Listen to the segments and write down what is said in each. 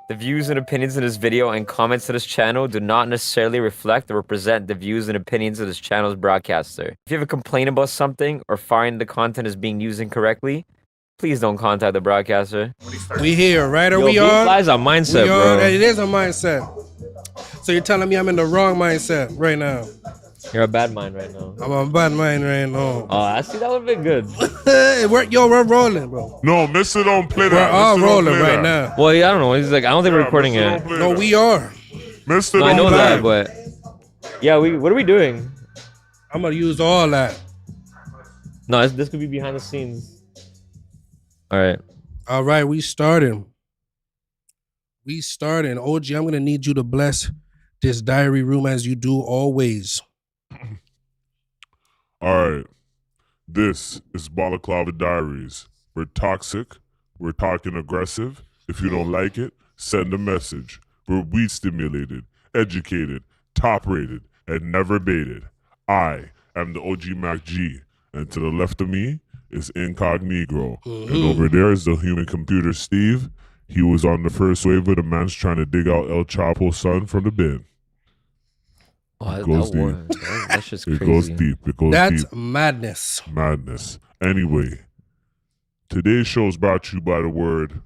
The views and opinions in this video and comments to this channel do not necessarily reflect or represent the views and opinions of this channel's broadcaster. If you have a complaint about something or find the content is being used incorrectly, please don't contact the broadcaster. We here, right? Are Yo, we Blue on? Fly's our mindset, We bro. on? It is a mindset. So you're telling me I'm in the wrong mindset right now? You're a bad mind right now. I'm on bad mind right now. Oh, I see that would have been good. We're rolling, bro. No, Mister don't play We're that. all Mister don't rolling play right that. now. Well, yeah, I don't know. He's like, I don't think we're recording Mister it. don't play No, that. we are. Mister No, I don't know play that, but yeah, what are we doing? I'm gonna use all that. No, this could be behind the scenes. All right. All right, we starting. We starting. OG, I'm gonna need you to bless this diary room as you do always. All right. This is Balaclava Diaries. We're toxic. We're talking aggressive. If you don't like it, send a message. We're weed stimulated, educated, top rated, and never baited. I am the OG Mac G, and to the left of me is Incognegro. And over there is the human computer Steve. He was on the first wave of the man's trying to dig out El Chapo's son from the bin. Oh, It goes that's just It crazy. goes deep. It goes That's deep. madness. Madness. Anyway, today's show is brought to you by the word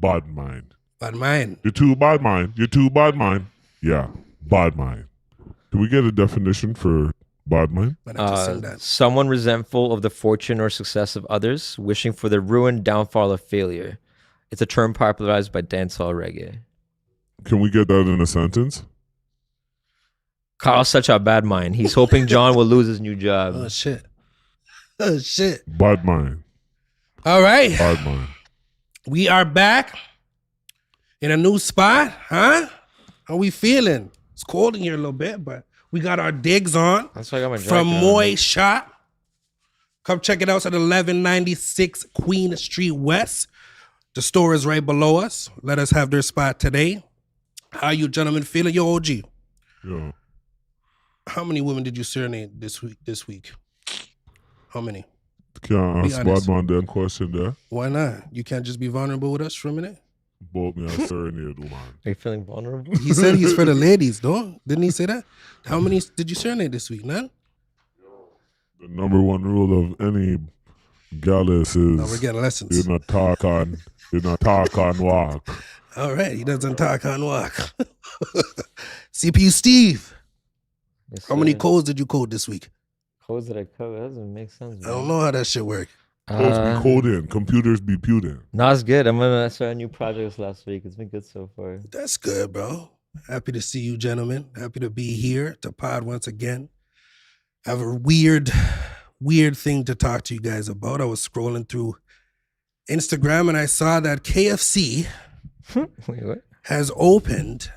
BodMind. Bad mind. You're too BodMind. You're too BodMind. Yeah, BodMind. Can we get a definition for BodMind? But I just sing that. Someone resentful of the fortune or success of others, wishing for the ruin, downfall, or failure. It's a term popularized by dancehall reggae. Can we get that in a sentence? Carl's such a bad mind. He's hoping John will lose his new job. Oh shit. Oh shit. BodMind. All right. BodMind. We are back in a new spot, huh? How we feeling? It's cold in here a little bit, but we got our digs on That's why I got my from jacket on. Moy Shop. Come check it out at 1196 Queen Street West. The store is right below us. Let us have their spot today. How you gentlemen feeling? Yo, OG, Yo. how many women did you serenade this week? How many? Can I Be ask honest. BodMind that question there? Why not? You can't just be vulnerable with us for a minute? Both me and serenade woman. Are you feeling vulnerable? He said he's for the ladies, though. Didn't he say that? How many did you serenade this week, man? The number one rule of any gallus No, we're is getting lessons. you not talk on walk. All right, he doesn't talk on walk. CPU Steve, Yes, how many sir. codes did you code this week? codes did I cover? That doesn't make sense. I don't know how that shit work. Codes be code in. Computers be pewed in. No, it's good. I'm gonna start a new project last week. It's been good so far. That's good, bro. Happy to see you, gentlemen. Happy to be here to pod once again. I have a weird thing to talk to you guys about. I was scrolling through Instagram and I saw that KFC Wait, what? has opened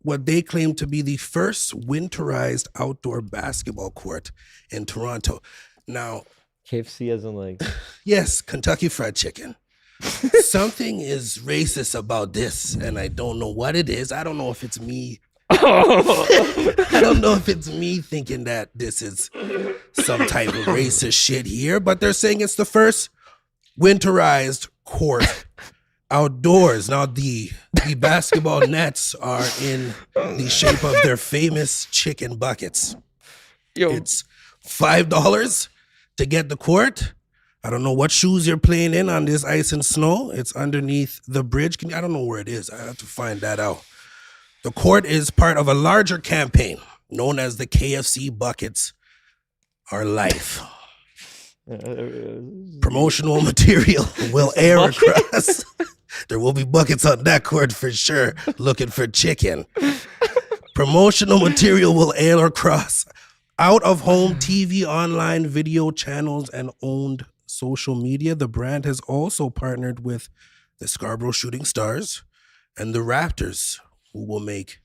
what they claim to be the first winterized outdoor basketball court in Toronto. Now, KFC as in like yes, Kentucky Fried Chicken. Something is racist about this, and I don't know what it is. I don't know if it's me. I don't know if it's me thinking that this is some type of racist shit here, but they're saying it's the first winterized court outdoors. Now, the basketball nets are in the shape of their famous chicken buckets. yo. It's $5 to get the court. I don't know what shoes you're playing in on this ice and snow. It's underneath the bridge. I don't know where it is. I have to find that out. The court is part of a larger campaign known as the KFC Buckets Are Life. Promotional material will air across. There will be buckets on that court for sure, looking for chicken. Promotional material will air across out-of-home TV, online video channels, and owned social media. The brand has also partnered with the Scarborough Shooting Stars and the Raptors, who will make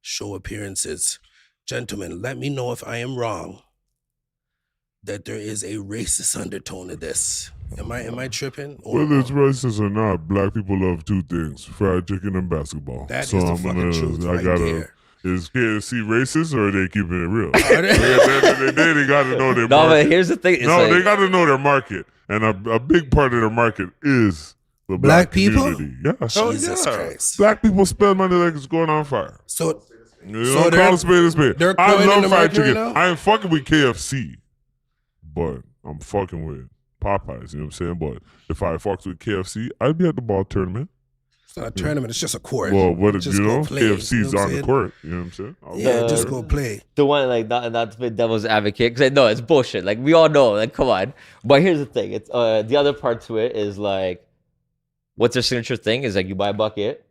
show appearances. Gentlemen, let me know if I am wrong that there is a racist undertone to this. Am I tripping? Or Whether it's racist or not, black people love two things: fried chicken and basketball. That is the fucking truth right there. Is KFC racist or are they keeping it real? Are they? At the end of the day, they got to know their No, but market. here's the thing. It's No, like, they got to know their market. And a big part of their market is the Black people? community. Yeah, hell Jesus yeah. Christ. Black people spend money like it's going on fire. So You So know, they're- call a spade a spade. they're I coining love the fried market chicken. right now? I ain't fucking with KFC, but I'm fucking with Popeyes. You know what I'm saying? But if I fucked with KFC, I'd be at the ball tournament. it's not a tournament, it's just a court. Well, what did Just you go know? play, KFC's you know what I'm on the saying? court. You know what I'm saying? Yeah, just go play. The one like not to be devil's advocate because no, it's bullshit. Like we all know, like come on. But here's the thing: it's the other part to it is like, what's their signature thing? Is like you buy a bucket.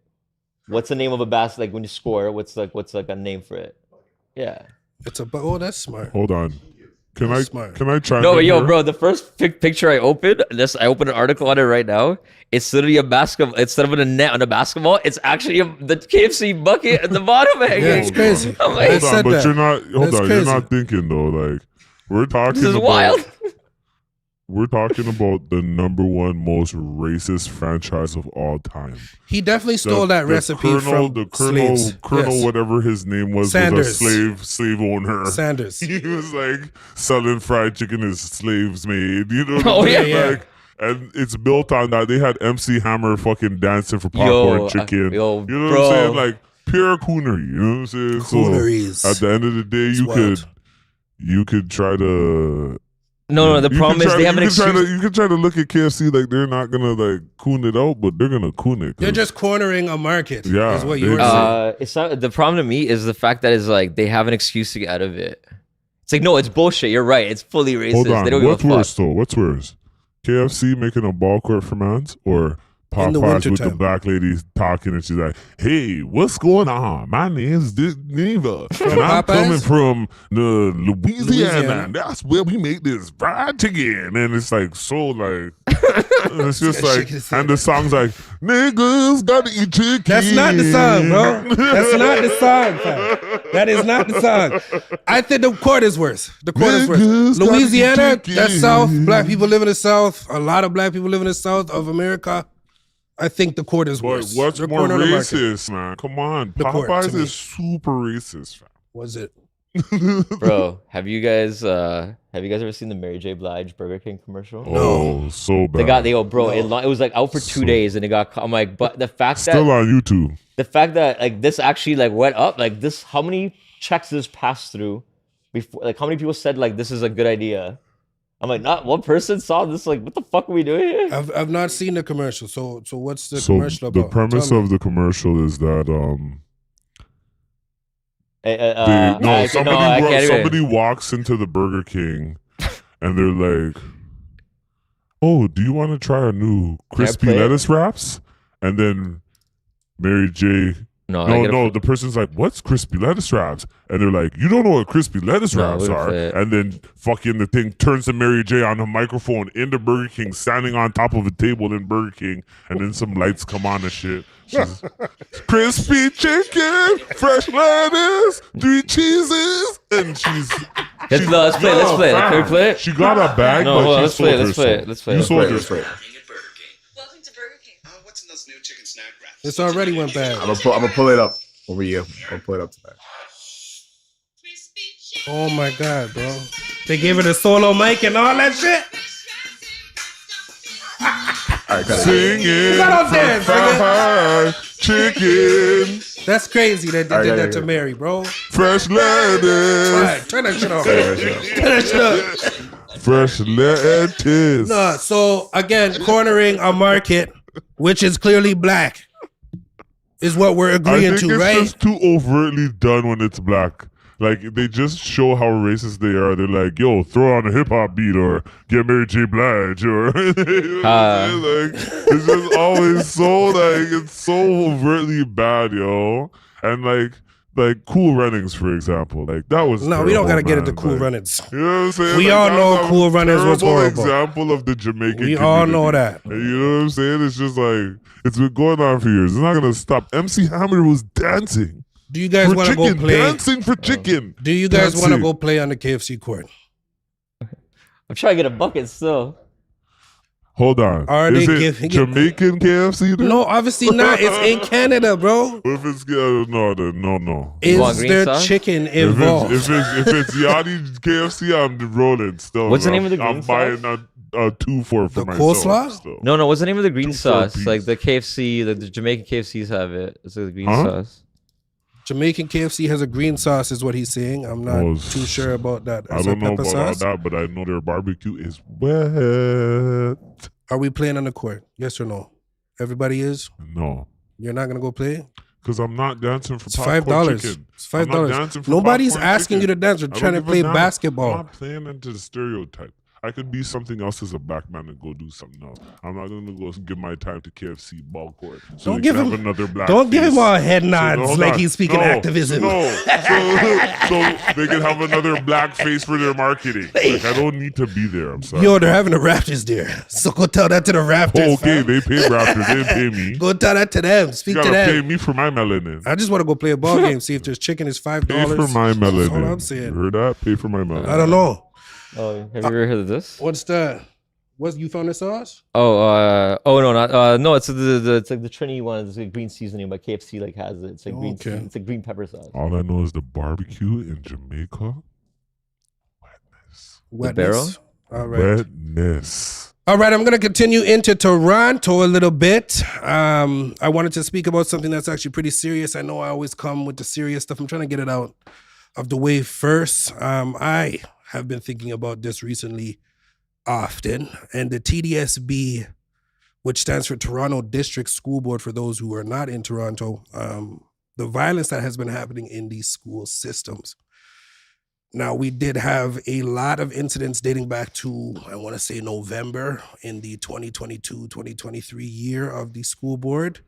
What's the name of a basket? Like when you score, what's like a name for it? Yeah. It's a oh, that's smart. Hold on. Can That's I smart. can I try? No, but yo, bro, the first picture I opened, I opened an article on it right now. It's literally a basketball. Instead of a net on a basketball, it's actually the KFC bucket at the bottom. Yeah, it's crazy. I'm like, I Hold on, said but that. you're not. Hold That's on, crazy. you're not thinking though. Like we're talking this is about. wild. We're talking about the number one most racist franchise of all time. He definitely stole that recipe from the Colonel, slaves. Colonel, Yes. whatever his name was Sanders. a slave owner. Sanders. He was like selling fried chicken as slaves made. You know what Oh, I'm yeah, saying? yeah. Like, and it's built on that. They had MC Hammer fucking dancing for popcorn Yo, chicken. yo, you know bro. what I'm saying? Like pure coonery. You know what I'm saying? Cooneries. So at the end of the day, wild. you could try to. No, the You problem can is try they to- have an you can try excuse. to- You can try to look at KFC like they're not gonna like coon it out, but they're gonna coon it. 'cause- They're just cornering a market. Yeah, is what they you were do. saying. It's not the problem to me is the fact that it's like they have an excuse to get out of it. It's like no, it's bullshit. You're right. It's fully racist. Hold on. They don't What's give a worse fuck. though? What's worse? KFC making a ball court for mans or In the Popeyes with the wintertime. black lady talking and she's like, "Hey, what's going on? My name's Neva, and I'm Popeyes? coming from the Louisiana. Louisiana. That's where we make this fried chicken." And it's like so like it's just That like chicken is and the song's like niggas gotta eat chicken. That's not the song, bro. That's not the song, fam. That is not the song. I think the court is worse. The court is worse. Niggas gotta Louisiana, eat chicken. that's South. Black people live in the South. A lot of black people live in the South of America. I think the court is But worse. what's They're more cornering the market. racist, man? Come on, The court, to Popeyes me. is super racist, fam. Was it? Bro, have you guys ever seen the Mary J. Blige Burger King commercial? Oh, so bad. They go, bro. It was like out for 2 days and it got. I'm like, but the fact Still that on YouTube. like this actually like went up like this. How many checks this passed through before? Like how many people said like this is a good idea? I'm like, not one person saw this. Like, what the fuck are we doing here? I've not seen the commercial. So what's the So commercial the about? premise Tell me. of the commercial is that I can't even- somebody walks into the Burger King and they're like, "Oh, do you want to try our new crispy play it? lettuce wraps?" And then Mary J. No, I gotta- No. The person's like, "What's crispy lettuce wraps?" And they're like, "You don't know what crispy lettuce No, wraps we don't are." play it. And then fucking the thing turns to Mary J on the microphone in the Burger King, standing on top of a table in Burger King, and then some lights come on and shit. She's, crispy chicken, fresh lettuce, 3 cheeses, and she's. Let's play it. Can we play it? She got a bag, No, but hold on, she let's play sold it, let's play herself. it, let's play You it. sold Let's yourself. play it. Welcome to Burger King. What's in those new chicken snack wraps? This already went bad. I'm gonna pull it up over you. I'll pull it up tonight. Crispy chicken. Oh my god, bro. They gave it a solo mic and all that shit. All right, cut it. Singing gotta dance, fried chicken, That's crazy that they All right, did all that right, to all right. Mary, bro. fresh lettuce, Alright, turn that shit off. Yeah, sure. Turn that shit up. fresh lettuce. No, so again, cornering a market, which is clearly black, is what we're I agreeing think to, it's right? just too overtly done when it's black. Like they just show how racist they are. They're like, "Yo, throw on a hip hop beat or get Mary J. Blige," or you know what I'm saying? Like it's just always so like it's so overtly bad, yo. And like Cool Runnings, for example, like that was No, we don't gotta terrible, get into man. Cool Like, Runnings. You know what I'm saying? We Like, all that know was a Cool Runnings was terrible horrible. example of the Jamaican. We all know community. that. And you know what I'm saying? It's just like it's been going on for years. It's not gonna stop. MC Hammer was dancing Do you guys for want to go chicken, play? dancing for chicken. Do you guys want to Dancing. go play on the KFC court? I'm trying to get a bucket still. Hold on. Are Is they it giving it- Jamaican KFC? Then? No, obviously not. It's in Canada, bro. If it's no. You want Is green there sauce? chicken If involved? it's Yachty KFC, I'm rolling still. What's the bro. name of the I'm green buying. sauce? 2 for The myself. coleslaw? Still. No. What's the name of the green 2 for a sauce? piece. Like the KFC, the Jamaican KFCs have it. It's like the green Huh? sauce. Jamaican KFC has a green sauce, is what he's saying. I'm not Oh, too sure about that. I Is don't that know pepper about all sauce? that, but I know their barbecue is wet. Are we playing on the court? Yes or no? Everybody is? No, You're not gonna go play? because I'm not dancing for It's popcorn $5. chicken. It's I'm not $5. dancing for Nobody's popcorn asking you chicken. to dance. We're I don't trying to give a play damn. basketball. I'm not playing into the stereotype. I could be something else as a black man and go do something else. I'm not going to go give my time to KFC ball court. So Don't they give can him- have another black Don't give face. him all head So, nods hold like on. he's speaking No, activism. No, so they can have another black face for their marketing. Like, I don't need to be there. I'm sorry. Yo, they're having the Raptors there. So go tell that to the Raptors. Oh, okay, fam. they pay Raptors. They pay me. Go tell that to them. You Speak to gotta pay them. me for my melanin. I just want to go play a ball game. See if there's chicken is $5. Pay for my melanin. That's all I'm You saying. heard that? Pay for my melanin. I don't know. Oh, have you ever heard of this? What's that? What you found the sauce? Oh no, not no. It's it's like the Trinity one. It's like green seasoning, but KFC like has it. It's like green. Okay. It's like green pepper sauce. All I know is the barbecue in Jamaica. Wetness. Wetness. All right. Wetness. All right, I'm going to continue into Toronto a little bit. I wanted to speak about something that's actually pretty serious. I know I always come with the serious stuff. I'm trying to get it out of the way first. I have been thinking about this recently often, and the TDSB, which stands for Toronto District School Board, for those who are not in Toronto, the violence that has been happening in these school systems. Now, we did have a lot of incidents dating back to, I want to say, November in the 2022-2023 year of the school board.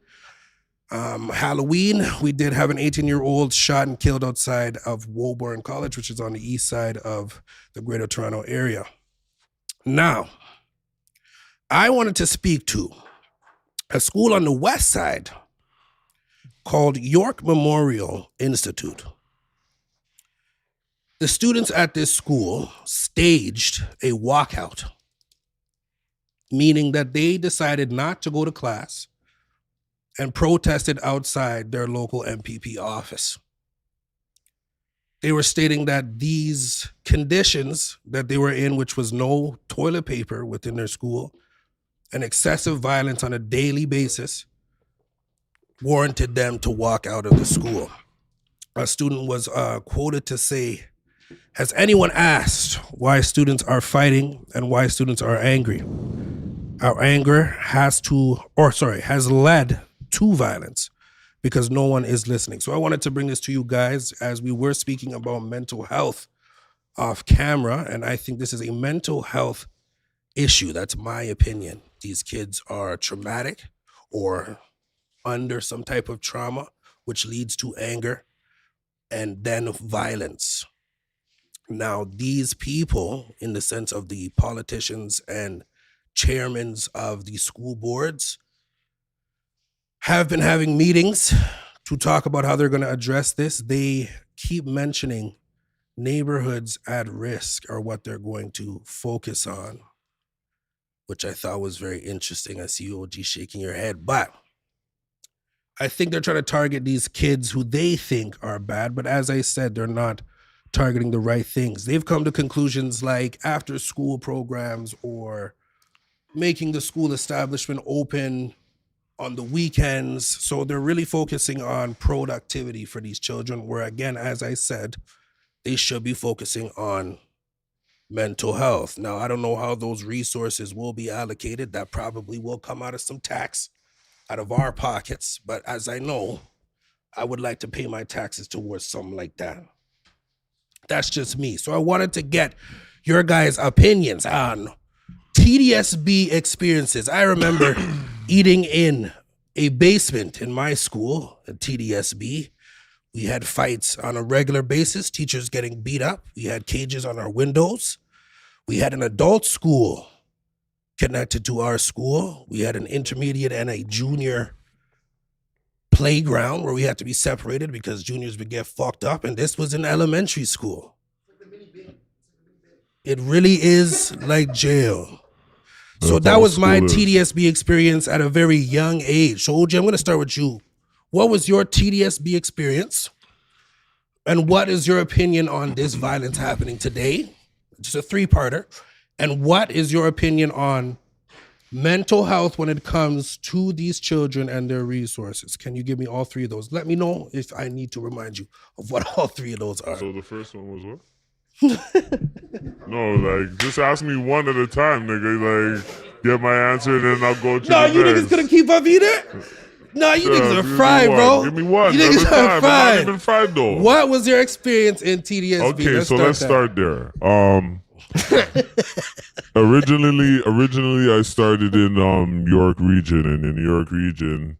Halloween, we did have an 18-year-old shot and killed outside of Woburn College, which is on the east side of the Greater Toronto area. Now, I wanted to speak to a school on the west side called York Memorial Institute. The students at this school staged a walkout, meaning that they decided not to go to class and protested outside their local MPP office. They were stating that these conditions that they were in, which was no toilet paper within their school and excessive violence on a daily basis, warranted them to walk out of the school. A student was quoted to say, "Has anyone asked why students are fighting and why students are angry? Our anger has led to violence because no one is listening." So I wanted to bring this to you guys as we were speaking about mental health off camera, and I think this is a mental health issue. That's my opinion. These kids are traumatic or under some type of trauma, which leads to anger and then violence. Now, these people, in the sense of the politicians and chairmen of the school boards, have been having meetings to talk about how they're going to address this. They keep mentioning neighborhoods at risk are what they're going to focus on, which I thought was very interesting. I see you, OG, shaking your head. But I think they're trying to target these kids who they think are bad. But as I said, they're not targeting the right things. They've come to conclusions like after school programs or making the school establishment open on the weekends. So they're really focusing on productivity for these children, where again, as I said, they should be focusing on mental health. Now, I don't know how those resources will be allocated. That probably will come out of some tax out of our pockets. But as I know, I would like to pay my taxes towards something like that. That's just me. So I wanted to get your guys' opinions on TDSB experiences. I remember eating in a basement in my school at TDSB. We had fights on a regular basis, teachers getting beat up. We had cages on our windows. We had an adult school connected to our school. We had an intermediate and a junior playground where we had to be separated because juniors would get fucked up. And this was in elementary school. It really is like jail. So That's that all was my school is. TDSB experience at a very young age. So OG, I'm going to start with you. What was your TDSB experience? And what is your opinion on this violence happening today? Just a three-parter. And what is your opinion on mental health when it comes to these children and their resources? Can you give me all three of those? Let me know if I need to remind you of what all three of those are. So the first one was what? No, like, just ask me one at a time, nigga. Like, get my answer and then I'll go to No, the you next. niggas couldn't keep up either? No, you Yeah, niggas give are me fried, one. bro. Give me one You at a niggas time. are I'm fried. not even fried though. What was your experience in TDSB? Okay, so let's there. start there. Originally I started in York region, and in York region,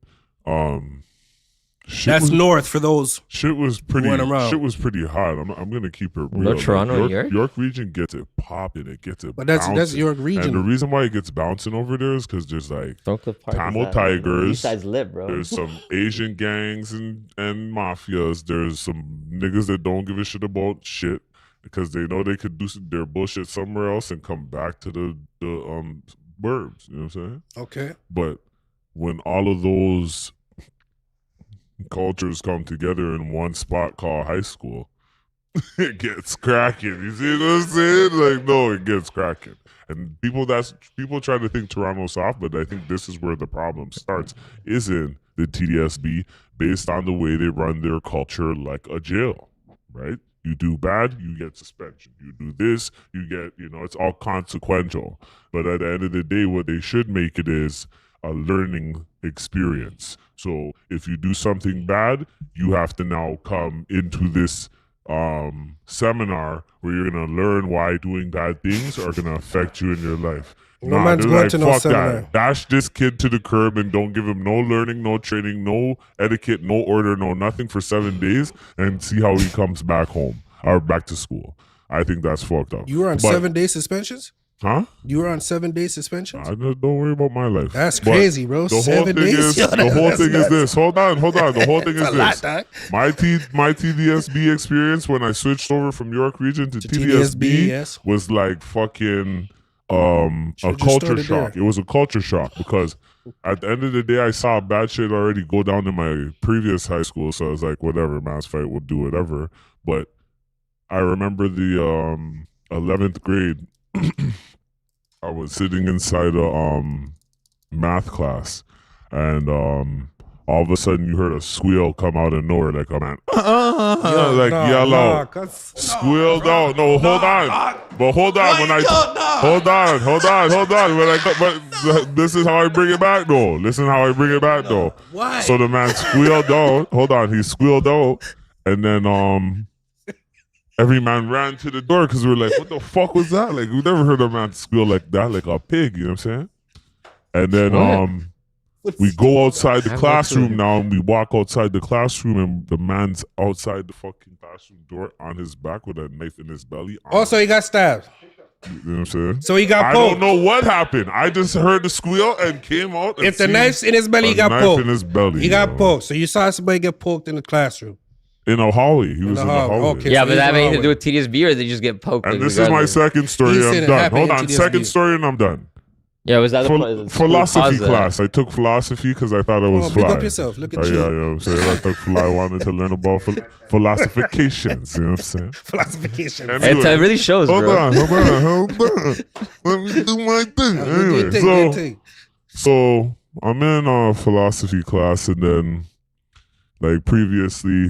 shit That's was, north for those. shit was pretty went around. shit was pretty hot. I'm gonna keep it real. No Toronto and York? York region gets it popping, it gets it But that's bouncing. York And the region. reason why it gets bouncing over there is because there's like Stokecliff Park. Tamil is that, man? Tigers. East side's lit, bro. there's some Asian gangs and mafias. There's some niggas that don't give a shit about shit because they know they could do their bullshit somewhere else and come back to the burbs. You know what I'm saying? Okay. But when all of those cultures come together in one spot called high school, it gets cracking. You see what I'm saying? Like, no, it gets cracking. And people try to think Toronto's soft, but I think this is where the problem starts, is in the TDSB based on the way they run their culture like a jail, right? You do bad, you get suspension. You do this, you get, it's all consequential. But at the end of the day, what they should make it is a learning experience. So if you do something bad, you have to now come into this seminar where you're gonna learn why doing bad things are gonna affect you in your life. No man's going to no fuck seminar. that. Dash this kid to the curb and don't give him no learning, no training, no etiquette, no order, no nothing for 7 days, and see how he comes back home or back to school. I think that's fucked up. You were on But- 7-day suspensions? Huh? You were on 7-day suspensions? I don't worry about my life. That's But crazy, bro. The whole 7 thing days? is, Yo, the whole that's thing is nuts. this. Hold on. The whole thing is That's a lot, this. dog. My TDSB experience when I switched over from York region to TDSB, TDSB yes. was like fucking a Should've just culture started shock. there. It was a culture shock because at the end of the day, I saw bad shit already go down in my previous high school. So I was like, whatever, mass fight, we'll do whatever. But I remember the 11th grade. I was sitting inside a math class, and all of a sudden you heard a squeal come out of nowhere, like a man, like yell out, squealed out. No, hold on, but hold on. When I hold on. When but this is how I bring it back, though. Listen how I bring it back, though. Why? So the man squealed out. Hold on, he squealed out, and then every man ran to the door because we were like, what the fuck was that? Like, we never heard a man squeal like that, like a pig, you know what I'm saying? And then we go outside the classroom now, and we walk outside the classroom, and the man's outside the fucking classroom door on his back with a knife in his belly. Also, he got stabbed. You know what I'm saying? So he got I poked. don't know what happened. I just heard the squeal and came out. And If the seen knife's in his belly, he a got knife poked. in his belly. He got yo. poked. So you saw somebody get poked in the classroom. In a hallway. He was the in the hallway. hallway. Okay. Yeah, so but that he's have anything to wrong do with TDSB, or they just get poked? And this is my second story. He's I'm saying it done. happened Hold in on. TDSB. Second story and I'm done. Yeah, was that the Philosophy cause of class. I took philosophy because I thought it was Big fly. up yourself. Look at Yeah, you. I'm saying I took fly. I wanted to learn about philosophications. You know what I'm saying? Philosophication. Anyway, It really shows, hold bro. on. Let me do my thing. Anyway, Good thing. so I'm in philosophy class, and then like previously,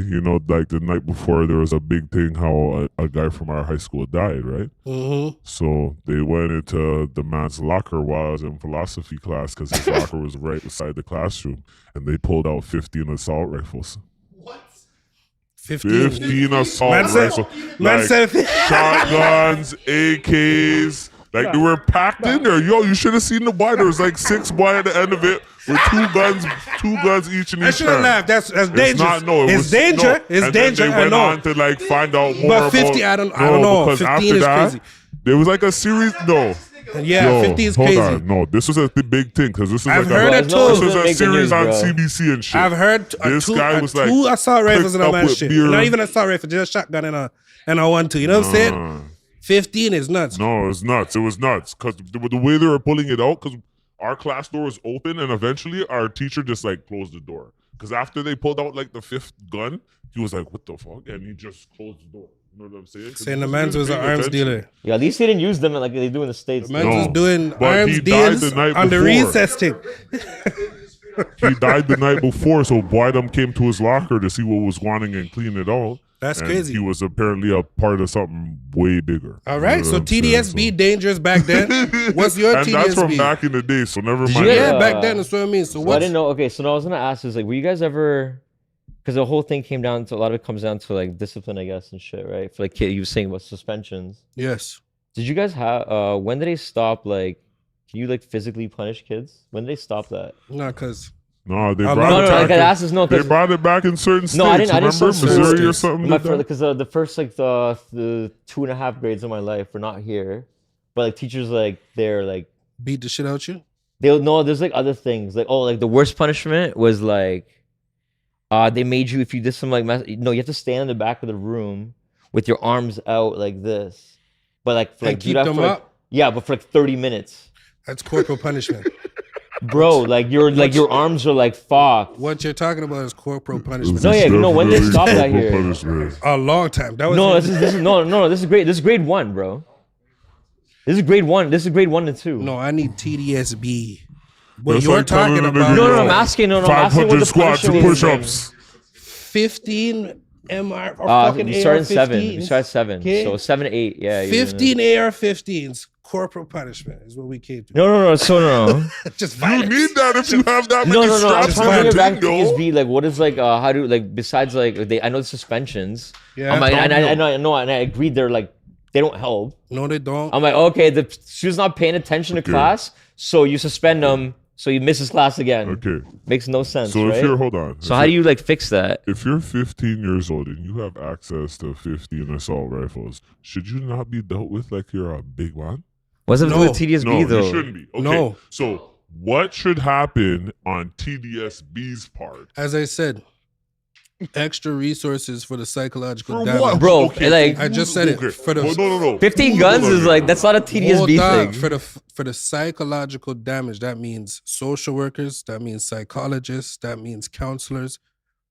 like the night before, there was a big thing how a guy from our high school died, right? Mm-hmm. So they went into the man's locker while I was in philosophy class because his locker was right beside the classroom, and they pulled out 15 assault rifles. 15 assault Man said- rifles. man Like said- shotguns, AKs. Like they were packed in there. Yo, you should have seen the boy. There was like 6 boy at the end of it with two guns each in I each should have hand. laughed. That's dangerous. It's not, no, it it's was, danger. no. It's And danger. then they I went know. on to like find out more But 50, about, I don't know. Because 15 after is that, crazy. there was like a series. No, Yeah, Yo, 50 is hold crazy. on. No, this was a big thing because this was I've like heard a, it too. this was a Making series news, on bro. CBC and shit. I've heard This guy was like two assault rifles in a picked up man's with shit. beer. Not even assault rifle, just a shotgun and a 1-2. You know what I'm saying? 15 is nuts. No, it was nuts. It was nuts because the way they were pulling it out, because our class door was open, and eventually our teacher just like closed the door. Because after they pulled out like the 5th gun, he was like, "What the fuck?" And he just closed the door. You know what I'm saying? 'Cause Saying he the wasn't man's really was an paying arms attention. dealer. Yeah, at least they didn't use them like they do in the States. The man's No, was doing but arms he died deals the night on the before. recess thing. He died the night before, so Boydum came to his locker to see what was wanting and clean it out. That's and crazy. He was apparently a part of something way bigger. All You right, know so what I'm saying? TDSB dangerous back then. What's your And TDSB? that's from back in the day, so never Did mind. you that. guys- Yeah, back then. That's what I mean. So So I what's didn't know. Okay, so now I was gonna ask is like, were you guys ever? Because the whole thing came down to a lot of it comes down to like discipline, I guess, and shit, right? For like kid, you were saying about suspensions. yes? Did you guys have? When did they stop? Like, can you like physically punish kids? When did they stop that? No, because No, they Oh, brought No, it no, back. like I asked this, no, They 'cause- brought it back in certain states. No, I didn't Remember say certain Missouri or states. something? My like that? because the first like the 2.5 grades of my life were not here, but like teachers like they're like beat the shit out you. they'll know there's like other things like like the worst punishment was like they made you if you did some like no you have to stand in the back of the room with your arms out like this, but like for, And like do keep that them for, like, up? yeah, but for like 30 minutes, That's corporal punishment. bro. Like your arms are like fucked. What you're talking about is corporal punishment. No, yeah, no, when they Definitely stopped that corporal here. punishment. A long time. That was No, this is no, this is great. This is grade 1, bro. This is grade 1. This is grade 1 and 2. no. I need TDSB. What That's you're like telling talking a about? nigga, No, yo, I'm asking. No, I'm asking what 500 the squats and punishment is. push-ups. 15 MR or fucking We started 7. We AR-15s. started 7. Okay. So 7 to 8. Yeah. 15 AR-15s. Corporal punishment is what we came to. No. So no. Just You violence. need that if you have that No. many I'm straps trying to in bring it back to your thing, yo. TSB. Like, what is like how do like besides like I know the suspensions. Yeah, I'm like, don't I know, and I agreed they're like they don't help. No, they don't. I'm like, okay, the student's not paying attention to Okay. class, so you suspend them, so he misses class again. Okay. Makes no sense, So right? if you're, hold on. So how do you like fix that? If you're 15 years old and you have access to 15 assault rifles, should you not be dealt with like you're a big man? What's up No. with TDSB No, though? you shouldn't be. Okay. No. So what should happen on TDSB's part? As I said, extra resources for the psychological For damage. what? Bro, Okay, like- I just said it. For the- no. 15 Hold guns on is here. like that's not a Hold TDSB on. thing. For the psychological damage, that means social workers, that means psychologists, that means counselors.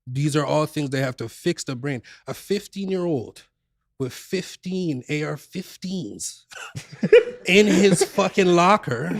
These are all things they have to fix the brain. A 15-year-old with 15 AR-15s in his fucking locker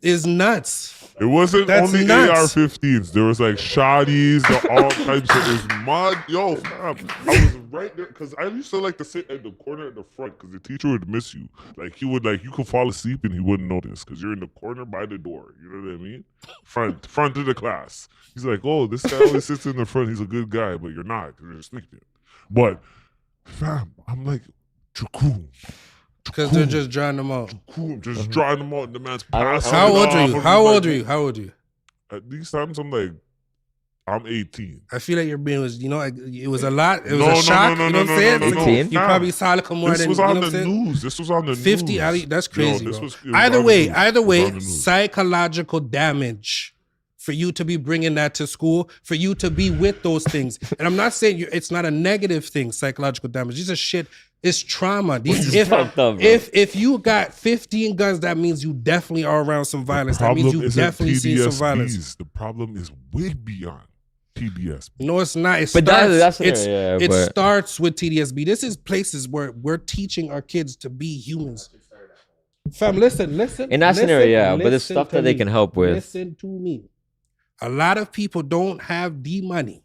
is nuts. It wasn't That's only nuts. AR-15s. There was like shotties, all types of this mud. Yo, fam, I was right there because I used to like to sit at the corner at the front because the teacher would miss you. Like he would like you could fall asleep and he wouldn't notice because you're in the corner by the door. You know what I mean? Front of the class. He's like, oh, this guy always sits in the front. He's a good guy, but you're not because you're sleeping. But fam, I'm like, Jacoom. Because they're just drawing them out. I'm just drawing them out and the man's I don't- passing How it old off. are you? I'm How like- old are you? How old are you? At these times, I'm like, I'm 18. I feel like your brain was, like, it was a lot. It was No, a no, shock. no, you no, know what I'm no, saying? no, no, no. You Fam, probably saw it more This than, was you know on what I'm the saying? news. This was on the 50, news. Ali, that's crazy. Yo, this bro. was- it was either on the way, news. either It was way, on the news. psychological damage for you to be bringing that to school, for you to be with those things. And I'm not saying it's not a negative thing, psychological damage. These are shit. It's trauma. These, if, fucked up, bro. if you got 15 guns, that means you definitely are around some violence. That means you isn't definitely seen some violence. TDSBs. The problem is way beyond TDSB. No, it's not. It But starts, that's it but- starts with TDSB. This is places where we're teaching our kids to be humans. Fam, listen. In that scenario, yeah, but there's listen stuff to that they me. can help with. Listen to me. A lot of people don't have the money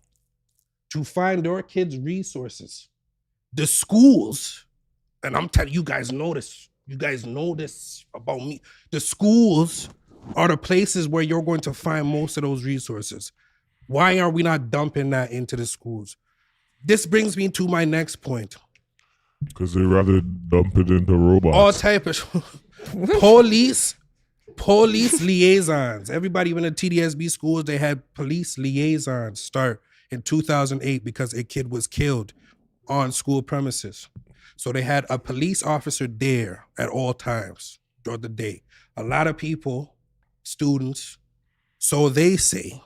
to find their kids resources. The schools, and I'm telling you guys know this. You guys know this about me. The schools are the places where you're going to find most of those resources. Why are we not dumping that into the schools? This brings me to my next point. Because they rather dump it into robots. All type of police liaisons. Everybody went to TDSB schools, they had police liaisons start in 2008 because a kid was killed on school premises. So they had a police officer there at all times throughout the day. A lot of people, students, so they say,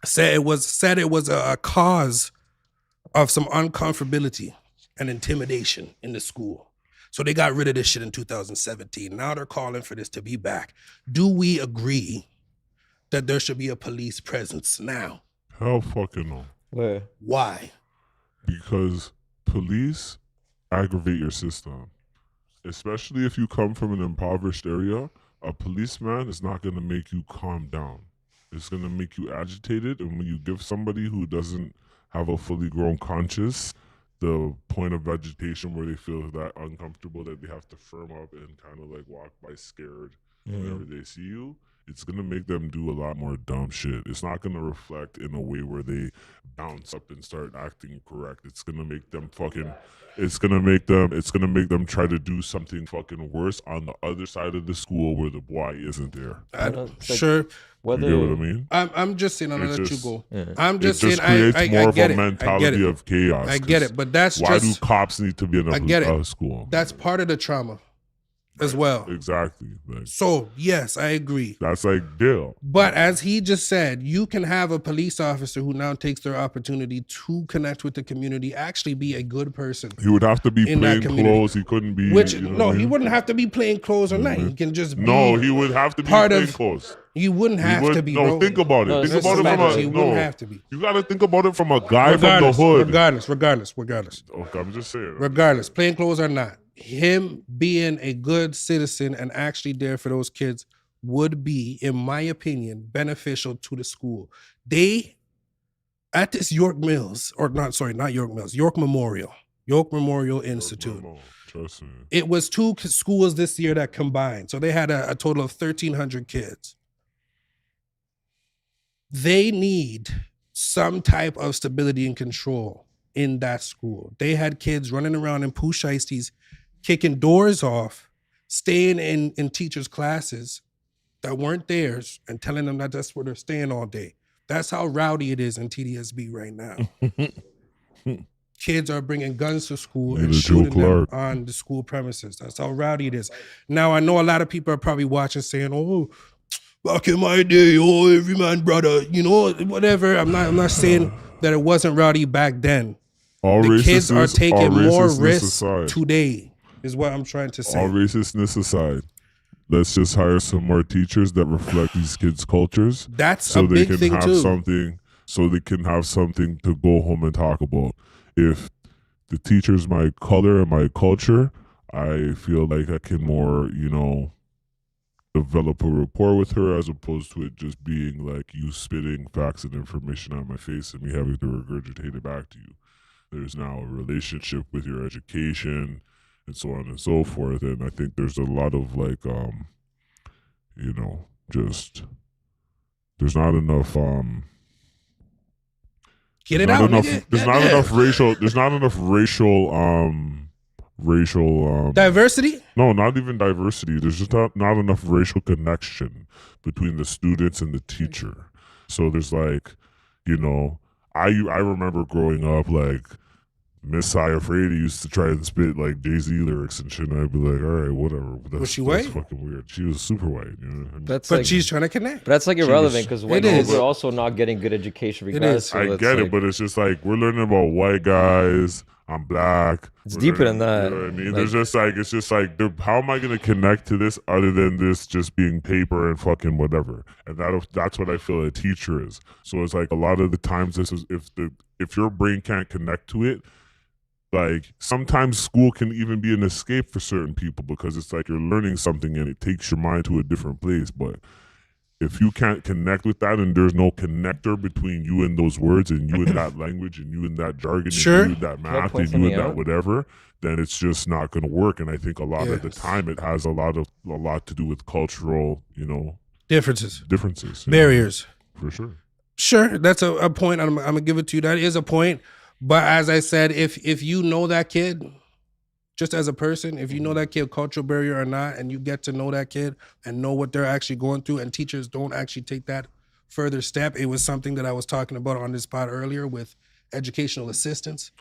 said it was a cause of some uncomfortability and intimidation in the school. So they got rid of this shit in 2017. Now they're calling for this to be back. Do we agree that there should be a police presence now? Hell fucking no. Where? Why? Because police aggravate your system. Especially if you come from an impoverished area, a policeman is not going to make you calm down. It's going to make you agitated. And when you give somebody who doesn't have a fully grown conscience the point of agitation where they feel that uncomfortable that they have to firm up and kind of like walk by scared whenever they see you, it's going to make them do a lot more dumb shit. It's not going to reflect in a way where they bounce up and start acting correct. It's going to make them fucking, it's going to make them try to do something fucking worse on the other side of the school where the boy isn't there. Sure. You Whether get what I mean? I'm just saying, I'm gonna It let you just- go. Yeah. I'm It just just saying, creates I more of get a it. I get mentality it. of chaos. I get 'cause it, but that's why just do cops need to be in I get it. a school? that's part of the trauma as well. Exactly. Like, So yes, I agree. that's like Dale. But as he just said, you can have a police officer who now takes their opportunity to connect with the community, actually be a good person. He would have to be In that plain community. clothes. He couldn't be. Which you know no, what I he mean? wouldn't have to be plain clothes or nothing. He can just be. No, he would have to be part plain of- clothes. You wouldn't He have would- to be. No, bro. think about it. No, think it's about it from He a wouldn't no. have to be. You got to think about it from a guy from the Regardless, hood. regardless. Okay, I'm just saying. Regardless, plain clothes or not, him being a good citizen and actually there for those kids would be, in my opinion, beneficial to the school. They, at this York Memorial Institute. Trust me. It was 2 schools this year that combined. So they had a total of 1,300 kids. They need some type of stability and control in that school. They had kids running around in poo shiesties, kicking doors off, staying in teachers' classes that weren't theirs and telling them that that's where they're staying all day. That's how rowdy it is in TDSB right now. Kids are bringing guns to school and Neither Joe shooting them Clark. on the school premises. That's how rowdy it is. Now, I know a lot of people are probably watching saying, oh, back in my day, oh, every man brother, you know, whatever. I'm not saying that it wasn't rowdy back then. All The kids are racistness- taking all more racistness risks aside, today, is what I'm trying to say. all racistness aside, let's just hire some more teachers that reflect these kids' cultures. That's so a they big can thing have too. something. So they can have something to go home and talk about. If the teacher's my color and my culture, I feel like I can more, develop a rapport with her as opposed to it just being like you spitting facts and information on my face and me having to regurgitate it back to you. There's now a relationship with your education and so on and so forth. And I think there's a lot of like, just there's not enough Get it not out, enough, nigga. there's not enough racial Diversity? no, not even diversity. There's just not enough racial connection between the students and the teacher. So there's like, I remember growing up like Miss Sayafredi used to try and spit like Jay-Z lyrics and shit, and I'd be like, all right, whatever. Was she that's white? fucking weird. She was super white. That's But like, she's trying to connect. but that's like irrelevant because white It kids is. are also not getting good education It regardless. is. So I it's get like, it, but it's just like we're learning about white guys. I'm black. It's We're deeper learning- than that. You know what I mean? Like- There's just like it's just like how am I gonna connect to this other than this just being paper and fucking whatever? And that's what I feel a teacher is. So it's like a lot of the times this is if your brain can't connect to it, like sometimes school can even be an escape for certain people because it's like you're learning something and it takes your mind to a different place. But if you can't connect with that and there's no connector between you and those words and you and that language and you and that jargon Sure. and you and that I math point and you and something that out? whatever, then it's just not going to work. And I think a lot of the Yes. time it has a lot to do with cultural, Differences. differences. Barriers. For sure. Sure, that's a point. I'm gonna give it to you. That is a point. But as I said, if you know that kid, just as a person, if you know that kid cultural barrier or not, and you get to know that kid and know what they're actually going through, and teachers don't actually take that further step. It was something that I was talking about on this pod earlier with educational assistants.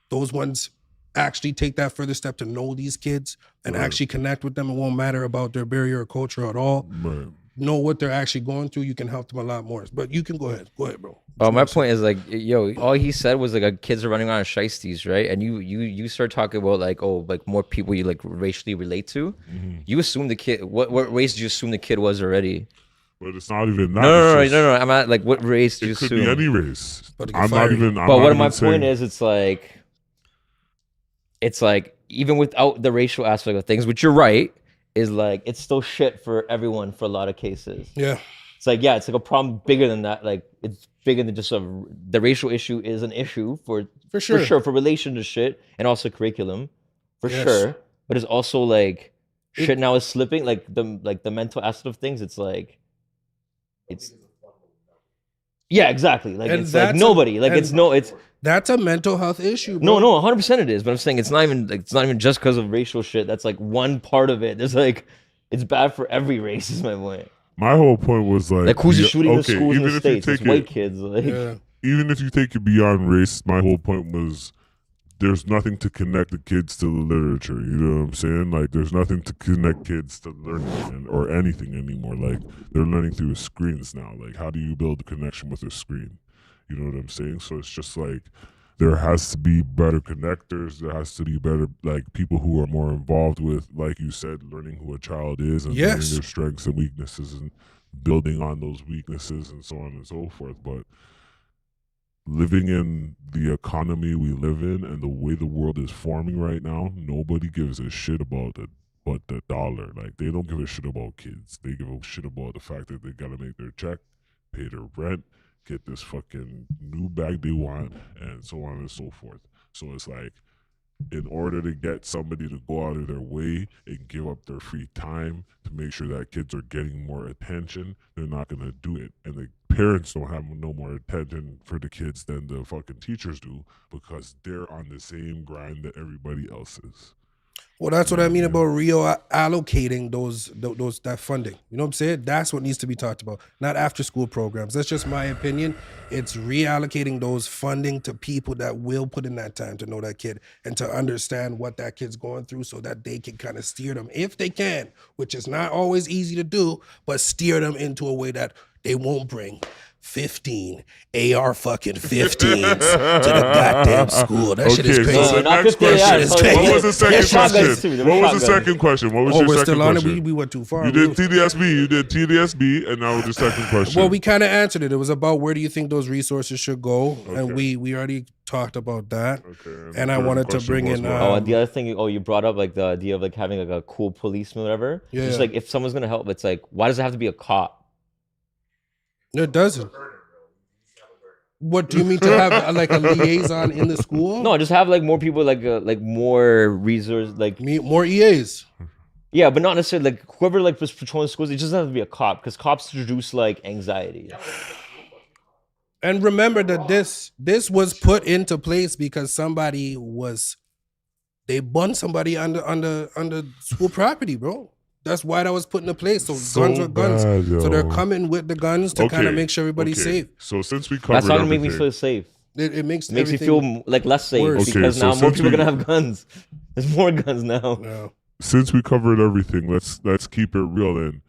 Those ones actually take that further step to know these kids and Right. actually connect with them. It won't matter about their barrier or culture at all. Right. Know what they're actually going through. You can help them a lot more. But you can go ahead, bro. Oh, my point is like, yo, all he said was like, kids are running around shiesties, right? And you start talking about like, oh, like more people you like racially relate to. Mm-hmm. You assume the kid. What race do you assume the kid was already? But it's not even that. No. It's just- I'm not like what race do you It could assume? be any race. But it I'm can not fire you. even. I'm But not what even my saying- point is, it's like even without the racial aspect of things, which you're right, is like it's still shit for everyone for a lot of cases. Yeah. It's like, yeah, it's like a problem bigger than that. Like it's bigger than just the racial issue is an issue for sure. for relation to shit and also curriculum for Yes. sure. But it's also like shit now is slipping. Like the mental aspect of things. It's like it's yeah, exactly. Like And it's like that's nobody. Like it's that's a mental health issue, bro. no, 100% it is. But I'm saying it's not even just because of racial shit. That's like one part of it. There's like it's bad for every race. Is my point. My whole point was like Like who's shooting the schools in even the if states? you It's take white it, kids. Like Yeah. even if you take it beyond race, my whole point was there's nothing to connect the kids to the literature. You know what I'm saying? Like there's nothing to connect kids to learning or anything anymore. Like they're learning through screens now. Like how do you build a connection with a screen? You know what I'm saying? So it's just like there has to be better connectors. There has to be better like people who are more involved with, like you said, learning who a child is and learning their strengths and weaknesses and building on those weaknesses and so on and so forth. But living in the economy we live in and the way the world is forming right now, nobody gives a shit about it but the dollar. Like they don't give a shit about kids. They give a shit about the fact that they gotta make their check, pay their rent, get this fucking new bag they want, and so on and so forth. So it's like, in order to get somebody to go out of their way and give up their free time to make sure that kids are getting more attention, they're not going to do it. And the parents don't have no more attention for the kids than the fucking teachers do because they're on the same grind that everybody else is. Well, that's what I mean about reallocating that funding. You know what I'm saying? That's what needs to be talked about, not after school programs. That's just my opinion. It's reallocating those funding to people that will put in that time to know that kid and to understand what that kid's going through so that they can kind of steer them, if they can, which is not always easy to do, but steer them into a way that they won't bring 15 AR fucking 15s to the goddamn school. That shit is Okay, crazy. so the not next 50 ARs, question. sorry. What was the second There's shotguns question? too, there What were was the shotguns. second question? What was Oh, your we're second still on it. question? We went too far. You did TDSB. You did TDSB, and now the second question. Well, we kind of answered it. It was about where do you think those resources should go, and we already talked about that. Okay, And I the wanted to question bring was in. what? Oh, and the other thing, you brought up like the idea of like having like a cool policeman or whatever. Yeah. Just like if someone's gonna help, it's like why does it have to be a cop? No, it doesn't. What do you mean to have like a liaison in the school? No, just have like more people like more resources like More EAs. yeah, but not necessarily like whoever like was patrolling schools. It just doesn't have to be a cop because cops introduce like anxiety. And remember that this was put into place because they bunned somebody under school property, bro. That's why that was put into place. So guns are guns. bad, So they're yo. coming with the guns to kind of make sure everybody's safe. So since we covered That's not gonna make me everything- feel safe. It makes It makes me everything feel like less safe worse. because Okay, so now more since people are we- gonna have guns. There's more guns now. No. since we covered everything, let's keep it real. And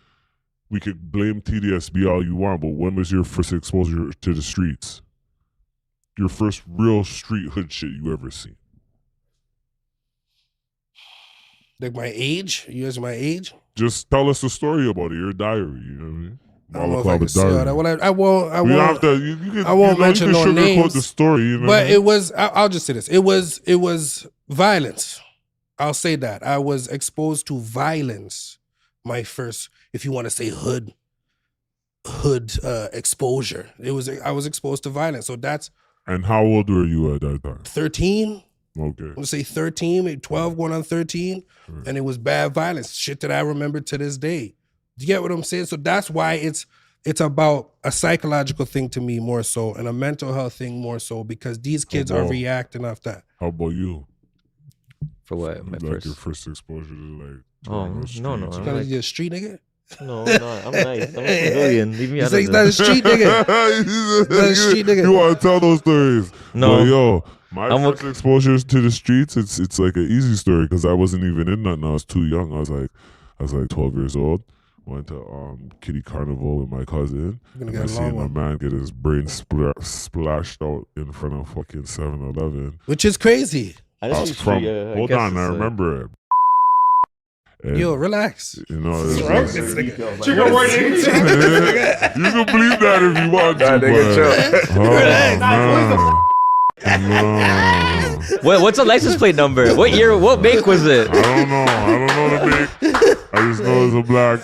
we could blame TDSB all you want, but when was your first exposure to the streets? Your first real street hood shit you ever seen? Like my age? You guys my age? Just tell us the story about it. Your diary. You know what I mean? I don't know if I can Balaclava say all diary. that. Well, I won't. We don't have to. You can, I won't you mention you no can sugarcoat names, the story. You know, But it was. I'll just say this. It was violence. I'll say that. I was exposed to violence. My first, if you want to say hood exposure. I was exposed to violence. So that's And how old were you at that time? 13. Okay. Let's say 13, maybe 12 going on 13. Right. And it was bad violence. Shit that I remember to this day. Do you get what I'm saying? So that's why it's about a psychological thing to me more so and a mental health thing more so because these kids are about- reacting off that. How about you? For what? My Like first. your first exposure to like. Oh, touring the no, streets. I'm Kind like- of a street nigga? No, I'm not. I'm nice. I'm a civilian. Leave me He's out like, of he's not a this. street nigga. Not a street nigga. You want to tell those stories? No. But yo, my I'm first exposures to the streets, it's like an easy story because I wasn't even in nothing. I was too young. I was like 12 years old. Went to Kitty Carnival with my cousin. You're gonna And I get a long seen a one. man get his brain splashed out in front of fucking 7-Eleven. Which is crazy. I I just was think from. I Hold guess on, I it's, remember it. And, Yo, relax. you know, it's wrong just- with this you can believe that if you want to. Nah, nigga, but- chill. Oh, man. No. What's a license plate number? What year? What make was it? I don't know the make. I just know it's a black.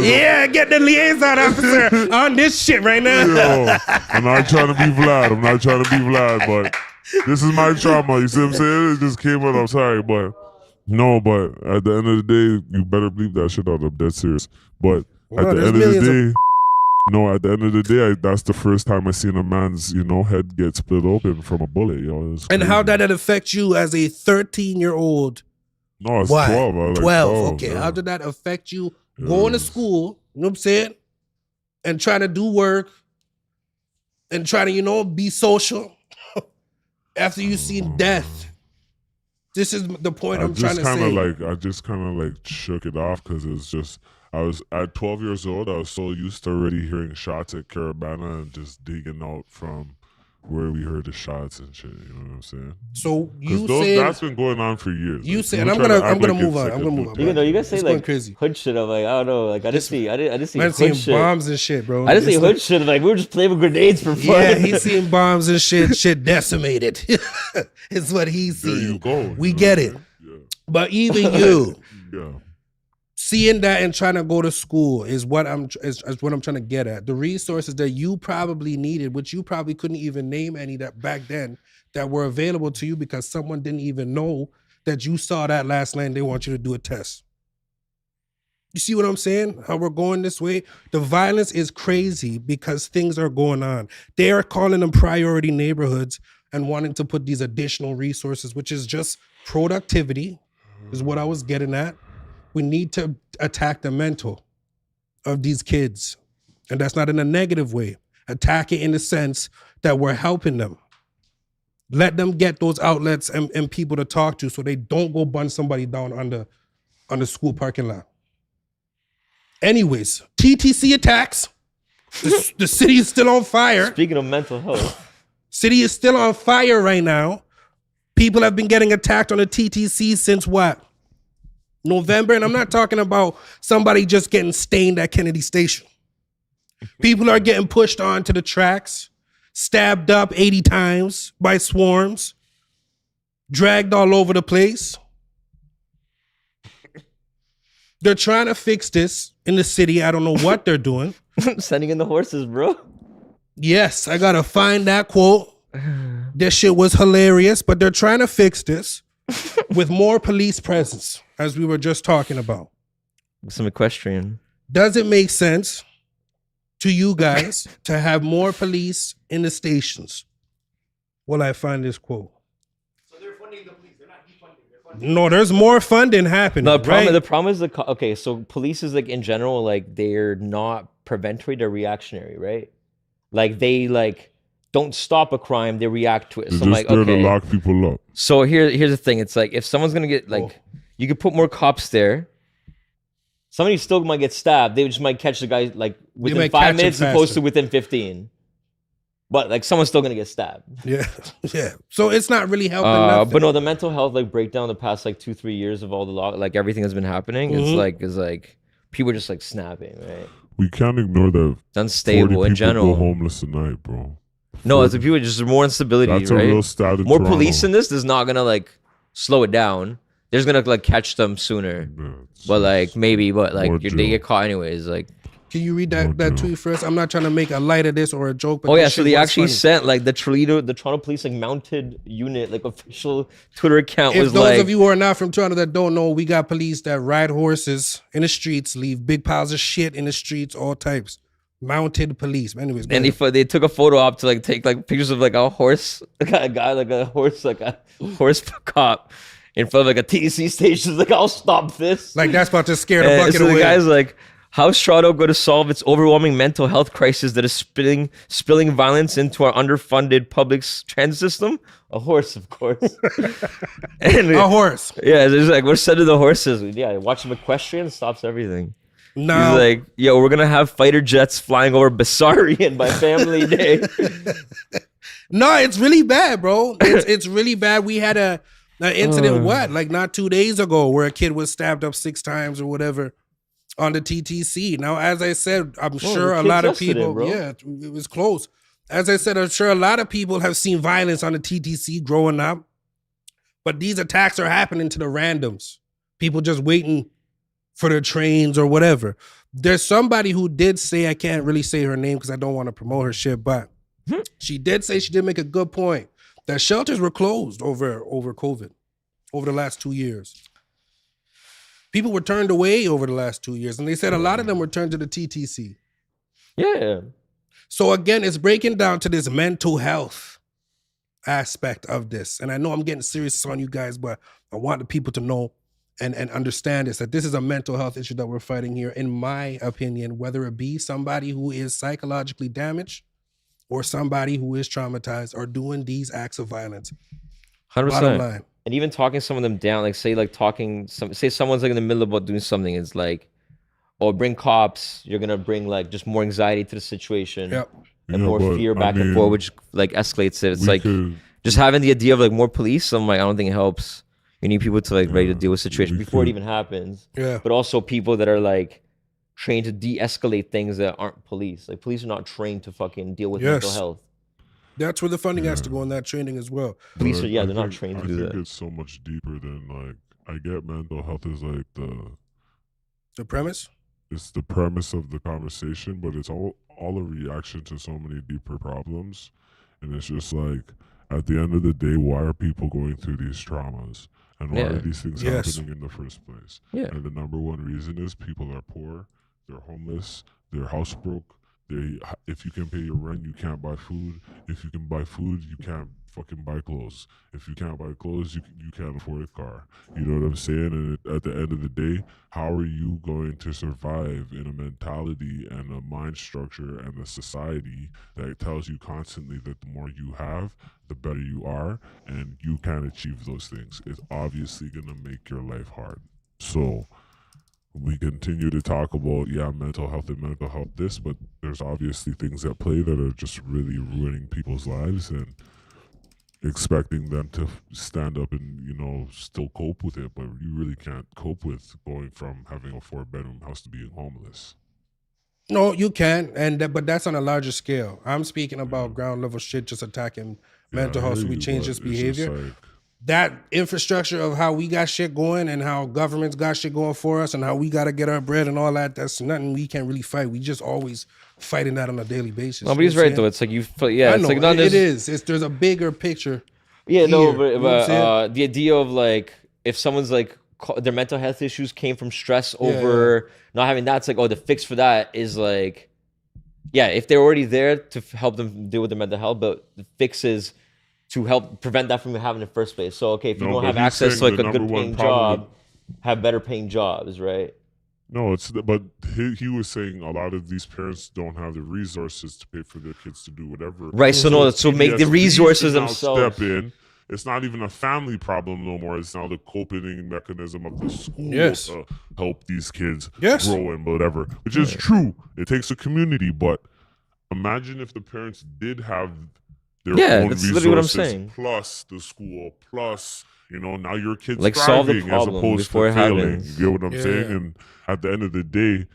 Yeah, get the liaison officer on this shit right now. Yo, I'm not trying to be Vlad, but this is my trauma. You see what I'm saying? It just came out. I'm sorry, but no, but at the end of the day, you better bleep that shit out. I'm dead serious. But at the end of the day, at the end of the day, that's the first time I seen a man's, head get split open from a bullet. Yo, and how did that affect you as a 13-year-old? No, it's What? 12. I was like 12. Okay, yeah. how did that affect you going to school, you know what I'm saying? And trying to do work and trying to, be social after you seen death. This is the point I'm trying to say. I just kind of shook it off because it's just, I was at 12 years old. I was so used to already hearing shots at Carabana and just digging out from where we heard the shots and shit. You know what I'm saying? So you said that's been going on for years. You said, and I'm gonna move on. I'm gonna move on. Even though you guys say it's like crazy. hood shit, I'm like, I don't know, like I didn't see Man, hood shit. bombs and shit, bro. I didn't see hood shit. Like we were just playing with grenades for fun. Yeah, he's seeing bombs and shit decimated. It's what he's There seeing. you go. We get it. Yeah. But even you, Yeah. seeing that and trying to go to school is what I'm trying to get at. The resources that you probably needed, which you probably couldn't even name any that back then that were available to you because someone didn't even know that you saw that last night and they want you to do a test. You see what I'm saying? How we're going this way? The violence is crazy because things are going on. They are calling them priority neighborhoods and wanting to put these additional resources, which is just productivity, is what I was getting at. We need to attack the mental of these kids. And that's not in a negative way. Attack it in the sense that we're helping them. Let them get those outlets and people to talk to so they don't go bun somebody down on the school parking lot. Anyways, TTC attacks. The city is still on fire. Speaking of mental health. City is still on fire right now. People have been getting attacked on the TTC since what? November, and I'm not talking about somebody just getting stained at Kennedy Station. People are getting pushed onto the tracks, stabbed up 80 times by swarms, dragged all over the place. They're trying to fix this in the city. I don't know what they're doing. Sending in the horses, bro. Yes, I gotta find that quote. This shit was hilarious, but they're trying to fix this with more police presence, as we were just talking about. Some equestrian. Does it make sense to you guys to have more police in the stations? Will I find this quote? So they're funding the police. They're not defunding. They're funding. No, there's more funding happening. No, the right? problem is okay. So police is like in general, like they're not preventatory, they're reactionary, right? Like they like don't stop a crime, they react to it. They're So I'm just like, there okay. to lock people up. So here's the thing. It's like if someone's gonna get like, you could put more cops there. Somebody still might get stabbed. They just might catch the guy like within might 5 catch him minutes opposed faster. to within 15. But like someone's still gonna get stabbed. Yeah, yeah. So it's not really helping nothing. But no, the mental health like breakdown the past like 2-3 years of all the law, like everything that's been happening. Mm-hmm. It's like people are just like snapping, right? We can't ignore that. It's unstable 40 in people general. go homeless tonight, bro. No, it's like people just more instability, That's a right? real stat in More Toronto. police in this is not gonna like slow it down. They're just gonna like catch them sooner. Yeah, But like maybe, but like More they jail. get caught anyways. Like Can you read that tweet first? I'm not trying to make a light of this or a joke, but oh this yeah, so shit they was actually funny. sent like the Toronto Police like mounted unit, like official Twitter account If was those like of you who are not from Toronto that don't know, we got police that ride horses in the streets, leave big piles of shit in the streets, all types. Mounted police. Anyways, go and ahead. they took a photo op to like take like pictures of like a horse, like a horse cop in front of like a TC station. Like I'll stop this. Like that's about to scare the And bucket so away. the guy's like, how's Toronto going to solve its overwhelming mental health crisis that is spilling violence into our underfunded public transit system? A horse, of course. And a horse. yeah, it's like we're sending the horses. Yeah, watching equestrian stops everything. No. He's like, yo, we're gonna have fighter jets flying over Bessarion by Family Day. No, it's really bad, bro. It's really bad. We had an incident, like not 2 days ago, where a kid was stabbed up 6 times or whatever on the TTC. Now, as I said, I'm sure a kid lot of yesterday, people, bro. yeah, it was close. As I said, I'm sure a lot of people have seen violence on the TTC growing up, but these attacks are happening to the randoms. People just waiting for their trains or whatever. There's somebody who did say, I can't really say her name because I don't want to promote her shit, but she did say, she did make a good point, that shelters were closed over COVID, over the last 2 years. People were turned away over the last 2 years, and they said a lot of them were turned to the TTC. Yeah. So again, it's breaking down to this mental health aspect of this. And I know I'm getting serious on you guys, but I want the people to know and understand this, that this is a mental health issue that we're fighting here, in my opinion, whether it be somebody who is psychologically damaged or somebody who is traumatized or doing these acts of violence. 100%. Bottom line. And even talking some of them down, like say someone's like in the middle about doing something, it's like, oh, bring cops, you're gonna bring like just more anxiety to the situation. Yep. And Yeah, more but, fear back I and mean, forth, which like escalates it. It's we like could- just having the idea of like more police, I'm like, I don't think it helps. You need people to like ready to Yeah, deal with situations we before it could- even happens. Yeah. But also people that are like trained to de-escalate things that aren't police. Like police are not trained to fucking deal with mental Yes. health. That's where the funding has to go in that training as well. Police But are, yeah, I they're not think- trained to I do think that. it's so much deeper than like, I get mental health is like The premise? it's the premise of the conversation, but it's all a reaction to so many deeper problems. And it's just like, at the end of the day, why are people going through these traumas? And why Yeah. are these things Yes. happening in the first place? Yeah. And the number one reason is people are poor, they're homeless, they're house broke. If you can pay your rent, you can't buy food. If you can buy food, you can't fucking buy clothes. If you can't buy clothes, you can't afford a car. You know what I'm saying? And at the end of the day, how are you going to survive in a mentality and a mind structure and a society that tells you constantly that the more you have, the better you are, and you can't achieve those things? It's obviously going to make your life hard. So we continue to talk about, mental health and mental health this, but there's obviously things at play that are just really ruining people's lives, and expecting them to stand up and, still cope with it, but you really can't cope with going from having a 4-bedroom house to being homeless. No, you can, but that's on a larger scale. I'm speaking about ground level shit, just attacking mental I health, so hear we you, change but this it's just behavior. like, That infrastructure of how we got shit going and how governments got shit going for us and how we got to get our bread and all that, that's nothing we can't really fight. We just always fighting that on a daily basis. No, but You he's know what I'm right though. saying? It's like yeah, I it's know, like not it is. There's a bigger picture. Yeah, no, here, but, you know what I'm saying? the idea of like if someone's like their mental health issues came from stress over not having that, it's like, oh, the fix for that is like, yeah, if they're already there to help them deal with their mental health, but the fix is to help prevent that from happening in the first place. So okay, if you No, don't but have he's access to saying like the a good number one paying problem job, have better paying jobs, right? no, but he was saying a lot of these parents don't have the resources to pay for their kids to do whatever. Right. So no, so make the PTSD resources can now themselves. step in. It's not even a family problem no more. It's now the coping mechanism of the school Yes. to help these kids Yes. grow and whatever, which is true. It takes a community, but imagine if the parents did have their Yeah, own that's resources, literally what I'm saying. plus the school, plus now your kid's Like, solve the thriving as problem opposed before to it failing. happens. You get what I'm Yeah. saying? And at the end of the day,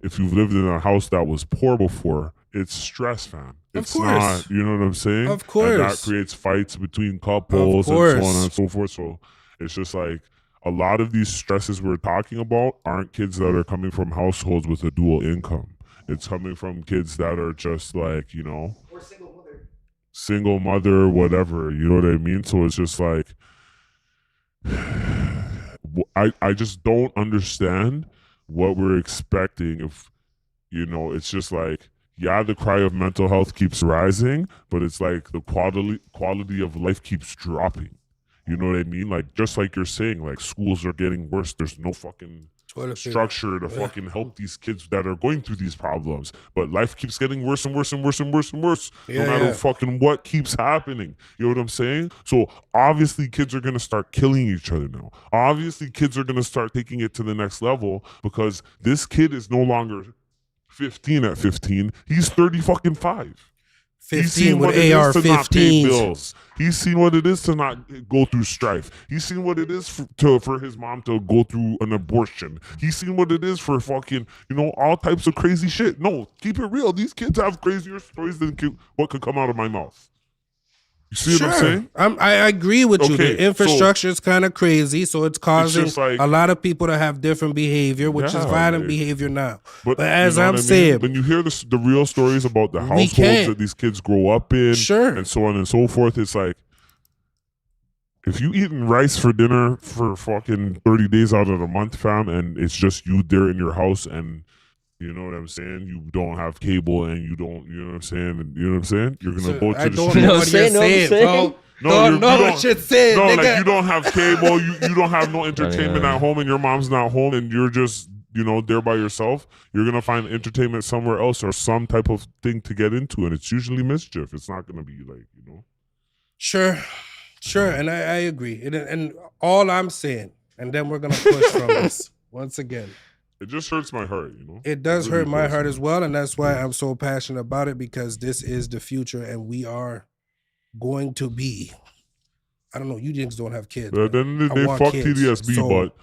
if you've lived in a house that was poor before, it's stress, fam. It's course. not, you know what I'm saying? Of And that course. creates fights between couples and so course. on and so forth. So it's just like a lot of these stresses we're talking about aren't kids that are coming from households with a dual income. It's coming from kids that are just like, Or single mother, whatever. You know what I mean? So it's just like, I just don't understand what we're expecting if, it's just like, the cry of mental health keeps rising, but it's like the quality of life keeps dropping. You know what I mean? Like, just like you're saying, like, schools are getting worse. There's no fucking Toilet paper. structure to fucking help these kids that are going through these problems. But life keeps getting worse and worse and worse and worse and worse. Yeah, no matter yeah. fucking what keeps happening. You know what I'm saying? So obviously kids are gonna start killing each other now. Obviously kids are gonna start taking it to the next level because this kid is no longer 15 at 15. He's 30 fucking 5. He's 15 seen with what it is to not pay AR-15s. bills. He's seen what it is to not go through strife. He's seen what it is for his mom to go through an abortion. He's seen what it is for fucking, all types of crazy shit. No, keep it real. These kids have crazier stories than what could come out of my mouth. You see what I'm saying? I agree with you. Okay, The infrastructure is kind of crazy, so it's causing just like- a lot of people to have different behavior, which is Yeah, violent like- behavior now. But as you know I'm what I mean? saying, when you hear the real stories about the households can't. that these kids grow up in, Sure. and so on and so forth, it's like, if you eating rice for dinner for fucking 30 days out of the month, fam, and it's just you there in your house, and you know what I'm saying, you don't have cable, and you don't, you know what I'm saying, and you know what I'm saying, you're gonna go to I the don't street. know No, what say- you're know what I'm saying, saying? bro. No, Don't you know don't- what you're saying, No, nigga. like you don't have cable, you don't have no entertainment Yeah. at home, and your mom's not home, and you're just, there by yourself. You're gonna find entertainment somewhere else or some type of thing to get into, and it's usually mischief. It's not gonna be like, Sure, and I agree. And all I'm saying, and then we're gonna push from this once again. it just hurts my heart, It does really hurt my does, heart man. as well, and that's why I'm so passionate about it, because this is the future, and we are going to be. I don't know. You niggas don't have kids. But then I they want fuck kids, TDSB, so- but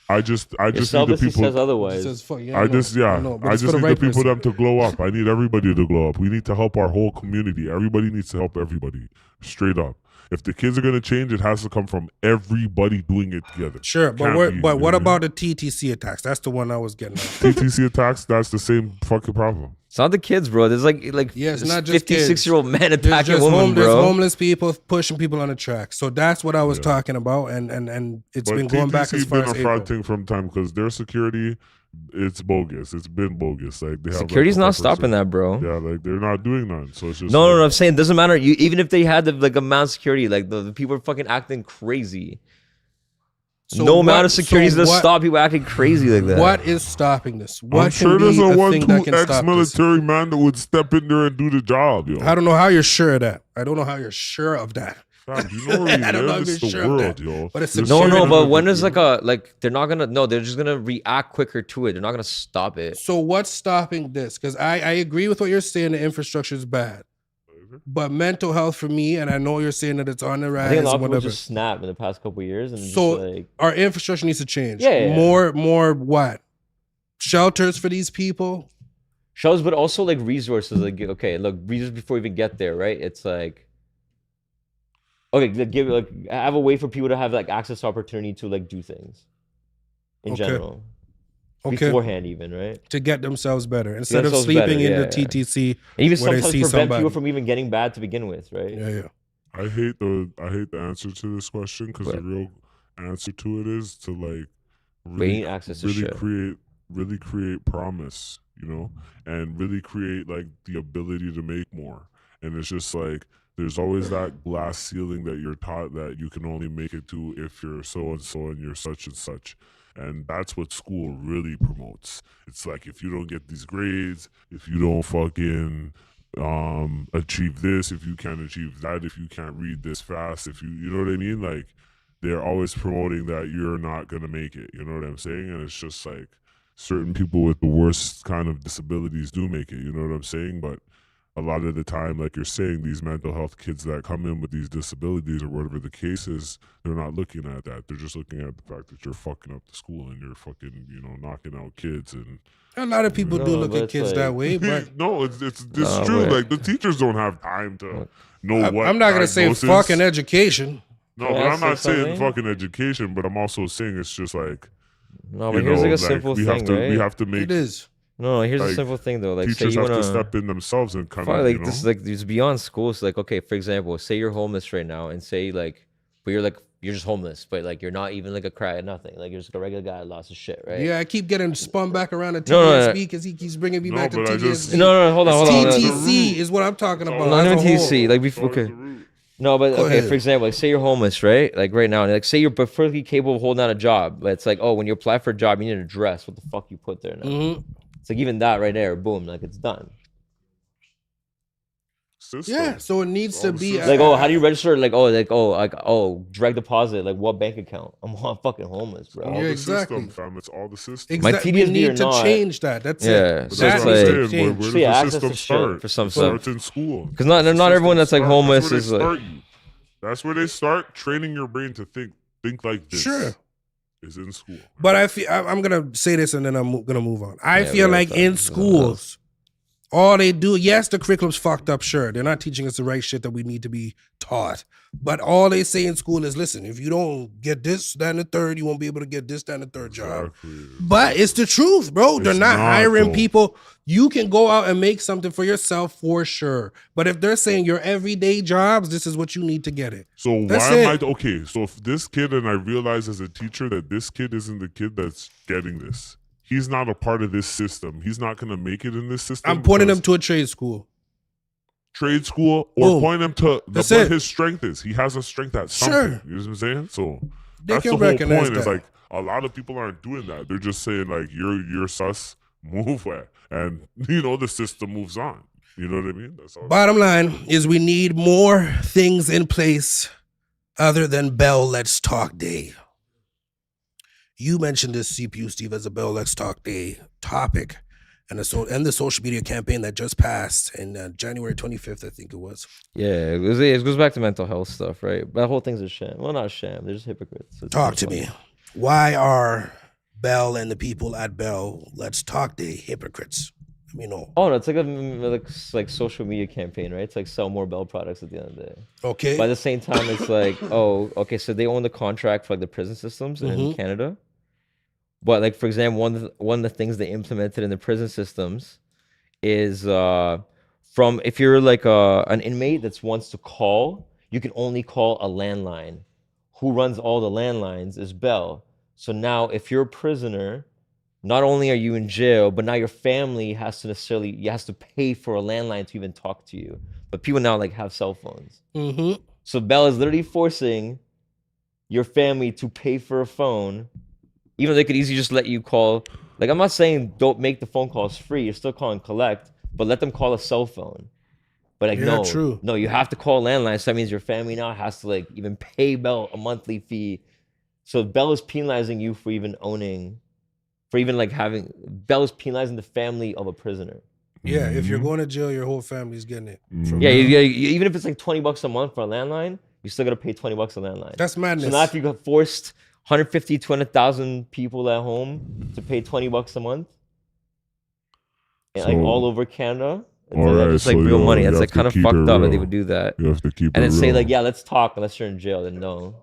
I just Your need the celibacy people. says otherwise. Says, fuck, yeah, I know, just know, but I it's for just the need right the people person. them to glow up. I need everybody to glow up. We need to help our whole community. Everybody needs to help everybody. Straight up. If the kids are gonna change, it has to come from everybody doing it together. Sure, but Can't what be, but you what know? about the TTC attacks? That's the one I was getting at. TTC attacks? That's the same fucking problem. It's not the kids, bro. There's like Yeah, it's there's not just 56-year-old men There's attacking just women, there's bro. homeless people pushing people on the track. So that's what I was talking about, and it's But been going back TTC as far been as a April. fraud thing from time because their security, it's bogus. It's been bogus. Like they have Security's like, not a stopping person- that, bro. Yeah, like they're not doing that. So it's just No, like, I'm saying it doesn't matter. You even if they had the amount of security, like the people are fucking acting crazy. So No amount what- of security is so gonna what- stop people acting crazy like that. What is stopping this? What I'm can sure be there's a thing 1-2 that can stop this? ex-military man that would step in there and do the job, yo. I don't know how you're sure of that. I don't know how you're sure of that. Fam, you know where we I don't know live? if It's you're the sure of world, that. yo. But it's There's No, security. no, but when there's there's they're not gonna they're just gonna react quicker to it. They're not gonna stop it. So what's stopping this? Because I agree with what you're saying. The infrastructure is bad, but mental health for me, and I know you're saying that it's on the I rise think a and lot of people whatever. just snap in the past couple of years, and So just like our infrastructure needs to change. Yeah. More what? Shelters for these people. shows, but also like resources. Like okay, look, resources before we even get there, right? It's like okay, have a way for people to have like access to opportunity to like do things in Okay. general. Okay. Beforehand, even right? To get themselves better instead of themselves sleeping better, in the yeah. TTC. And even where they sometimes see prevent somebody. people from even getting bad to begin with, right? Yeah. I hate the answer to this question because the What? real answer to it is to like Gain access to shit. really create promise, and really create like the ability to make more. And it's just like there's always that glass ceiling that you're taught that you can only make it to if you're so and so and you're such and such. And that's what school really promotes. It's like if you don't get these grades, if you don't fucking achieve this, if you can't achieve that, if you can't read this fast, if you know what I mean? Like they're always promoting that you're not gonna make it. You know what I'm saying? And it's just like certain people with the worst kind of disabilities do make it. You know what I'm saying? But a lot of the time, like you're saying, these mental health kids that come in with these disabilities or whatever the case is, they're not looking at that. They're just looking at the fact that you're fucking up the school and you're fucking, knocking out kids. And A lot of people do No, look but at it's kids like- that way, but no, it's No, true. but- Like the teachers don't have time to know what. I'm not gonna say diagnosis- fucking education. No, Can but I I'm not say saying something? fucking education. But I'm also saying it's just like No, but here's like a simple we thing, have to right? we have to make It is. No, here's a like, simple thing though. Like, say teachers you have wanna to step in themselves and kind Fuck, of like this is like it's beyond school. So like, okay, for example, say you're homeless right now, and say like, but you're just homeless, but like you're not even like a cry, nothing. Like you're just like a regular guy, that lost his shit, right? Yeah, I keep getting spun back around to No, no, TTSB no. because he keeps bringing me No, back to but I TTSB. just- No, hold on, hold on. TTC is what I'm talking about. Not as even a whole. TC. Like before, okay. No, but Go okay. ahead. For example, like say you're homeless, right? Like right now, and like say you're perfectly capable of holding down a job, but it's like, oh, when you apply for a job, you need an address. What the fuck you put there now? Mhm. It's like even that right there, boom, like it's done. Yeah, so it needs to be Like, oh, how do you register? Like, direct deposit. Like, what bank account? I'm fucking homeless, bro. all Yeah, the exactly. system, fam. It's all the system. My Exactly. We TDSB or need to not. change that. That's Yeah, it. But so that's it's what I'm like- saying. Where change. does So yeah, the access system to shit start? for some It stuff. starts in school. Because not The everyone that's like system homeless starts. is That's where like. they start you. That's where they start training your brain to think like this. Sure. Is in school. But I'm gonna say this and then I'm gonna move on. I Yeah, feel we like gotta in talk about schools, all they do, yes, the curriculum's fucked up, sure. They're not teaching us the right shit that we need to be taught. But all they say in school is, listen, if you don't get this, that, and the third, you won't be able to get this, that, and the third job. Exactly. But it's the truth, bro. They're It's not not, hiring though. people. You can go out and make something for yourself for sure. But if they're saying your everyday jobs, this is what you need to get it. So That's why am it. I okay? So if this kid, and I realize as a teacher that this kid isn't the kid that's getting this. He's not a part of this system. He's not going to make it in this system. I'm pointing because them to a trade school. trade school, or Boom. point him to That's what it. his strength is. He has a strength at Sure. something. You know what I'm saying? So They that's can the whole recognize point. Is that. like a lot of people aren't doing that. They're just saying like you're sus, move where, and the system moves on. You know what I mean? That's all. Bottom line is we need more things in place other than Bell Let's Talk Day. You mentioned this, CPU Steve, as a Bell Let's Talk Day topic, and the social media campaign that just passed in January 25th, I think it was. Yeah, it goes back to mental health stuff, right? That whole thing's a sham. Well, not a sham. They're just hypocrites. It's Talk not to funny. me. Why are Bell and the people at Bell Let's Talk Day hypocrites? Let me know. Oh no, it's like social media campaign, right? It's like sell more Bell products at the end of the day. Okay. By the same time, it's like, oh, okay, so they own the contract for like the prison systems in Mhm. Canada. But like, for example, one of the things they implemented in the prison systems is from if you're like an inmate that wants to call, you can only call a landline. Who runs all the landlines is Bell. So now, if you're a prisoner, not only are you in jail, but now your family has to pay for a landline to even talk to you. But people now like have cell phones. Mm-hmm. So Bell is literally forcing your family to pay for a phone, even though they could easily just let you call. Like, I'm not saying don't make the phone calls free. You're still calling collect, but let them call a cell phone. But like, Yeah, true. no, you have to call a landline. So that means your family now has to like even pay Bell a monthly fee. So Bell is penalizing you for even owning, for even like having, Bell is penalizing the family of a prisoner. Yeah, if Mm-hmm. you're going to jail, your whole family's getting it. from Yeah, Bell. even if it's like $20 a month for a landline, you still gotta pay $20 a landline. That's madness. So now if you got forced 150, 200,000 people at home to pay $20 a month, and like So- all over Canada, it's All like, right, that's like so real you money. have That's like to kind of keep fucked it up that they real. would do that. You have to keep And it then say real. like, yeah, let's talk unless you're in jail. Then no.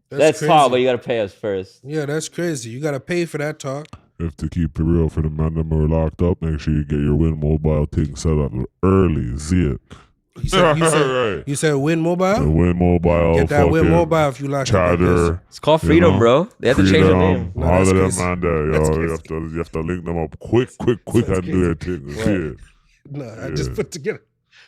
That's Let's crazy. talk, but you gotta pay us first. Yeah, that's crazy. You got to pay for that talk. You have to keep it real for the men that are locked up. Make sure you get your Win Mobile thing set up early. See it. You said, Right. you said Win Mobile? The Win Mobile. Get that Win fucking Mobile if you locked up, I guess. Chatter. It's called You Freedom, know, bro. They have to change their name. No, All that's of them, crazy. man. There, That's yo, crazy. you have to link them up quick, That's and do their thing. See it. No, I just Yeah. put together.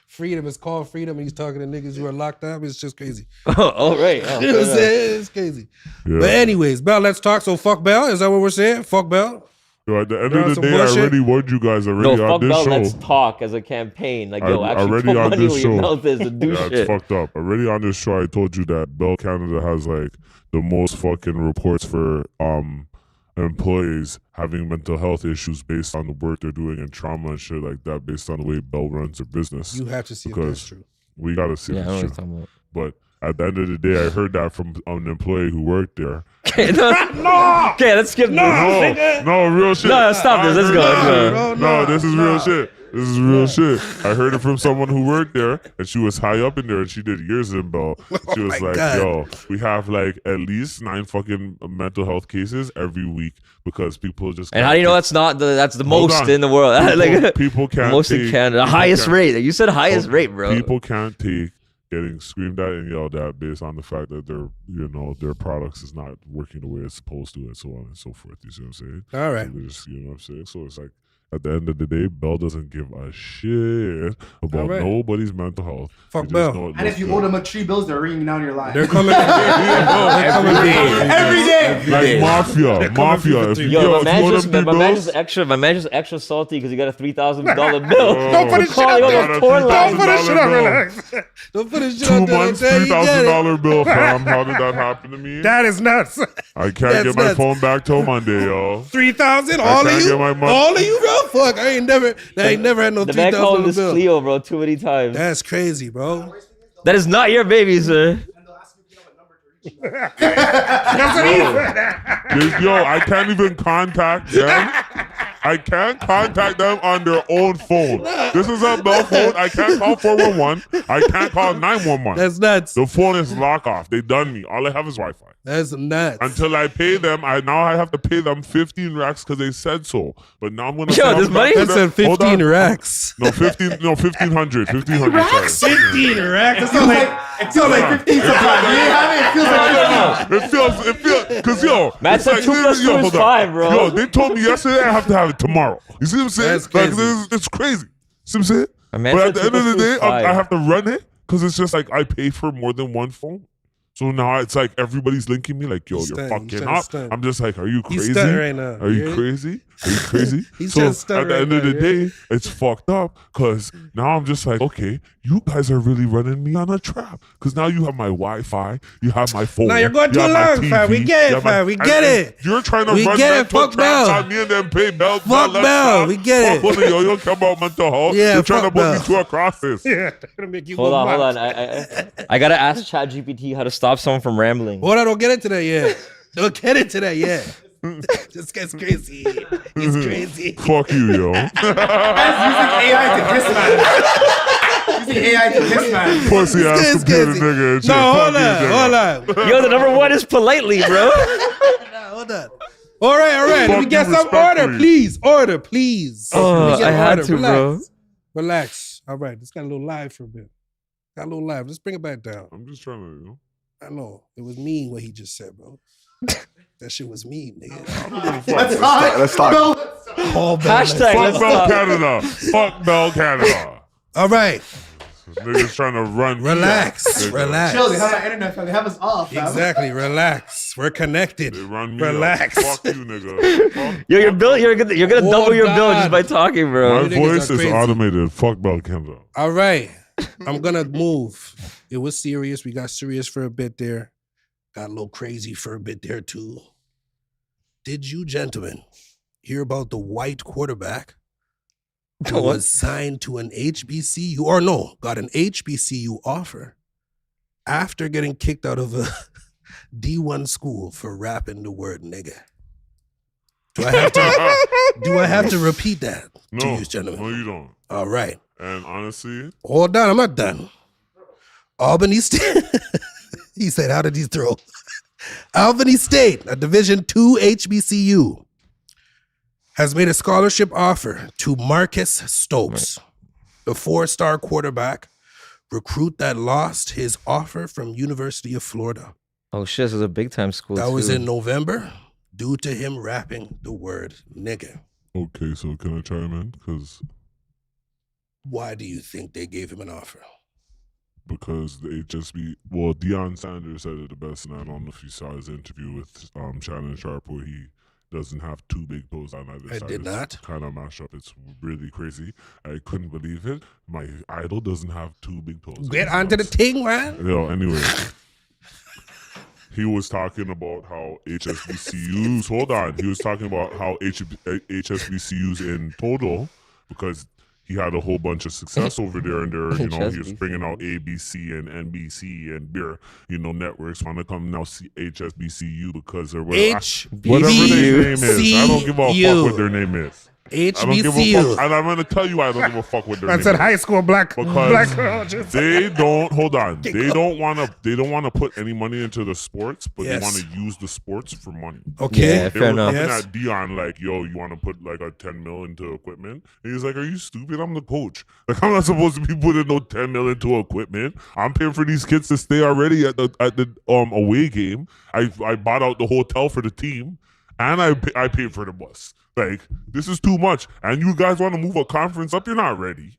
Freedom is called Freedom. And he's talking to niggas who are locked up. It's just crazy. Oh, right. Oh, You know what I'm fair enough. saying? It's crazy. Yeah. But anyways, Bell, let's talk. So fuck Bell. Is that what we're saying? Fuck Bell? Yo, at the end You're on of the some day, bullshit? I already warned you guys already No, on fuck this Bell. show. Let's talk as a campaign. Like, yo, I- actually already put on money this where your show. mouth is to do Yeah, shit. it's fucked up. Already on this show, I told you that Bell Canada has like the most fucking reports for employees having mental health issues based on the work they're doing and trauma and shit like that, based on the way Bell runs their business. You have to see if Because that's true. we gotta see Yeah, I if know what it's you're true. talking about. But at the end of the day, I heard that from an employee who worked there. Okay, okay, let's skip this. No, real shit. No, stop this. Let's go. Let's go. Bro, No, this is real shit. This is real shit. I heard it from someone who worked there, and she was high up in there, and she did years in Bell. She was my like, God. "Yo, we have like at least 9 fucking mental health cases every week because people just." And how do you know that's not that's the Hold most on. in the world? Like People can't most in take- Canada, the people highest can't- rate. You said highest rate, bro. People can't take getting screamed at and yelled at based on the fact that their products is not working the way it's supposed to, and so on and so forth. You see what I'm saying? All right. So they just, you know what I'm saying? So it's like, at the end of the day, Bell doesn't give a shit about Alright. nobody's mental health. Fuck They just Bell. know it And if looks you good. owe them a 3 bills, they're ringing down your line. They're coming. They're coming Every day. Like mafia. for If you. you, Yo, yo, my if you man owe just, them my three man bills, just extra. My man just extra salty because he got a $3,000 bill. Don't put his shit Calling out all there. those poor Don't lines. Don't put his shit out. bill. Relax. Don't put his shit 2 out there. months, Until you get it. $3,000 bill, fam. How did that happen to me? That is nuts. I can't that's get my nuts. phone back till Monday, yo. 3,000. All of can't you. get my money. All of you, bro. Fuck. I ain't never had no The man called $3,000 this bill. Cleo, bro, too many times. That's crazy, bro. That is not your baby, sir. And the last That's what he said. Yo, I can't even contact them. I can't contact them on their own phone. This is a Bell phone. I can't call 411. I can't call 911. That's nuts. The phone is lock off. They done me. All I have is Wi-Fi. That's nuts. Until I pay them, I have to pay them 15 racks because they said so. But now I'm gonna. Yo, this money? That's at 15 racks. No, 1500. 1500. Sorry. 15 racks. It feels like 15 sometimes. You ain't have it. It feels like 15. It feels, cause yo, Matt it's said like, 2 plus 2 is hold on. 5, bro. Yo, they told me yesterday I have to have it tomorrow. You see what I'm saying? That's Like crazy. it's crazy. See what I'm saying? My man But said at the 2 end of plus the 2 is day, 5. I have to run it because it's just like I pay for more than one phone. So now it's like everybody's linking me like, yo, He's you're stunned. fucking He's up. stunned. I'm just like, are you He's crazy? stunned right now. Are you Yeah. crazy? Are you crazy? He's so just stunned at the right end of now, the day, it's fucked up because now I'm just like, okay, you guys are really running me on a trap because now you have my Wi-Fi, you have my phone. Now you're going you too have my long, fam. We TV, get you it, have fam. We get it. You're trying to We run get it. mental Fuck traps Bell. on me and then pay Bell. Fuck let's Bell. stop. We get it. Fuck one of you care about mental health. Yeah, You're trying to fuck put me Bell. to a crisis. Yeah, they're gonna make you Hold go on. mad. I gotta ask ChatGPT how to stop someone from rambling. Hold on, don't get into that yet. Don't get into that yet. This guy's crazy. He's crazy. Fuck you, yo. Man's using AI to diss man. Using AI to diss man. Pussy ass This computer crazy. nigga. And shit. No, hold Fuck you, nigga. on. Yo, the number 1 is politely, bro. Hold on. All right. Let Fuck me get you some order, respectfully. please. Order, please. Oh, Let me get I had order. to, bro. Relax. Relax. All right, this got a little live for a bit. Got a little live. Let's bring it back down. I'm just trying to, you know. I know. It was mean what he just said, bro. That shit was mean, nigga. Let's talk. All bad. Hashtag Fuck let's Bell stop. Canada. Fuck Bell Canada. All right. Niggas trying to run. me Relax. off, nigga. Relax. Chill, they have our internet, fam. They have us off, fam. Exactly. Relax. We're connected. They run me Relax. Up. Fuck you, nigga. Fuck. Yo, your bill, you're gonna Hold double your bill on. just by talking, My bro. You niggas voice are is crazy. automated. Fuck Bell Canada. All right. I'm gonna move. It was serious. We got serious for a bit there. Got a little crazy for a bit there too. Did you gentlemen hear about the white quarterback who What? was signed to an HBCU or no, got an HBCU offer after getting kicked out of a D1 school for rapping the word nigga? Do I have to repeat that to No, you, gentlemen? no, you don't. All right. And honestly, Hold on, I'm not done. Albany State. He said, how did he throw? Albany State, a Division II HBCU, has made a scholarship offer to Marcus Stokes, the 4-star quarterback recruit that lost his offer from University of Florida. Oh shit, this is a big time school. That was too. in November due to him rapping the word nigga. okay, so can I chime in? Because Why do you think they gave him an offer? the HSB, well, Deion Sanders said it the best, and I don't know if you saw his interview with Shannon Sharp where he doesn't have 2 big toes on either I side. did not. Kind of mash up. It's really crazy. I couldn't believe it. My idol doesn't have 2 big toes. Get onto the ting, man. Anyway. He was talking about how HSBCUs, hold on. He was talking about how HSBCUs in total, because he had a whole bunch of success over there, and there, he was bringing out ABC and NBC and their, networks want to come now see HSBCU because they're whatever their name is. I don't give a fuck what their name is. I don't give a HBCU. fuck, and I'm gonna tell you why I don't give a fuck what their I name said is. high school black Because colleges. they don't hold on. They don't want to put any money into the sports, but Yes. they want to use the sports for money. Okay. Yeah, They fair were enough. looking Yes. at Dion like, yo, you want to put like a 10 mil into equipment? And he's like, are you stupid? I'm the coach. Like, I'm not supposed to be putting no 10 mil into equipment. I'm paying for these kids to stay already at the away game. I bought out the hotel for the team, and I paid for the bus. Like, this is too much. And you guys want to move a conference up? You're not ready. You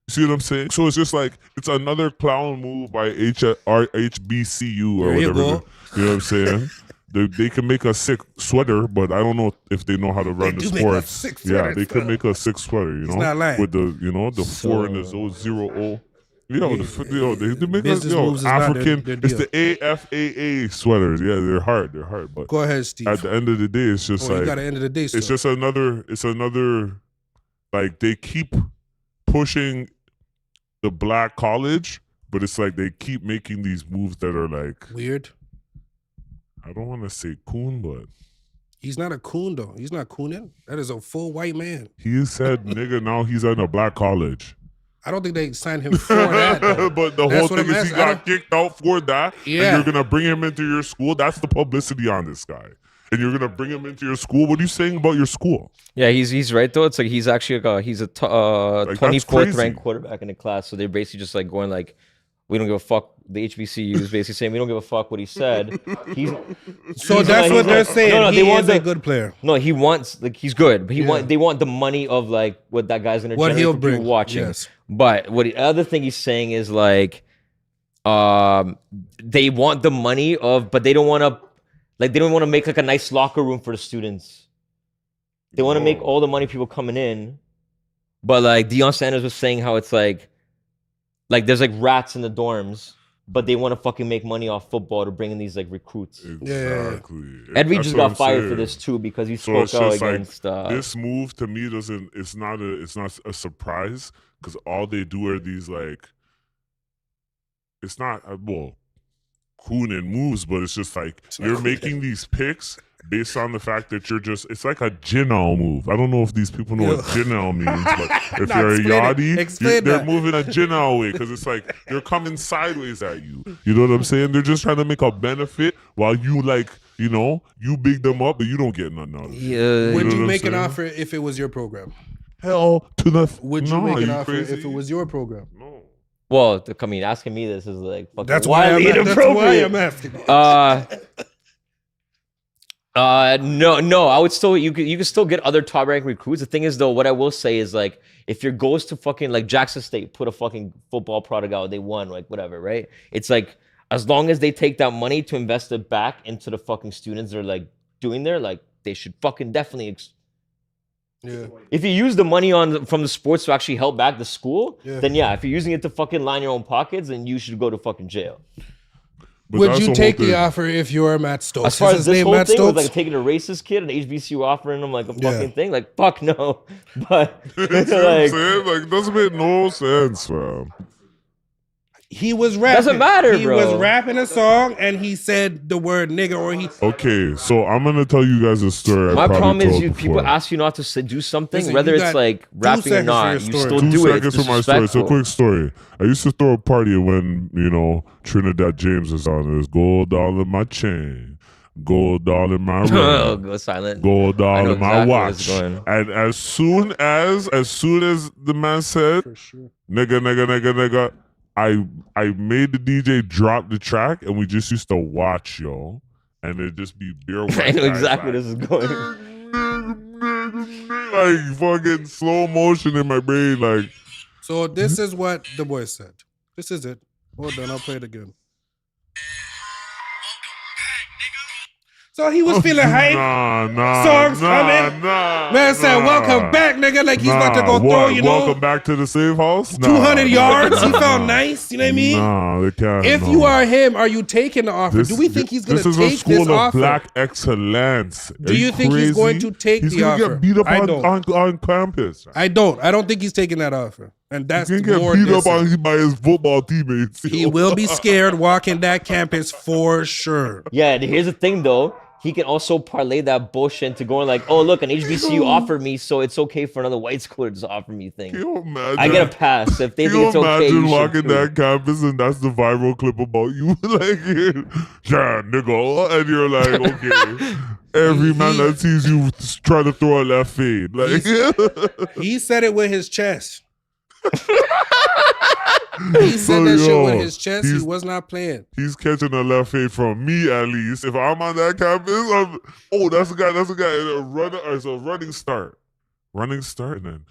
see what I'm saying? So it's just like, it's another clown move by HBCU or There you whatever. go. You know what I'm saying? They can make a sick sweater, but I don't know if they know how to run the do make a sports. sick Yeah, sweater, they could so- make a sick sweater, not lying. with the 4 and the 0 they make Business moves is not African. their It's deal. the AFAA sweaters. Yeah, they're hard. But Go ahead, Steve. at the end of the day, it's just You like got to end of the day. it's just another like they keep pushing the black college, but it's like they keep making these moves that are like weird. I don't want to say coon, but He's not a coon though. He's not cooning. That is a full white man. he said nigga. Now he's in a black college. I don't think they signed him for that. Though. But the That's whole what thing I'm is he asking. I got kicked out for that. Yeah. And you're gonna bring him into your school. That's the publicity on this guy. And you're gonna bring him into your school. What are you saying about your school? Yeah, he's right though. It's like he's actually he's a that's 24th crazy. ranked quarterback in the class. So they're basically just like going like, we don't give a fuck. The HBCU is basically saying we don't give a fuck what he said. He's So he's that's like- what he's they're like- saying. No, He they want is a the good player. No, he wants like he's good, but Yeah. they want the money of like what that guy's gonna What generate he'll for people bring, watching. yes. But what the other thing he's saying is like, they want the money of, but they don't want to, like they don't want to make like a nice locker room for the students. They want to make all the money people coming in, but like Deion Sanders was saying how it's like there's like rats in the dorms. But they want to fucking make money off football to bring in these like recruits. Exactly. Ed Reed That's just what got I'm fired saying. for this too because he So it's spoke out just like, against. this move to me doesn't. It's not a surprise because all they do are these like. It's not well, cooning moves, but it's just like you're making these picks based on the fact that you're just. It's like a Jinal move. I don't know if these people know what Jinal means, but if No, you're a explain it. Yachty, Explain they're that. moving a Jinal way because it's like they're coming sideways at you. You know what I'm saying? They're just trying to make a benefit while you like. You know, you big them up, but you don't get nothing out of it. Yeah, Would know you what I'm make an saying? offer if it was your program? Hell to the. Would you No, make an you offer crazy? if it was your program? No. well, I mean, asking me this is like fucking That's why I'm, wildly that's why inappropriate. I'm asking. No, I would still you could still get other top ranked recruits. The thing is though, what I will say is like if your goal is to fucking like Jackson State put a fucking football product out, they won, like whatever, right? It's like as long as they take that money to invest it back into the fucking students they're like doing there, like they should fucking definitely Yeah. if you use the money from the sports to actually help back the school, Yeah. then yeah, if you're using it to fucking line your own pockets, then you should go to fucking jail. But Would that's you the take whole the thing. offer if you're Matt Stokes? As far Is as his this name whole Matt thing with Stokes? like taking a racist kid and HBCU offering him like a Yeah. fucking thing, like fuck no. But You know what I'm like saying? Like, doesn't make no sense, fam. He was rapping. Doesn't matter, he bro. was rapping a song and he said the word nigga or he. Okay, so I'm gonna tell you guys a story. my I probably problem is told you before. people ask you not to do something, Listen, whether you it's got like 2 rapping or seconds for not, your you story. still 2 do it. seconds It's for my story. It's a disrespectful. quick story. I used to throw a party when, you know, Trinidad James was on. It was gold all in my chain, gold all in my Oh, ring, go silent. gold I all know in my exactly where watch. it's going. And as soon as the man said, nigga, I made the DJ drop the track and we just used to watch, yo. And it'd just be beer white I know guys exactly where like, this is going. like fucking slow motion in my brain, like So this is what the boy said. This is it. Hold on, I'll play it again. So he was feeling hype. Nah, Songs coming. Man said, "Welcome back, nigga." Like he's about to go throw, you know, Welcome back to the safe house. 200 yards. He felt nice. You know what I mean? Nah, they can't. If you are him, are you taking the offer? Do we think he's going to This is take a school this of offer? black excellence. Do you think he's going to take he's the gonna offer? get beat up I on, don't. on campus. I don't think he's taking that offer. And that's He's gonna more get beat up dissing. by his football teammates. He will be scared walking that campus for sure. Yeah, and here's the thing though. He can also parlay that bullshit into going like, oh look, an HBCU offered me, so it's okay for another white school to just offer me thing. Can you imagine? I get a pass if they Can think you it's okay. imagine You should walking too. that campus and that's the viral clip about you? Like, yeah, nigga. And you're like, okay. Every man that sees you try to throw a left fade. Like, He said it with his chest. He said that shit with his chest. He he's- was not playing. he's catching a left fade from me at least. If I'm on that campus, that's a guy. It's a running start. Running start and then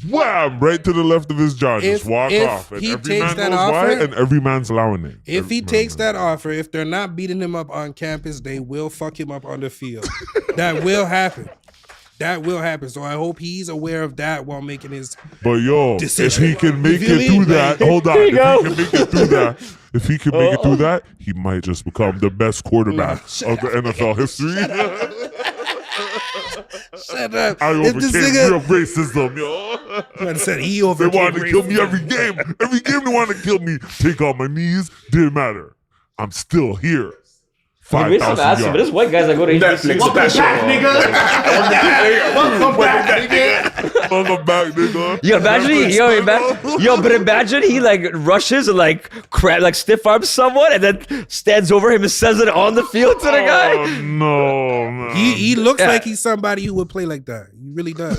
wham, right to the left of his jaw. Just walk if off. And he every takes man that knows offer- why, and every man's allowing it. If he takes that offer, if they're not beating him up on campus, they will fuck him up on the field. That will happen. That will happen. So I hope he's aware of that while making his. But yo, Decision. if he can make You feel it me? through that, hold on. There If you go. he can make it through that, he might just become the best quarterback of the NFL history. Shut up. I If this overcame nigga real racism, yo. man said he They overcame wanted to kill me racism. every game. Every game they wanted to kill me. Take on my knees. Didn't matter. I'm still here. I mean, some 5,000 acid, but there's yards. white guys that go to Netflix HBCU. Welcome back, nigga. Welcome back, nigga. Welcome back, nigga. Yo, imagine but imagine he like rushes and like stiff arms someone and then stands over him and says it on the field to the guy. Oh, no, man. He looks Yeah. like he's somebody who would play like that. He really does.